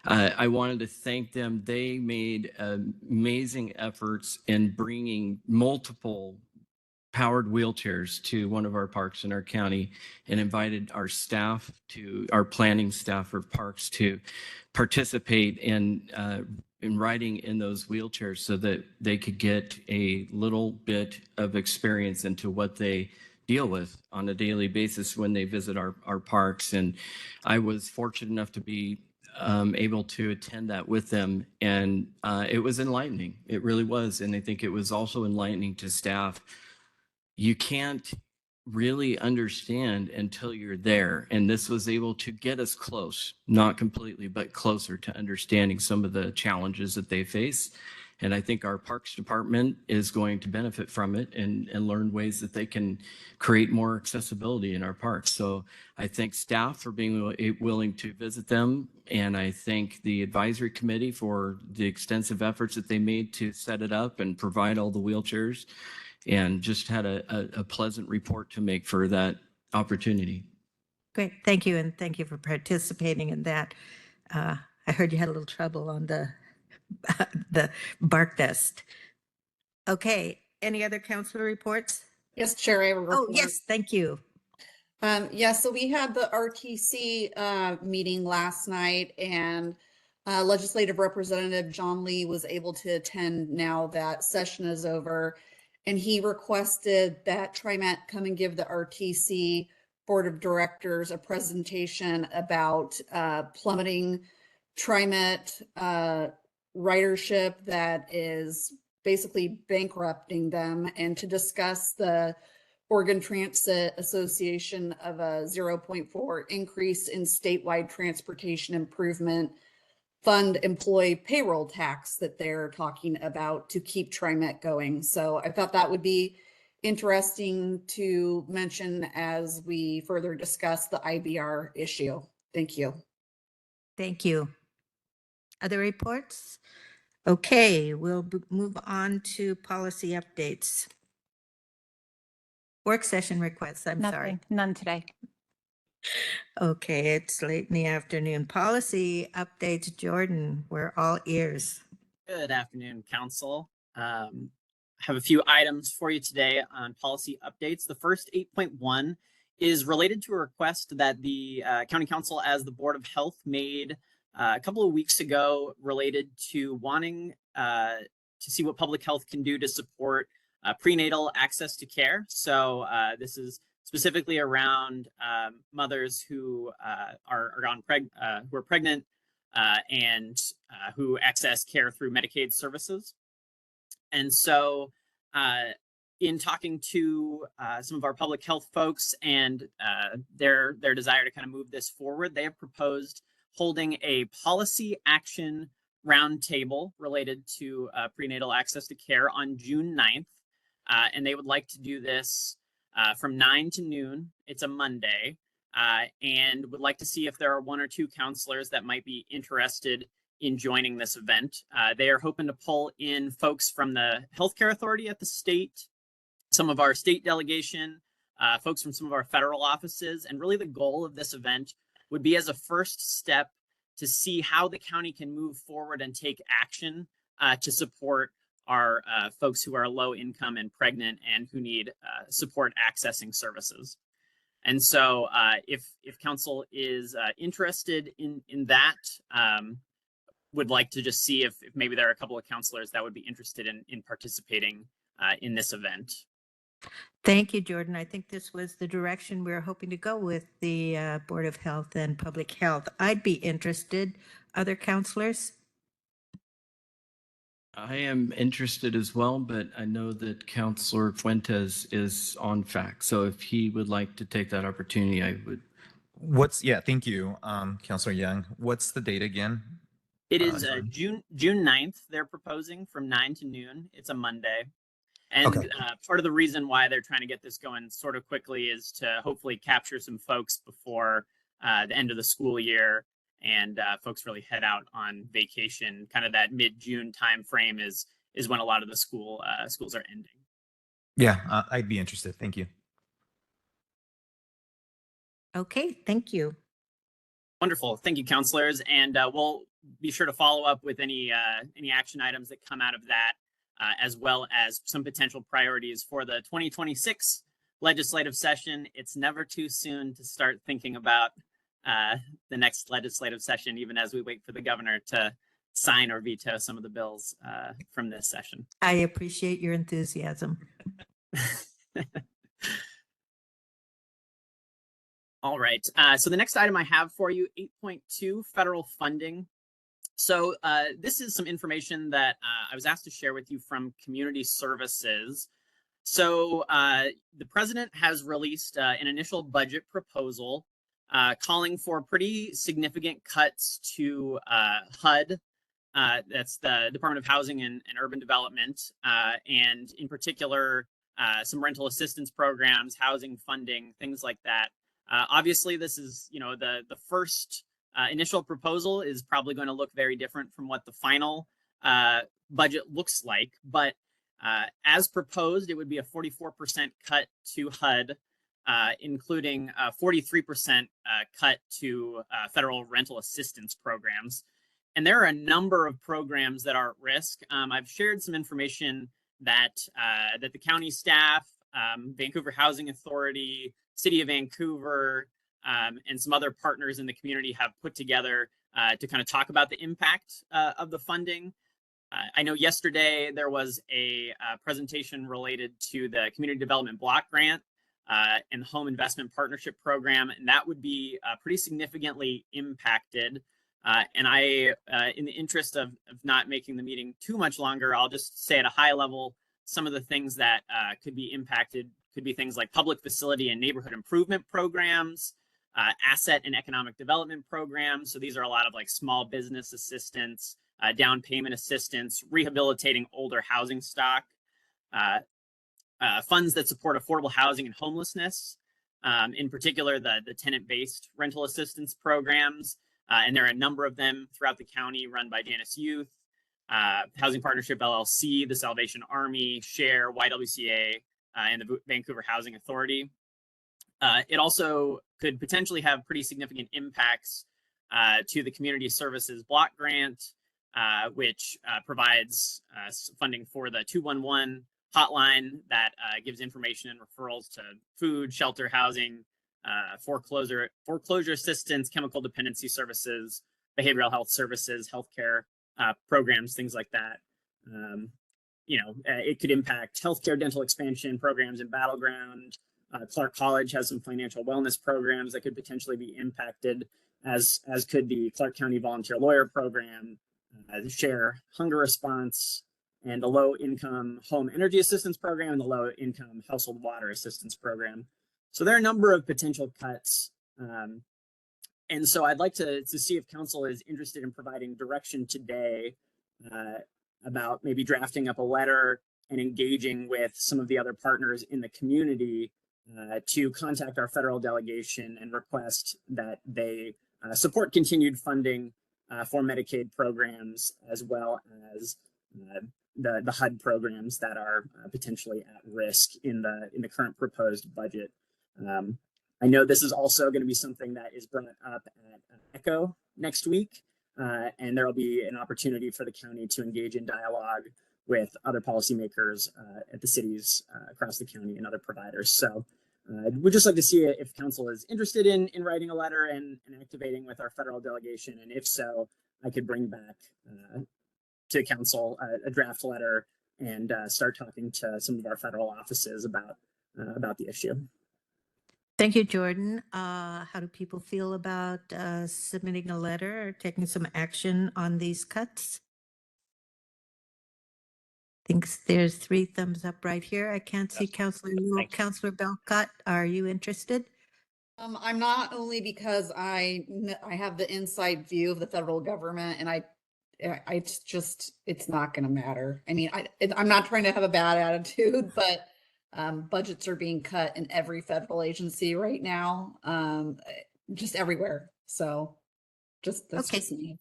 I wanted to thank them. They made amazing efforts in bringing multiple powered wheelchairs to one of our parks in our county and invited our staff our planning staff for parks to participate in riding in those wheelchairs so that they could get a little bit of experience into what they deal with on a daily basis when they visit our parks. And I was fortunate enough to be able to attend that with them. And it was enlightening. It really was. And I think it was also enlightening to staff. You can't really understand until you're there. And this was able to get us close, not completely, but closer to understanding some of the challenges that they face. And I think our Parks Department is going to benefit from it and learn ways that they can create more accessibility in our parks. So I thank staff for being willing to visit them. And I thank the advisory committee for the extensive efforts that they made to set it up and provide all the wheelchairs. And just had a pleasant report to make for that opportunity. Great, thank you, and thank you for participating in that. I heard you had a little trouble on the bark dust. Okay, any other councilor reports? Yes, Chair, I have a report. Oh, yes, thank you. Yeah, so we had the RTC meeting last night, and Legislative Representative John Lee was able to attend now that session is over. And he requested that TriMet come and give the RTC Board of Directors a presentation about plummeting TriMet ridership that is basically bankrupting them, and to discuss the Oregon Transit Association of a 0.4 increase in statewide transportation improvement fund employee payroll tax that they're talking about to keep TriMet going. So I thought that would be interesting to mention as we further discuss the IBR issue. Thank you. Thank you. Other reports? Okay, we'll move on to policy updates. Work session requests, I'm sorry. Nothing, none today. Okay, it's late in the afternoon. Policy updates, Jordan, we're all ears. Good afternoon, Council. I have a few items for you today on policy updates. The first 8.1 is related to a request that the County Council as the Board of Health made a couple of weeks ago related to wanting to see what public health can do to support prenatal access to care. So this is specifically around mothers who who are pregnant and who access care through Medicaid services. And so in talking to some of our public health folks and their desire to kind of move this forward, they have proposed holding a policy action roundtable related to prenatal access to care on June 9th. And they would like to do this from 9 to noon. It's a Monday, and would like to see if there are one or two counselors that might be interested in joining this event. They are hoping to pull in folks from the Healthcare Authority at the state, some of our state delegation, folks from some of our federal offices. And really the goal of this event would be as a first step to see how the county can move forward and take action to support our folks who are low income and pregnant and who need support accessing services. And so if council is interested in that, would like to just see if maybe there are a couple of counselors that would be interested in participating in this event. Thank you, Jordan. I think this was the direction we were hoping to go with the Board of Health and Public Health. I'd be interested. Other counselors? I am interested as well, but I know that Counselor Fuentes is on fact. So if he would like to take that opportunity, I would. Yeah, thank you, Counselor Young. What's the date again? It is Jordan? June 9th. They're proposing from 9 to noon. It's a Monday. And Okay. part of the reason why they're trying to get this going sort of quickly is to hopefully capture some folks before the end of the school year, and folks really head out on vacation. Kind of that mid-June time frame is when a lot of the schools are ending. Yeah, I'd be interested. Thank you. Okay, thank you. Wonderful. Thank you, counselors. And we'll be sure to follow up with any action items that come out of that, as well as some potential priorities for the 2026 legislative session. It's never too soon to start thinking about the next legislative session, even as we wait for the governor to sign or veto some of the bills from this session. I appreciate your enthusiasm. All right. So the next item I have for you, 8.2, federal funding. So this is some information that I was asked to share with you from Community Services. So the president has released an initial budget proposal calling for pretty significant cuts to HUD. That's the Department of Housing and Urban Development, and in particular, some rental assistance programs, housing funding, things like that. Obviously, this is, the first initial proposal is probably going to look very different from what the final budget looks like. But as proposed, it would be a 44% cut to HUD, including a 43% cut to federal rental assistance programs. And there are a number of programs that are at risk. I've shared some information that the county staff, Vancouver Housing Authority, City of Vancouver, and some other partners in the community have put together to kind of talk about the impact of the funding. I know yesterday there was a presentation related to the Community Development Block Grant and the Home Investment Partnership Program, and that would be pretty significantly impacted. And I, in the interest of not making the meeting too much longer, I'll just say at a high level, some of the things that could be impacted could be things like public facility and neighborhood improvement programs, asset and economic development programs. So these are a lot of like small business assistance, down payment assistance, rehabilitating older housing stock, funds that support affordable housing and homelessness, in particular the tenant-based rental assistance programs. And there are a number of them throughout the county run by Janus Youth, Housing Partnership LLC, the Salvation Army, SHARE, YWCA, and the Vancouver Housing Authority. It also could potentially have pretty significant impacts to the Community Services Block Grant, which provides funding for the 211 hotline that gives information and referrals to food, shelter, housing, foreclosure assistance, chemical dependency services, behavioral health services, healthcare programs, things like that. It could impact healthcare dental expansion programs in Battleground. Clark College has some financial wellness programs that could potentially be impacted, as could the Clark County Volunteer Lawyer Program, the SHARE Hunger Response, and the Low Income Home Energy Assistance Program, and the Low Income Household Water Assistance Program. So there are a number of potential cuts. And so I'd like to see if council is interested in providing direction today about maybe drafting up a letter and engaging with some of the other partners in the community to contact our federal delegation and request that they support continued funding for Medicaid programs, as well as the HUD programs that are potentially at risk in the current proposed budget. I know this is also going to be something that is brought up at ECHO next week, and there will be an opportunity for the county to engage in dialogue with other policymakers at the cities across the county and other providers. So we'd just like to see if council is interested in writing a letter and activating with our federal delegation. And if so, I could bring back to council a draft letter and start talking to some of our federal offices about the issue. Thank you, Jordan. How do people feel about submitting a letter or taking some action on these cuts? Thinks there's 3 thumbs up right here. I can't see Yes. Counselor Newell. Thank you. Counselor Belcott, are you interested? I'm not, only because I have the inside view of the federal government, and it's just, it's not going to matter. I mean, I'm not trying to have a bad attitude, but budgets are being cut in every federal agency right now, just everywhere. So that's Okay. just me.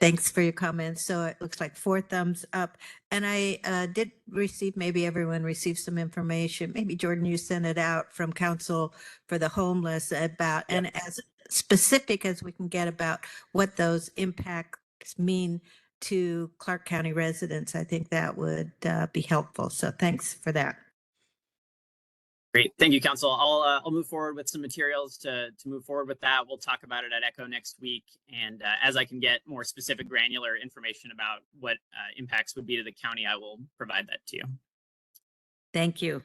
Thanks for your comments. So it looks like 4 thumbs up. And I did receive, maybe everyone received some information. Maybe Jordan, you sent it out from Council for the Homeless about, and as specific as we can get about what those impacts mean to Clark County residents. I think that would be helpful. So thanks for that. Great. Thank you, Council. I'll move forward with some materials to move forward with that. We'll talk about it at ECHO next week. And as I can get more specific granular information about what impacts would be to the county, I will provide that to you. Thank you.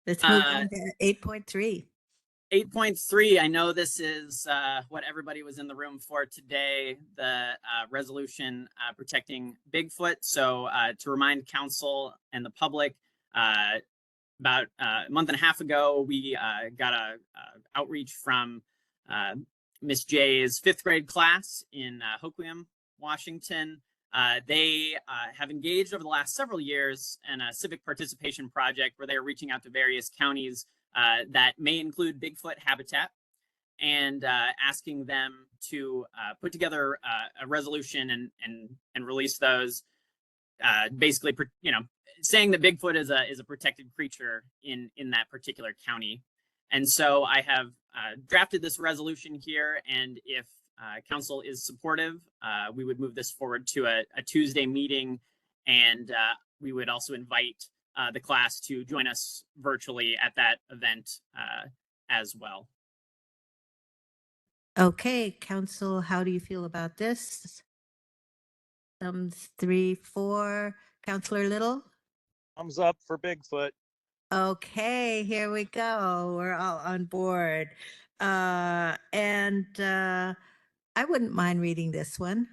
Let's move on to 8.3. 8.3, I know this is what everybody was in the room for today, the resolution protecting Bigfoot. So to remind council and the public, about a month and a half ago, we got a outreach from Miss J's 5th grade class in Hoquiam, Washington. They have engaged over the last several years in a civic participation project where they are reaching out to various counties that may include Bigfoot habitat, and asking them to put together a resolution and release those. Basically, saying that Bigfoot is a protected creature in that particular county. And so I have drafted this resolution here, and if council is supportive, we would move this forward to a Tuesday meeting, and we would also invite the class to join us virtually at that event as well. Okay, Council, how do you feel about this? Thumbs 3, 4. Counselor Little? Thumbs up for Bigfoot. Okay, here we go. We're all on board. I wouldn't mind reading this one.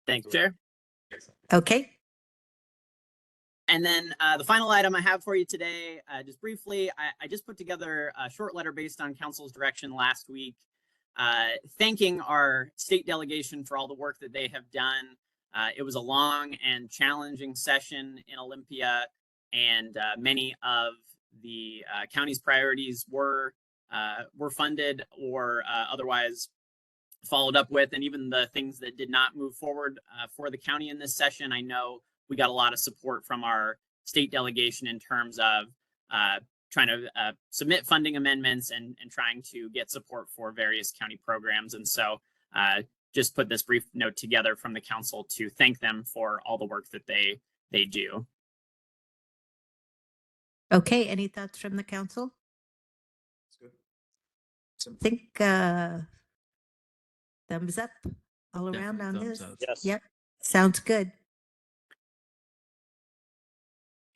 Thanks, Chair. Okay. And then the final item I have for you today, just briefly, I just put together a short letter based on council's direction last week, thanking our state delegation for all the work that they have done. It was a long and challenging session in Olympia, and many of the county's priorities were funded or otherwise followed up with, and even the things that did not move forward for the county in this session, I know we got a lot of support from our state delegation in terms of trying to submit funding amendments and trying to get support for various county programs. And so just put this brief note together from the council to thank them for all the work that they do. Okay, any thoughts from the council? I think thumbs up all around on this. Yes. Yep, sounds good.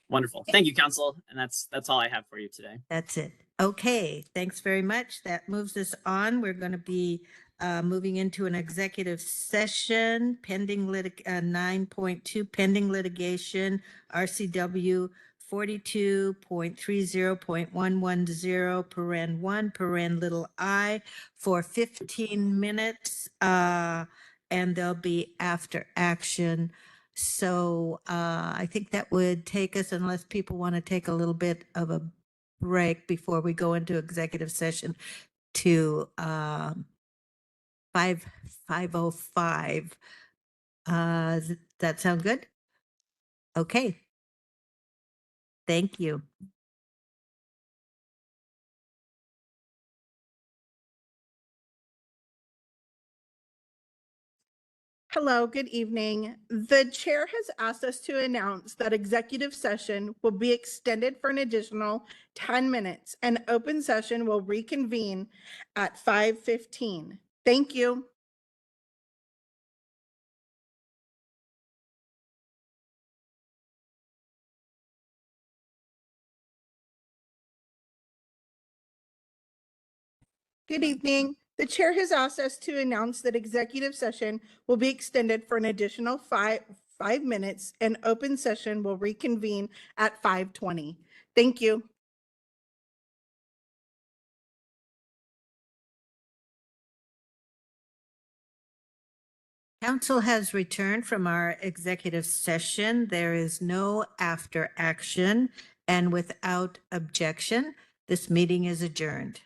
Wonderful. Thank you, council. And that's all I have for you today. That's it. Okay, thanks very much. That moves us on. We're going to be moving into an executive session pending 9.2 pending litigation, RCW 42.30.110 paren 1 paren little I for 15 minutes, and there'll be after action. So I think that would take us, unless people want to take a little bit of a break before we go into executive session, to 5:05. Does that sound good? Okay. Thank you. Hello, good evening. The chair has asked us to announce that executive session will be extended for an additional 10 minutes and open session will reconvene at 5:15. Thank you. Good evening. The chair has asked us to announce that executive session will be extended for an additional five minutes and open session will reconvene at 5:20. Thank you. Council has returned from our executive session. There is no after action, and without objection, this meeting is adjourned.